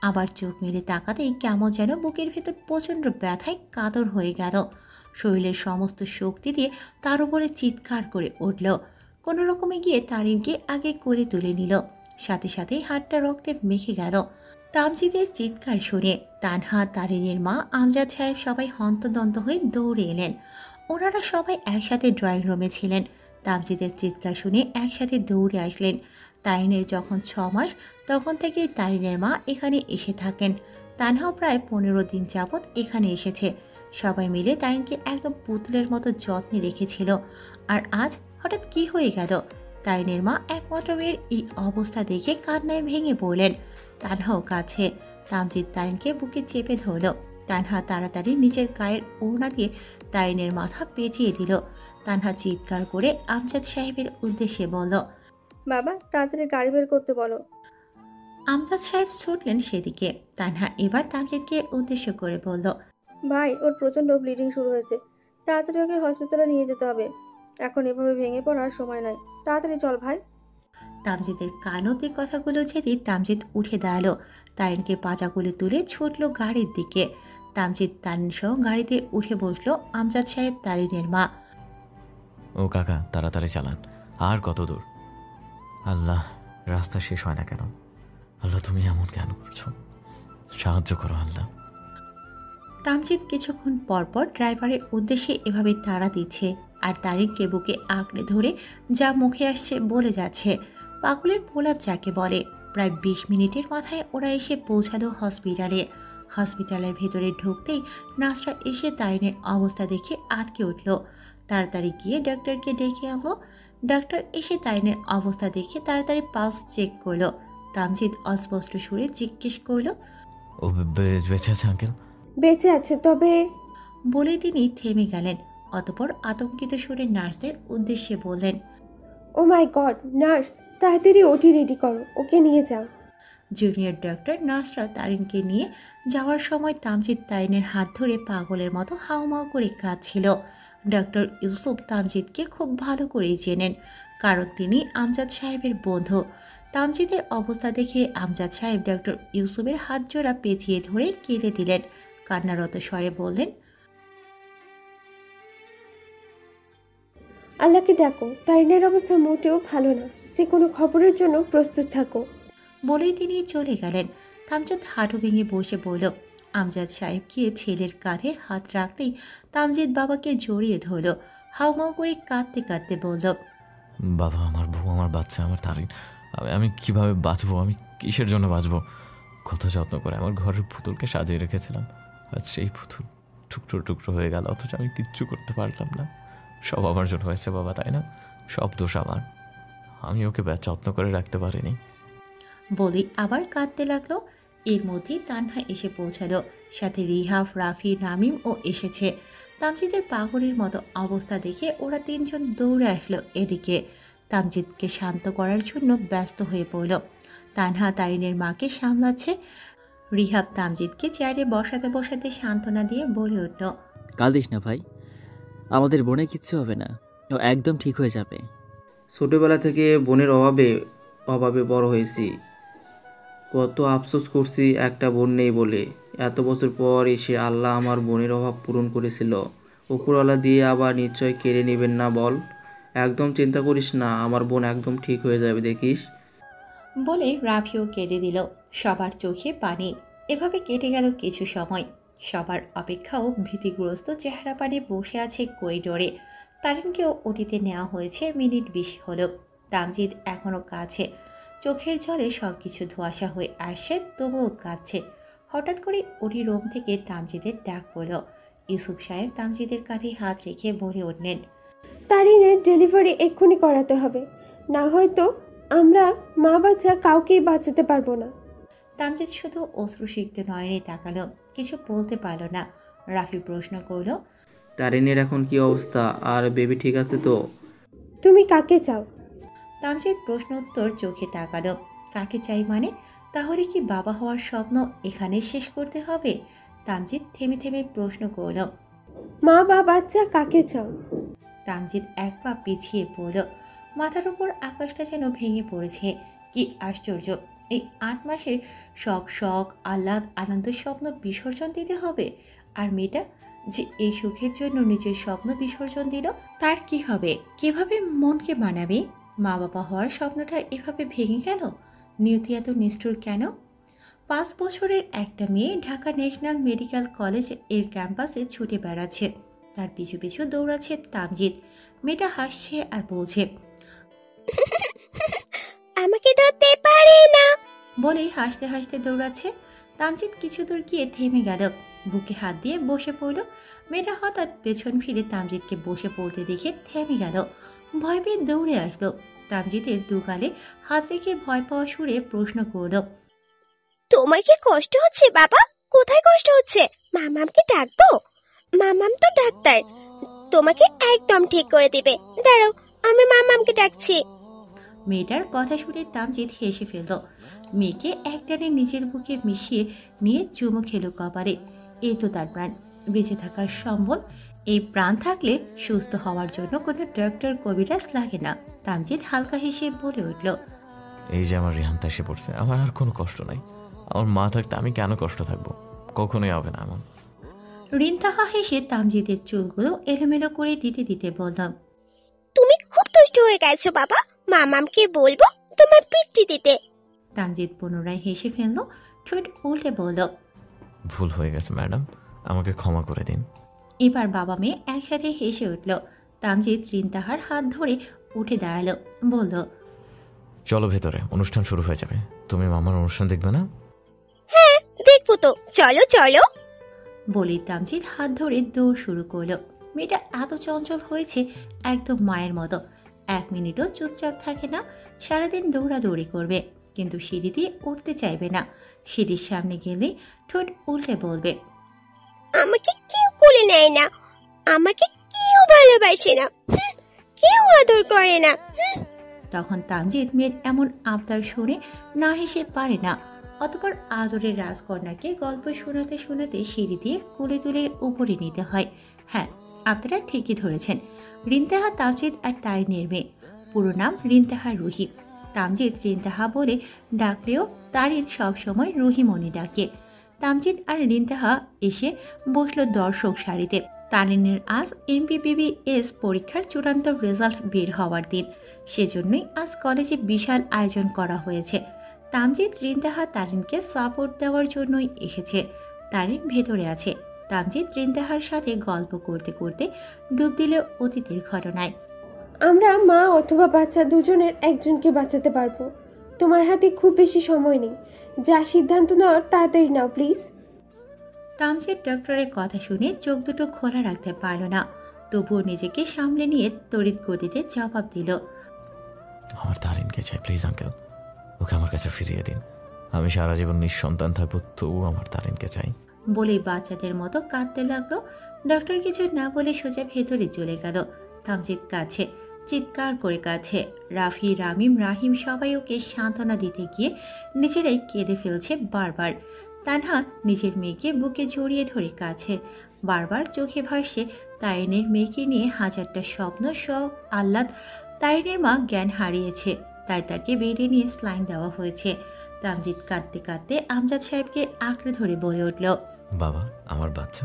Speaker 2: আবার চোখ মেলে তাকাতেই কেমন যেন বুকের ভেতর প্রচণ্ড ব্যথায় কাতর হয়ে গেল। শরীরের সমস্ত শক্তি দিয়ে তার উপরে চিৎকার করে উঠল। কোনো রকমে গিয়ে তারিনকে আগে করে তুলে নিল। সাথে সাথেই হাতটা রক্তে মেখে গেল। তামজিদের চিৎকার শুনে তানহা, তারিনের মা, আমজাদ সাহেব সবাই হন্তদন্ত হয়ে দৌড়ে এলেন। ওনারা সবাই একসাথে ড্রয়িং রুমে ছিলেন। তামজিদের চিৎকার শুনে একসাথে দৌড়ে আসলেন। তারিনের যখন 6 মাস, তখন থেকেই তারিনের মা এখানে এসে থাকেন। তানহাও প্রায় 15 দিন যাবৎ এখানে এসেছে। সবাই মিলে তারিনকে একদম পুতুলের মতো যত্নে রেখেছিল। আর আজ হঠাৎ কি হয়ে গেল? তারিনের মা একমাত্র মেয়ের এই অবস্থা দেখে কান্নায় ভেঙে পড়লেন। তানহাও কাছে। তামজিদ তারিনকে বুকে চেপে ধরল। তানহা তাড়াতাড়ি নিজের গায়ের ওড়না দিয়ে তারিনের মাথা পেঁচিয়ে দিল। তানহা চিৎকার করে আমজাদ সাহেবের উদ্দেশ্যে বলল,
Speaker 4: বাবা তাড়াতাড়ি গাড়ি বের করতে বলো।
Speaker 2: আমজাদ সাহেব ছুটলেন সেদিকে। তানহা এবার তামজিদকে উদ্দেশ্য করে বলল,
Speaker 4: ভাই ওর প্রচণ্ড ব্লিডিং শুরু হয়েছে, তাড়াতাড়ি ওকে হসপিটালে নিয়ে যেতে হবে। এখন এভাবে ভেঙে পড়ার সময় নাই, তাড়াতাড়ি চল ভাই।
Speaker 2: তামজিদের কান অব্দি কথাগুলো যেতেই তামজিদ উঠে দাঁড়ালো। তারিনকে পাজাগুলি তুলে ছুটল গাড়ির দিকে। তামজিদ তারিন সহ গাড়িতে উঠে বসলো আমজাদ সাহেব, তারিনের মা।
Speaker 5: ও কাকা, তাড়াতাড়ি চালান। আর কত দূর? আল্লাহ, রাস্তা শেষ হয় না কেন? আল্লাহ, তুমি এমন কেন করছো? সাহায্য করো আল্লাহ।
Speaker 2: তামজিদ কিছুক্ষণ পরপর ড্রাইভারের উদ্দেশ্যে এভাবে তাড়া দিচ্ছে, আর তারিনকে বুকে আঁকড়ে ধরে যা মুখে আসছে বলে যাচ্ছে। পাগলের প্রলাপ যাকে বলে। প্রায় 20 মিনিটের মাথায় ওরা এসে পৌঁছালো হসপিটালে। হসপিটালের ভেতরে ঢুকতেই নার্সরা এসে তারিনের অবস্থা দেখে আটকে উঠল। তাড়াতাড়ি গিয়ে ডাক্তারকে ডেকে আনলো। ডাক্তার এসে তারিনের অবস্থা দেখে তাড়াতাড়ি পালস চেক করলো। তামজিদ অস্পষ্ট সুরে জিজ্ঞেস করলো,
Speaker 5: ও বেঁচে আছে আঙ্কেল?
Speaker 16: বেঁচে আছে, তবে
Speaker 2: বলে তিনি থেমে গেলেন। অতঃপর আতঙ্কিত সুরে নার্সদের উদ্দেশ্যে বললেন,
Speaker 16: ও মাই গড নার্স, তাড়াতাড়ি ওটি রেডি করো, ওকে নিয়ে যাও।
Speaker 2: জুনিয়র ডক্টর নার্সরা তারিনকে নিয়ে যাওয়ার সময় তামজিদ তারিনের হাত ধরে পাগলের মতো হাউমাউ করে কাঁদছিল। ডক্টর ইউসুফ তামজিদকে খুব ভালো করেই চেনেন, কারণ তিনি আমজাদ সাহেবের বন্ধু। তামজিদের অবস্থা দেখে আমজাদ সাহেব ডক্টর ইউসুফের হাত জোড়া পেঁচিয়ে ধরে কেঁদে দিলেন। কান্নারত স্বরে বললেন,
Speaker 16: আল্লাহকে ডাকো, তারিনের অবস্থা মোটেও ভালো না, যে কোনো খবরের জন্য প্রস্তুত থাকো।
Speaker 2: বলেই তিনি চলে গেলেন। তামজিদ হাঁটু ভেঙে বসে পড়ল। আমজাদ সাহেব গিয়ে ছেলের কাঁধে হাত রাখতেই তামজিদ বাবাকে জড়িয়ে ধরল। হাউমাউ করে কাঁদতে কাঁদতে বলল,
Speaker 5: বাবা, আমার বউ, আমার বাচ্চা, আমার তারিন, আমি কিভাবে বাঁচবো, আমি কিসের জন্য বাঁচবো? কত যত্ন করে আমার ঘরের পুতুলকে সাজিয়ে রেখেছিলাম, আজ সেই পুতুল টুকরো টুকরো হয়ে গেল, অথচ আমি কিচ্ছু করতে পারলাম না। সব আমার জন্য হয়েছে বাবা, তাই না? সব দোষ আমার, আমি ওকে যত্ন করে রাখতে পারিনি।
Speaker 2: বলেই আবার কাঁদতে লাগলো। এর মধ্যেই তানহা এসে পৌঁছালো, সাথে রিহাফ, রাফি, রামিম ও এসেছে। তামজিদের পাগলের মতো অবস্থা দেখে ওরা তিনজন দৌড়ে আসলো এদিকে। তামজিদকে শান্ত করার জন্য ব্যস্ত হয়ে পড়ল। তানহা তারিনের মাকে সামলাচ্ছে। রিহাব তামজিদকে চেয়ারে বসাতে বসাতে সান্ত্বনা দিয়ে বলে উঠল,
Speaker 8: কাঁদিস না ভাই, আমাদের বোনে কিচ্ছু হবে না, ও একদম ঠিক হয়ে যাবে।
Speaker 12: ছোটবেলা থেকে বোনের অভাবে অভাবে বড় হয়েছি, কত আফসোস করছি একটা বোন নেই বলে। এত বছর পর এসে আল্লাহ আমার বোনের অভাব পূরণ করেছিল, উপরওয়ালা দিয়ে আবার নিশ্চয় কেড়ে নেবেন না বল। একদম চিন্তা করিস না, আমার বোন একদম ঠিক হয়ে যাবে দেখিস।
Speaker 2: বলে রাফিও কেঁদে দিল। সবার চোখে পানি। এভাবে কেটে গেল কিছু সময়। সবার অপেক্ষাও ভীতিগ্রস্ত চেহারা পানে বসে আছে করিডোরে। তারিনকেও ওটিতে নেওয়া হয়েছে, মিনিট 20 হলো। তামজিদ এখনও কাছে, চোখের জলে সব কিছু ধোঁয়াশা হয়ে আসছে, তবুও কাঁদছে। হঠাৎ করে ওটি রুম থেকে তামজিদের ডাক পড়ল। ইউসুফ সাহেব তামজিদের কাঁধে হাত রেখে বলে উঠলেন,
Speaker 16: তারিনের ডেলিভারি এক্ষুনি করাতে হবে, না হয়তো আমরা মা বাচ্চা কাউকেই বাঁচাতে পারবো না।
Speaker 2: তামজিদ শুধু অশ্রুসিক্ত নয়নে তাকালো, কিছু বলতে পারল না। রাফি প্রশ্ন করল,
Speaker 12: তারিনের এখন কি অবস্থা, আর বেবি ঠিক আছে তো?
Speaker 16: তুমি কাকে চাও?
Speaker 2: তামজিদ প্রশ্নোত্তর চোখে তাকালো। কাকে চাই মানে? তাহলে কি বাবা হওয়ার স্বপ্ন এখানে শেষ করতে হবে? তামজিদ থেমে থেমে প্রশ্ন করল,
Speaker 16: মা বা বাচ্চা কাকে চাও?
Speaker 2: তামজিদ এক পা পিছিয়ে পড়ল। মাথার উপর আকাশটা যেন ভেঙে পড়েছে। কি আশ্চর্য, এই 8 মাসের সব শখ, আহ্লাদ, আনন্দ স্বপ্ন বিসর্জন দিতে হবে? আর মেয়েটা যে এই সুখের জন্য নিজের স্বপ্ন বিসর্জন দিল, তার কি হবে? কিভাবে মনকে মানাবে? মা বাবা হওয়ার স্বপ্নটা এভাবে ভেঙে গেল। নিয়তি এত নিষ্ঠুর কেন? 5 বছরের একটা মেয়ে ঢাকা ন্যাশনাল মেডিকেল কলেজ এর ক্যাম্পাসে ছুটে বেড়াচ্ছে। তার পিছু পিছু দৌড়াচ্ছে তামজিদ। মেয়েটা হাসছে আর বলছে,
Speaker 17: আমাকে ধরতে পারে না
Speaker 2: বলেই হাসতে হাসতে দৌড়াচ্ছে। তামজিদ কিছু দূর গিয়ে থেমে গেল, বুকে হাত দিয়ে বসে পড়ল। মেয়েটা হঠাৎ পেছন ফিরে তামজিদকে বসে পড়তে দেখে থেমে গেল। ভয় পেয়ে দৌড়ে আসলো। তামজিদের দুগালে হাত রেখে ভয় পাওয়া সুরে প্রশ্ন করল,
Speaker 17: তোমার কি কষ্ট হচ্ছে বাবা? কোথায় কষ্ট হচ্ছে? মামামকে ডাকবো? মামাম তো ডাক্তার, তোমাকে একদম ঠিক করে দিবে। দাঁড়াও, আমি মামামকে ডাকছি।
Speaker 2: মেয়েটার কথা শুনে তামজিদ হেসে ফেলল। মেয়েকে একটানে নিজের বুকে মিশিয়ে নিয়ে চুমু খেলো কপালে। এই তো তার প্রাণ, বেঁচে থাকার সম্বল। এই প্রাণ থাকলে সুস্থ হওয়ার জন্য কোনো ডক্টর, কবিরাজ লাগে না। তামজিদ হালকা হেসে বলে উঠল,
Speaker 5: এই যে আমার রিহান্তা এসে পড়ছে, আমার আর কোনো কষ্ট নাই। আমার মা থাকতে আমি কেন কষ্ট থাকবো? কখনোই হবে না এমন।
Speaker 2: রিনতাহা হেসে তামজিদের চুলগুলো এলোমেলো করে দিতে দিতে বললাম,
Speaker 17: তুমি খুব দুষ্ট হয়ে গেছো বাবা, মামামকে বলবো তোমার পিঠটি দিতে।
Speaker 2: তামজিদ পুনরায় হেসে ফেলল, ঠোঁট উল্টে বলল,
Speaker 5: ভুল হয়ে গেছে ম্যাডাম, আমাকে ক্ষমা করে দিন।
Speaker 2: এবার বাবা মেয়ে একসাথে হেসে উঠল। তামজিদ রিনতাহার হাত ধরে উঠে দাঁড়ালো, বলল,
Speaker 5: চলো ভেতরে, অনুষ্ঠান শুরু হয়ে যাবে। তুমি মামার অনুষ্ঠান দেখবে না?
Speaker 17: হ্যাঁ দেখবো তো, চলো চলো।
Speaker 2: বলে তামজিদ হাত ধরে দৌড় শুরু করলো। মেয়েটা এত চঞ্চল হয়েছে, একদম মায়ের মতো। 1 মিনিটও চুপচাপ থাকে না, সারাদিন দৌড়াদৌড়ি করবে, কিন্তু সিঁড়ি দিয়ে উঠতে চাইবে না। সিঁড়ির সামনে গেলে ঠোঁট উল্টে বলবে,
Speaker 17: আমাকে কেউ কোলে নেয় না, আমাকে কেউ ভালোবাসে না, কেউ আদর করে না।
Speaker 2: তখন তামজিদ মেয়ের এমন আবদার শুনে না হেসে পারে না। অতপর আদরের রাজকন্যাকে গল্প শোনাতে শোনাতে সিঁড়ি দিয়ে কোলে তুলে উপরে নিতে হয়। হ্যাঁ, আপনারা ঠিকই ধরেছেন, রিনতাহা তামজিদ আর তারিনের মেয়ে। পুরো নাম রিনতাহা রুহি। তামজিদ রিনতাহা বলে ডাকলেও তারিন সবসময় রুহিমণি ডাকে। তামজিদ আর রিনতাহা এসে বসলো দর্শক সারিতে। তারিনের আজ MBBS পরীক্ষার চূড়ান্ত রেজাল্ট বের হওয়ার দিন, সেজন্যই আজ কলেজে বিশাল আয়োজন করা হয়েছে। তামজিদ রিনতাহা তারিনকে সাপোর্ট দেওয়ার জন্যই এসেছে। তারিন ভেতরে আছে। তামজিদ রিনতাহার সাথে গল্প করতে করতে ডুব দিল অতীতের ঘটনায়।
Speaker 16: আমরা মা অথবা বাচ্চা দুজনের একজনকে বাঁচাতে পারবো। তোমার হাতে খুব বেশি সময় নেই, যা সিদ্ধান্ত নেওয়ার তাড়াতাড়ি নাও প্লিজ।
Speaker 2: তামজিদ ডক্টরের কথা শুনে চোখ দুটো খোলা রাখতে পারল না, তবুও নিজেকে সামলে নিয়ে তড়িৎ গতিতে জবাব দিল।
Speaker 5: আমার তারিনকে চাই প্লিজ আঙ্কেল, ওকে আমার কাছে ফিরিয়ে দিন। আমি সারা জীবন নিঃসন্তান থাকবো, তবুও আমার তারিনকে চাই।
Speaker 2: বলেই বাচ্চাদের মতো কাঁদতে লাগলো। ডক্টর কিছু না বলে সোজা ভেতরে চলে গেল। তামজিদ কাছে চিৎকার করে কাছে। রাফি, রামিম, রাহিম সবাই ওকে সান্ত্বনা দিতে গিয়ে নিজেরাই কেঁদে ফেলছে বারবার। তানহা নিজের মেয়েকে বুকে জড়িয়ে ধরে কাছে। বারবার চোখে ভাসছে তারিনের মেয়েকে নিয়ে হাজারটা স্বপ্ন, শখ, আহ্লাদ। তারিনের মা জ্ঞান হারিয়েছে, তাই তাকে বেডে নিয়ে স্লাইন দেওয়া হয়েছে। তামজিদ কাঁদতে কাঁদতে আমজাদ সাহেবকে আঁকড়ে ধরে বলে উঠল,
Speaker 5: বাবা, আমার বাচ্চা,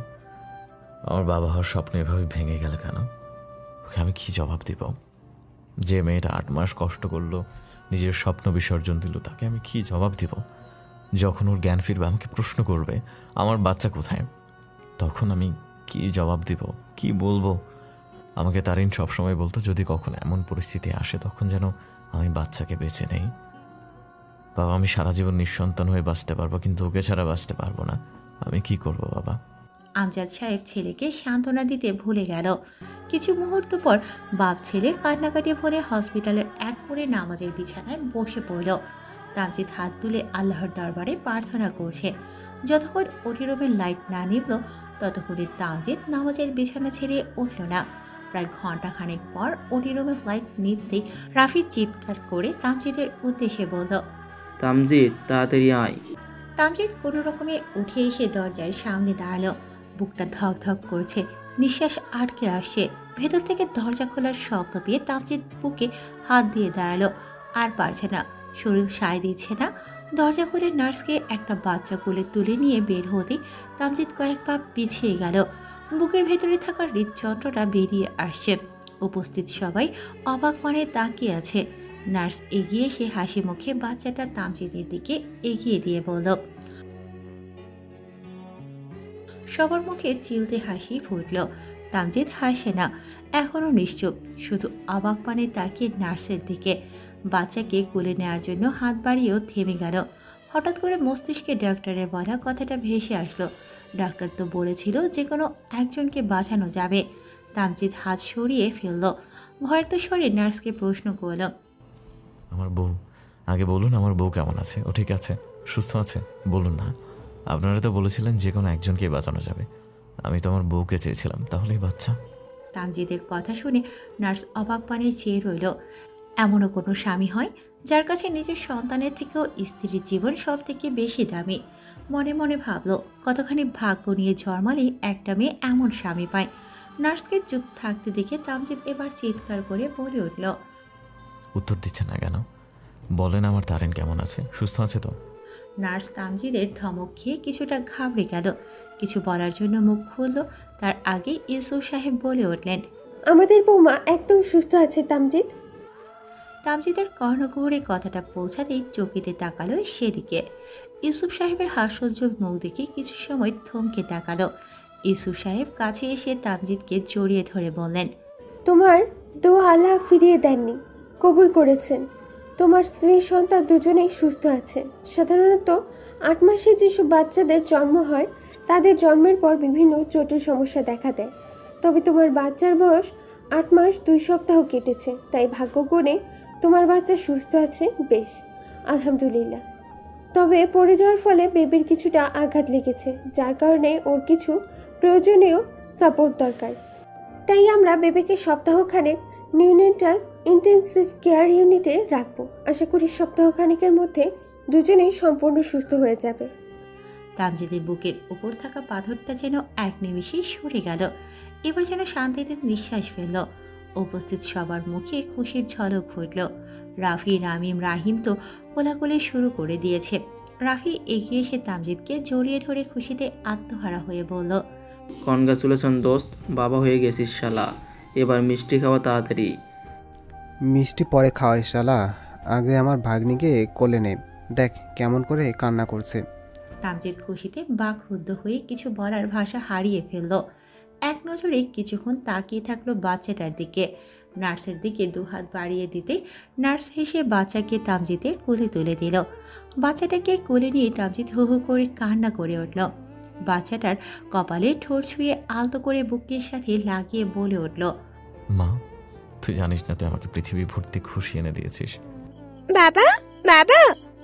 Speaker 5: আমার বাবা হওয়ার স্বপ্ন এভাবে ভেঙে গেল কেন? ওকে আমি কি জবাব দিব? যে মেয়েটা 8 মাস কষ্ট করলো, নিজের স্বপ্ন বিসর্জন দিল, তাকে আমি কি জবাব দিব? যখন ওর জ্ঞান ফিরবে, আমাকে প্রশ্ন করবে আমার বাচ্চা কোথায়, তখন আমি কি জবাব দিব, কি বলবো? আমাকে তারিন সবসময় বলতো যদি কখনো এমন পরিস্থিতি আসে তখন যেন আমি বাচ্চাকে বেঁচে নেই। বাবা, আমি সারা জীবন নিঃসন্তান হয়ে বাঁচতে পারবো, কিন্তু ওকে ছাড়া বাঁচতে পারবো না। আমি কি করব বাবা?
Speaker 2: আমজাদ সাহেব ছেলেকে সান্ত্বনা দিতে ভুলে গেল। কিছু মুহূর্ত পর বাপ ছেলে কান্নাকাটি ভরে হসপিটালের এক কোণে নামাজের বিছানায় বসে পড়ল। তামজিদ হাত তুলে আল্লাহর দরবারে প্রার্থনা করছে। যতক্ষণ ওটি রুমের লাইট না নিবল ততক্ষণে তামজিদ নামাজের বিছানা ছেড়ে উঠল না। প্রায় ঘন্টাখানেক পর ওটি রুমের লাইট নিভতেই রাফি চিৎকার করে তামজিদের উদ্দেশ্যে বলল,
Speaker 12: তামজিদ, তাড়াতাড়ি আয়।
Speaker 2: তামজিদ কোনো রকমে উঠে এসে দরজার সামনে দাঁড়ালো। বুকটা ধক ধক করছে, নিঃশ্বাস আটকে আসছে। ভেতর থেকে দরজা খোলার শব্দ পেয়ে তামজিদ বুকে হাত দিয়ে দাঁড়ালো। আর পারছে না, শরীর সায় দিচ্ছে না। দরজা খুলে নার্সকে একটা বাচ্চা কোলে তুলে নিয়ে বের হতে তামজিদ কয়েক পা পিছিয়ে গেল। বুকের ভেতরে থাকা হৃদযন্ত্রটা বেরিয়ে আসছে। উপস্থিত সবাই অবাক মনে তাকিয়ে আছে। নার্স এগিয়ে এসে হাসি মুখে বাচ্চাটা তামজিদের দিকে এগিয়ে দিয়ে বলল। সবার মুখে চিলতে হাসি ফুটল। তামজিদ হাসে না, এখনো নিশ্চুপ, শুধু অবাক পানে তাকিয়ে নার্সের দিকে। বাচ্চাকে কোলে নেওয়ার জন্য হাত বাড়িয়েও থেমে গেল। হঠাৎ করে মস্তিষ্কে ডাক্তারের বলা কথাটা ভেসে আসলো। ডাক্তার তো বলেছিল যে কোনো একজনকে বাঁচানো যাবে। তামজিদ হাত সরিয়ে ফেলল। ভয়ের তো স্বরে নার্সকে প্রশ্ন করল,
Speaker 5: আমার বউ, আগে বলুন আমার বউ কেমন আছে? ও ঠিক আছে, সুস্থ আছে? বলুন না। আপনারা তো বলেছিলেন যে কোনো একজনকে বাঁচানো যাবে। আমি তো আমার বউকে চেয়েছিলাম, তাহলেই বাচ্চা।
Speaker 2: তামজিদের কথা শুনে নার্স অবাক পানে চেয়ে রইল। এমনও কোনো স্বামী হয় যার কাছে নিজের সন্তানের থেকেও স্ত্রীর জীবন সব থেকে বেশি দামি। মনে মনে ভাবল, কতখানি ভাগ্য নিয়ে জন্মালে একটা মেয়ে এমন স্বামী পায়। নার্সকে চুপ থাকতে দেখে তামজিদ এবার চিৎকার করে বলে উঠল,
Speaker 5: উত্তর দিচ্ছে না কেন? বলেন আমার তারিন কেমন আছে, সুস্থ আছে তো?
Speaker 2: নার্স তামজিদের ধমক খেয়ে কিছুটা ঘাবড়ে গেল। কিছু বলার জন্য মুখ খুলল, তার আগে ইউসুফ সাহেব বলে উঠলেন,
Speaker 16: আমাদের বৌমা একদম সুস্থ আছে তামজিদ।
Speaker 2: তামজিদের কর্ণকুহরে কথাটা পৌঁছাতেই চকিতে তাকালো সেদিকে। ইউসুফ সাহেবের হাস্যোজ্জ্বল মুখ দেখে কিছু সময় থমকে তাকালো। ইউসুফ সাহেব কাছে এসে তামজিদকে জড়িয়ে ধরে বললেন,
Speaker 16: তোমার দোয়া আল্লাহ ফিরিয়ে দেননি, কবুল করেছেন। তোমার স্ত্রী সন্তান দুজনেই সুস্থ আছে। সাধারণত 8 মাসে যেসব বাচ্চাদের জন্ম হয় তাদের জন্মের পর বিভিন্ন জটিল সমস্যা দেখা দেয়। তবে তোমার বাচ্চার বয়স 8 মাস 2 সপ্তাহ কেটেছে, তাই ভাগ্য গুণে তোমার বাচ্চা সুস্থ আছে। বেশ, আলহামদুলিল্লাহ। তবে পড়ে যাওয়ার ফলে বেবির কিছুটা আঘাত লেগেছে, যার কারণে ওর কিছু প্রয়োজনীয় সাপোর্ট দরকার। তাই আমরা বেবিকে সপ্তাহখানেক নিউনেটাল ইন্টেন্সিভ কেয়ার ইউনিটে রাখবো। আশা করি সপ্তাহখানেকের মধ্যে দুজনেই সম্পূর্ণ সুস্থ হয়ে যাবে।
Speaker 2: তামজিদের বুকের উপর থাকা পাথরটা যেন এক নিমিষেই সরে গেল। এবার যেন শান্তিতে নিঃশ্বাস ফেলল। উপস্থিত সবার মুখে খুশির ঝলক ফুটল। রাফি, রামিম, রাহিম তো কোলাকুলি শুরু করে দিয়েছে। রাফি এগিয়ে এসে তামজিদকে জড়িয়ে ধরে খুশিতে আত্মহারা হয়ে বলল,
Speaker 12: কনগ্রাচুলেশন দোস্ত, বাবা হয়ে গেছিস শালা। এবার মিষ্টি খাওয়া তাড়াতাড়ি।
Speaker 13: মিষ্টি পরে খাওয়াই শালা, আগে আমার ভাগ্নিকে কোলে নে, দেখ কেমন করে কান্না করছে।
Speaker 2: তামজিদ খুশিতে বাকরুদ্ধ হয়ে কিছু বলার ভাষা হারিয়ে ফেলল। এক নজরে কিছুক্ষণ তাকিয়ে থাকলো বাচ্চাটার দিকে। নার্সের দিকে দুহাত বাড়িয়ে দিতে নার্স হেসে বাচ্চাকে তামজিদের কোলে তুলে দিল। বাচ্চাটাকে কোলে নিয়ে তামজিদ হু হু করে কান্না করে উঠল। বাচ্চাটার কপালে ঠোঁট ছুঁয়ে আলতো করে বুকের সাথে লাগিয়ে বলে উঠল,
Speaker 5: মা, তুই জানিস না তুই আমাকে পৃথিবী ভর্তি খুশি এনে দিয়েছিস।
Speaker 17: বাবা, বাবা,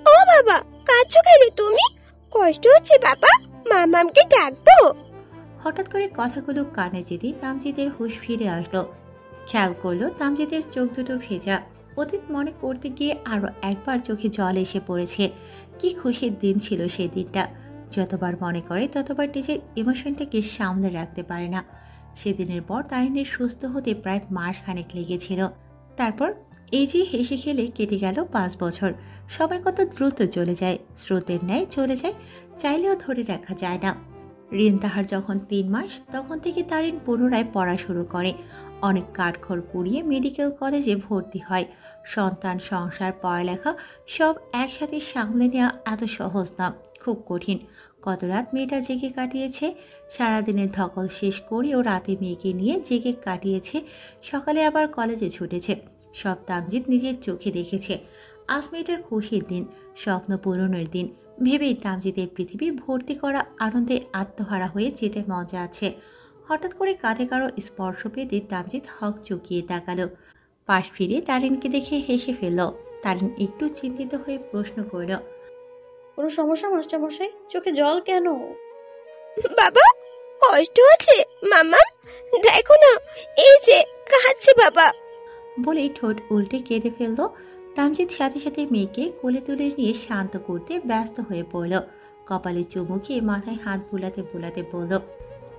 Speaker 17: ও বাবা, কাঁদছো কেন তুমি? কষ্ট হচ্ছে বাবা? মামামকে ডাকবো?
Speaker 2: হঠাৎ করে কথাগুলো কানে যেতে তামজিদের হুঁশ ফিরে আসলো। খেয়াল করলো তামজিদের চোখ দুটো ভেজা। অতীত মনে করতে গিয়ে আরো একবার চোখে জল এসে পড়েছে। কি খুশির দিন ছিল সেই দিনটা। যতবার মনে করে ততবার নিজের ইমোশনটাকে সামলে রাখতে পারে না। সেদিনের পর তারিনের সুস্থ হতে প্রায় মাস খানেক লেগেছিল। তারপর এই যে হেসে খেলে কেটে গেল 5 বছর। সময় কত দ্রুত চলে যায়, স্রোতের ন্যায় চলে যায়, চাইলেও ধরে রাখা যায় না। রিন তাহার যখন 3 মাস, তখন থেকে তারিন পুনরায় পড়া শুরু করে। অনেক কাঠখড় পুড়িয়ে মেডিকেল কলেজে ভর্তি হয়। সন্তান, সংসার, পড়ালেখা সব একসাথে সামলে নেওয়া এত সহজ না, খুব কঠিন। কত রাত মেয়েটা জেগে কাটিয়েছে। সারাদিনের ধকল শেষ করেও রাতে মেয়েকে নিয়ে জেগে কাটিয়েছে। সকালে আবার কলেজে ছুটেছে। সব তামজিদ নিজের চোখে দেখেছে। আজ মেয়েটার খুশির দিন, স্বপ্ন পূরণের দিন। ভেবেই তামজিদের পৃথিবী ভর্তি করা আনন্দে আত্মহারা হয়ে যেতে মজা আছে। হঠাৎ করে কাঁধে কারো স্পর্শ পেতে তামজিদ হক চুকিয়ে তাকালো। পাশ ফিরে তারিনকে দেখে হেসে ফেলল। তারিন একটু চিন্তিত হয়ে প্রশ্ন করল,
Speaker 6: কোনো সমস্যা মাস্টারমশাই? চোখে জল কেন?
Speaker 17: বাবা, কষ্ট হচ্ছে মামা? দেখো না, এই যে কাঁদছে বাবা।
Speaker 2: বলেই ঠোঁট উল্টে কেঁদে ফেলল। তামজিদ সাথে সাথে মেয়েকে কোলে তুলে নিয়ে শান্ত করতে ব্যস্ত হয়ে পড়ল। কপালে চুমু খেয়ে মাথায় হাত বুলাতে বুলাতে বলল,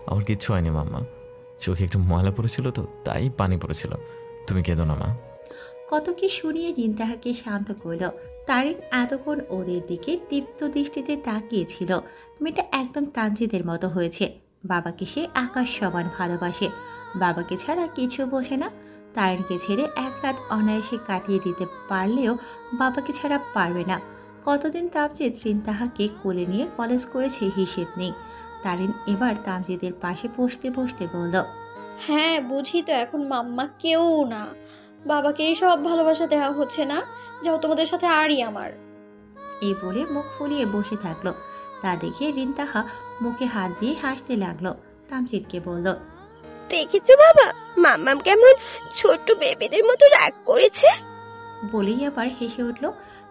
Speaker 5: আমার কিচ্ছু হয়নি মাম্মা, চোখে একটু ময়লা পড়েছিল তো, তাই পানি পড়েছিল। তুমি কেঁদো না মা।
Speaker 2: কত কি শুনিয়ে রিন তাহাকে শান্ত করল। তারিন এতক্ষণ ওদের দিকে তীব্র দৃষ্টিতে তাকিয়েছিল। মেয়েটা একদম তামজিদের মতো হয়েছে। বাবাকে সে আকাশ সমান ভালোবাসে। বাবাকে ছাড়া কিছু বোঝে না। তারিনকে ছেড়ে এক রাত অনায়াসে কাটিয়ে দিতে পারলেও বাবাকে ছাড়া পারবে না। কতদিন তামজিদ রিন তাহাকে কোলে নিয়ে কলেজ করেছে হিসেব নেই। তারিন এবার তামজিদের পাশে বসতে বসতে বলল,
Speaker 6: হ্যাঁ বুঝি তো, এখন মাম্মা কেউ না, বাবাকে এই সব ভালোবাসা দেওয়া হচ্ছে না। যাও, তোমাদের সাথে আরই আমার।
Speaker 2: এই বলে মুখ ফুলিয়ে বসে থাকলো। তা দেখে রিন তাহা মুখে হাত দিয়ে হাসতে লাগলো। তামজিদকে বলল,
Speaker 17: দেখেছো বাবা, মামাম কেমন ছোট বেবিদের মতো রাগ করেছে?
Speaker 2: বলেই আবার হেসে উঠল।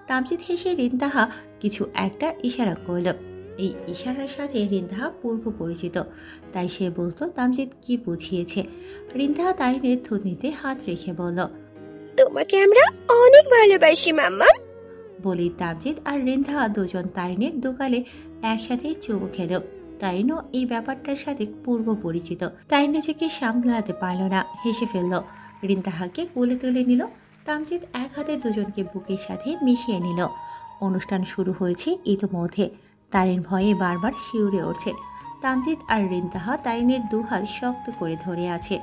Speaker 2: তামজিদ হেসে রিন তাহা কিছু একটা ইশারা করল। এই ইশারার সাথে রিন তাহা পূর্ব পরিচিত, তাই সে বুঝলো তামজিদ কি বুঝিয়েছে। রিন তাহা তারিনের থুতনিতে হাত রেখে বলল,
Speaker 17: তোমাকে আমরা অনেক ভালোবাসি মাম্মা।
Speaker 2: বলি তামজিদ আর রিন তাহা দুজন তারিনের দুগালে একসাথে চুমু খেল। তারিনও এই ব্যাপারটার সাথে পূর্ব পরিচিত, তাই নিজেকে সামলাতে পারল না, হেসে ফেলল। রিন তাহাকে কোলে তুলে নিল। তামজিদ এক হাতে দুজনকে বুকের সাথে মিশিয়ে নিল। অনুষ্ঠান শুরু হয়েছে ইতিমধ্যে। তারিন ভয়ে বারবার শিউরে উঠছে। তামজিদ আর রিন তাহা তারিনের দুহাত শক্ত করে ধরে আছে।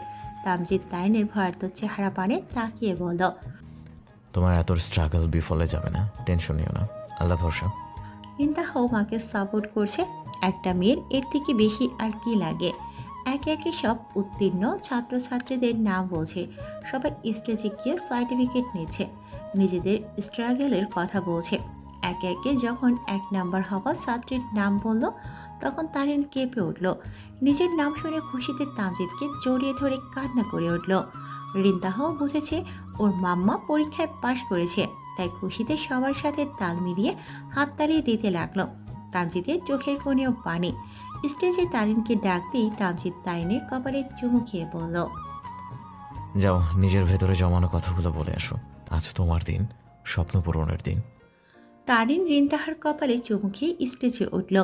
Speaker 2: তামজিদ তারিনের ভয়ার্ত চেহারা পানে তাকিয়ে বলল,
Speaker 5: তোমার এত স্ট্রাগল বিফলে যাবে না, টেনশন নিও না, আল্লাহ ভরসা।
Speaker 2: রিন তাহাও মাকে সাপোর্ট করছে। একটা মেয়ের এর থেকে বেশি আর কি লাগে। একে একে সব উত্তীর্ণ ছাত্রছাত্রীদের নাম বলছে। সবাই স্টেজে গিয়ে সার্টিফিকেট নিচ্ছে, নিজেদের স্ট্রাগলের কথা বলছে। একে একে যখন 1 নাম্বার হওয়া ছাত্রীর নাম বলল, তখন তারিন কেঁপে উঠল। নিজের নাম শুনে খুশিতে তামজিদকে জড়িয়ে ধরে কান্না করে উঠল। রিন তাহাও বুঝেছে ওর মাম্মা পরীক্ষায় পাশ করেছে, তাই খুশিতে সবার সাথে তাল মিলিয়ে হাততালি দিতে লাগলো। তামজিদের চোখের কোণেও পানি। স্টেজে তারিনকে ডাকতেই তামজিদ তারিনের কপালে চুমু খেয়ে বলল,
Speaker 5: যাও, নিজের ভেতরে জমানো কথাগুলো বলে আসো। আজ তোমার দিন, স্বপ্ন পূরণের দিন।
Speaker 2: তারিন রিন তাহার কপালে চুমু খেয়ে স্টেজে উঠল।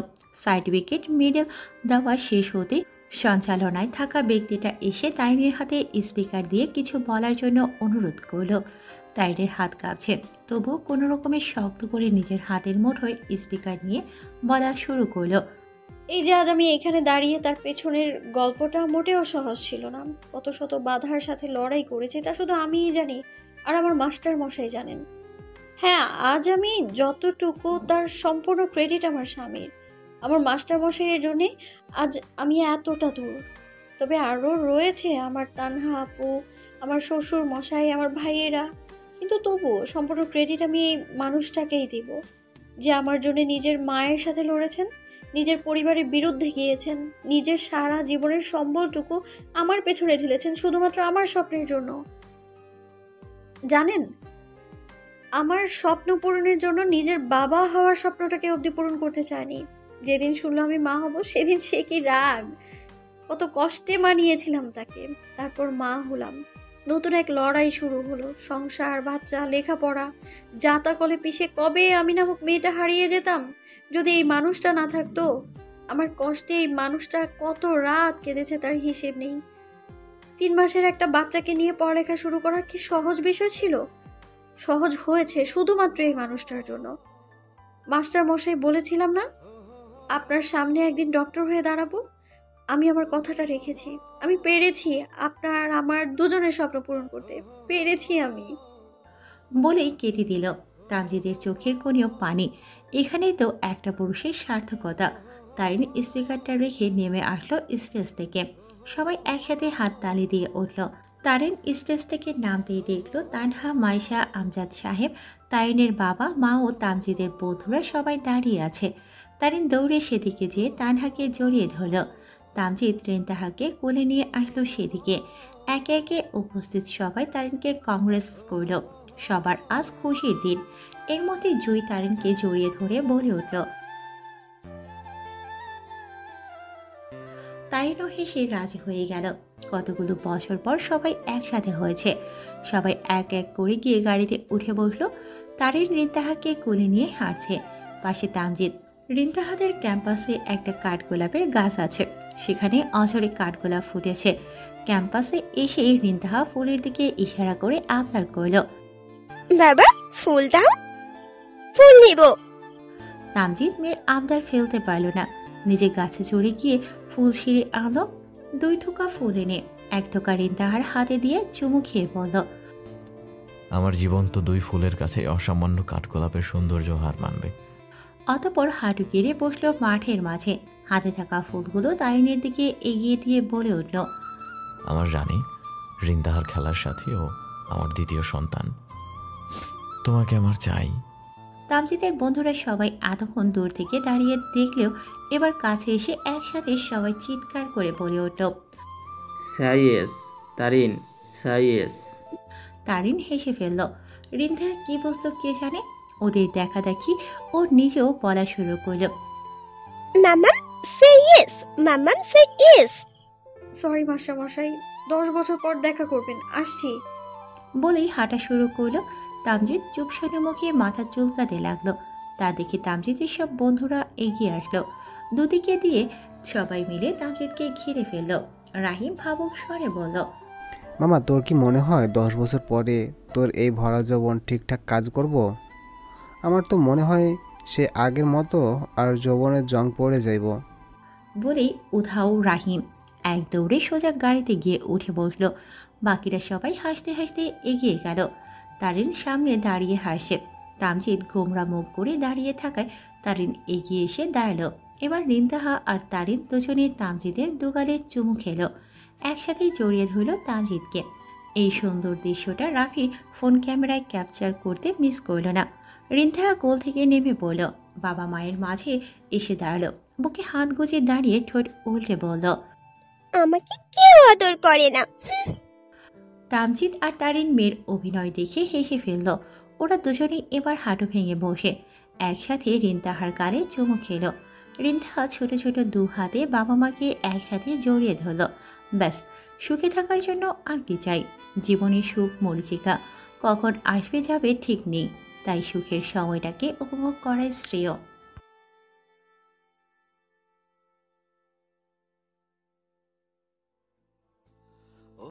Speaker 2: সার্টিফিকেট মেডেল দেওয়া শেষ হতে সঞ্চালনায় থাকা ব্যক্তিটা এসে তারিনের হাতে স্পিকার দিয়ে কিছু বলার জন্য অনুরোধ করল। তারিনের হাত কাঁপছে, তবুও কোনো রকমের শক্ত করে নিজের হাতের মুঠোয় স্পিকার নিয়ে বলা শুরু করলো,
Speaker 6: এই যে আজ আমি এখানে দাঁড়িয়ে, তার পেছনের গল্পটা মোটেও সহজ ছিল না। কত শত বাধার সাথে লড়াই করেছি তা শুধু আমিই জানি, আর আমার মাস্টার মশাই জানেন। হ্যাঁ, আজ আমি যতটুকু, তার সম্পূর্ণ ক্রেডিট আমার স্বামীর। আমার মাস্টার মশাইয়ের জন্যে আজ আমি এতটা দূর। তবে আরও রয়েছে আমার তানহা আপু, আমার শ্বশুর মশাই, আমার ভাইয়েরা। কিন্তু তবুও সম্পূর্ণ ক্রেডিট আমি এই মানুষটাকেই দিব, যে আমার জন্য নিজের মায়ের সাথে লড়েছেন, নিজের পরিবারের বিরুদ্ধে গিয়েছেন, নিজের সারা জীবনের সম্বলটুকু আমার পেছনে ঢেলেছেন শুধুমাত্র আমার স্বপ্নের জন্য। জানেন, আমার স্বপ্ন পূরণের জন্য নিজের বাবা হওয়ার স্বপ্নটাকে অবধি পূরণ করতে চায়নি। যেদিন শুনলো আমি মা হব, সেদিন সে কি রাগ! কত কষ্টে মানিয়েছিলাম তাকে, তারপর মা হলাম। নতুন এক লড়াই শুরু হলো, সংসার, বাচ্চা, লেখাপড়া। যাতা কলে পিষে কবে আমি নামক মেয়েটা হারিয়ে যেতাম যদি এই মানুষটা না থাকতো। আমার কষ্টে এই মানুষটা কত রাত কেঁদেছে তার হিসেব নেই। 3 মাসের একটা বাচ্চাকে নিয়ে পড়ালেখা শুরু করা কি সহজ বিষয় ছিল? সহজ হয়েছে শুধুমাত্র এই মানুষটার জন্য। মাস্টার মশাই বলেছিলাম না, আপনার সামনে একদিন ডক্টর হয়ে দাঁড়াবো। আমি আমার কথাটা রেখেছি। আমি পেরেছি আপনার আর আমার দুজনের স্বপ্ন পূরণ করতে পেরেছি আমি।
Speaker 2: বলেই কেটে দিল। তামজিদের চোখের কোণেও পানি। এখানেই তো একটা পুরুষের সার্থকতা। তারিন স্পিকারটা রেখে নেমে আসলো স্টেজ থেকে। সবাই একসাথে হাত তালি দিয়ে উঠল। তারিন স্টেজ থেকে নামতেই দেখলো তানহা, মাইশা, আমজাদ সাহেব, তারিনের বাবা মা ও তামজিদের বন্ধুরা সবাই দাঁড়িয়ে আছে। তারিন দৌড়ে সেদিকে যেয়ে তানহাকে জড়িয়ে ধরল। তামজিদ রিন্তাহাকে কোলে নিয়ে আসলো সেদিকে। একে একে উপস্থিত সবাই তারিনকে কংগ্রেস করল। সবার আজ খুশির দিন। এর মধ্যে জুই তারিনকে জড়িয়ে ধরে বলে উঠল। তারিনও হেসে রাজি হয়ে গেল। কতগুলো বছর পর সবাই একসাথে হয়েছে। সবাই এক এক করে গিয়ে গাড়িতে উঠে বসলো। তারিন রিন্তাহাকে কোলে নিয়ে হাঁটছে। পাশে তামজিদ। রিন্তাহাদের ক্যাম্পাসে একটা কাঠগোলাপের গাছ আছে, সেখানে অঝরে কাঠগোলাপ ফুটেছে। ক্যাম্পাসে এসে রিন্তাহা ফুলের দিকে ইশারা করে আবদার করল,
Speaker 17: বাবা ফুল দাও, ফুল নিব।
Speaker 2: তামজিদ মেয়ের আবদার ফেলতে পারল না। নিজে গাছে চড়ে গিয়ে ফুল ছিঁড়ে আনলো। 2 থোকা ফুল এনে 1 থোকা রিন্তাহার হাতে দিয়ে চুমু খেয়ে বলল,
Speaker 5: আমার জীবন তো 2 ফুলের কাছে অসামান্য কাঠগোলাপের সৌন্দর্য হার মানবে।
Speaker 2: অতপর হাঁটু গেড়ে বসলো মাঠের মাঝে। হাতে থাকা ফুলগুলো তারিনের দিকে এগিয়ে দিয়ে বলে উঠল,
Speaker 5: আমার রানী, রিন্দাহার খেলার সাথী ও আমার দ্বিতীয় সন্তান, তোমাকে আমার চাই।
Speaker 2: তামজিদের বন্ধুরা সবাই এতক্ষণ দূর থেকে দাঁড়িয়ে দেখলেও এবার কাছে এসে একসাথে সবাই চিৎকার করে বলে উঠল,
Speaker 12: সাইয়েস তারিন, সাইয়েস।
Speaker 2: তারিন হেসে ফেলল। রিন্ধা কি বুঝলো কে জানে। ওদের দেখা দেখি ও নিজেও বলা শুরু করল,
Speaker 17: মামাম সে ইয়েস, মামাম সে ইয়েস।
Speaker 6: সরি মাস্টার মশাই, 10 বছর পর দেখা করবেন, আসছি।
Speaker 2: বলেই হাঁটা শুরু করলো। তামজিদ চুপ শোনে মুখে মাথা চুলকাতে লাগলো। তা দেখে তামজিদের সব বন্ধুরা এগিয়ে আসলো। দুদিকে দিয়ে সবাই মিলে তামজিদকে ঘিরে ফেললো। রাহিম ভাবুক স্বরে বলল,
Speaker 13: মামা তোর কি মনে হয় 10 বছর পরে তোর এই ভরা যৌবন ঠিকঠাক কাজ করব? আমার তো মনে হয় সে আগের মতো আর যৌবনের জং পড়ে যাইব।
Speaker 2: বলেই উধাও রাহিম এক দৌড়ে সোজা গাড়িতে গিয়ে উঠে বসলো। বাকিরা সবাই হাসতে হাসতে এগিয়ে গেল। তারিন সামনে দাঁড়িয়ে হাসে। তামজিদ গোমরা মুখ করে দাঁড়িয়ে থাকায় তারিন এগিয়ে এসে দাঁড়ালো। এবার রিন্তাহা আর তারিন দুজনে তামজিদের দুগালে চুমু খেলো। একসাথেই জড়িয়ে ধরল তামজিদকে। এই সুন্দর দৃশ্যটা রাফি ফোন ক্যামেরায় ক্যাপচার করতে মিস করল না। রিন্তাহা কোল থেকে নেমে পড়ল। বাবা মায়ের মাঝে এসে দাঁড়ালো। বুকে হাত গুজে দাঁড়িয়ে ঠোঁট উল্টে বলল,
Speaker 17: আমাকে কেউ আদর করে না।
Speaker 2: তামজিদ আর তারিন মেয়ের অভিনয় দেখে হেসে ফেলল। ওরা দুজনেই এবার হাঁটু ভেঙে বসে একসাথে রিন্তাহার গালে চুমু খেল। রিন্তাহা ছোট ছোট 2 হাতে বাবা মাকে একসাথে জড়িয়ে ধরল। ব্যাস, সুখে থাকার জন্য আর কি চাই? জীবনের সুখ মরিচিকা, কখন আসবে যাবে ঠিক নেই, তাই সুখের সময়টাকে উপভোগ করাই শ্রেয়।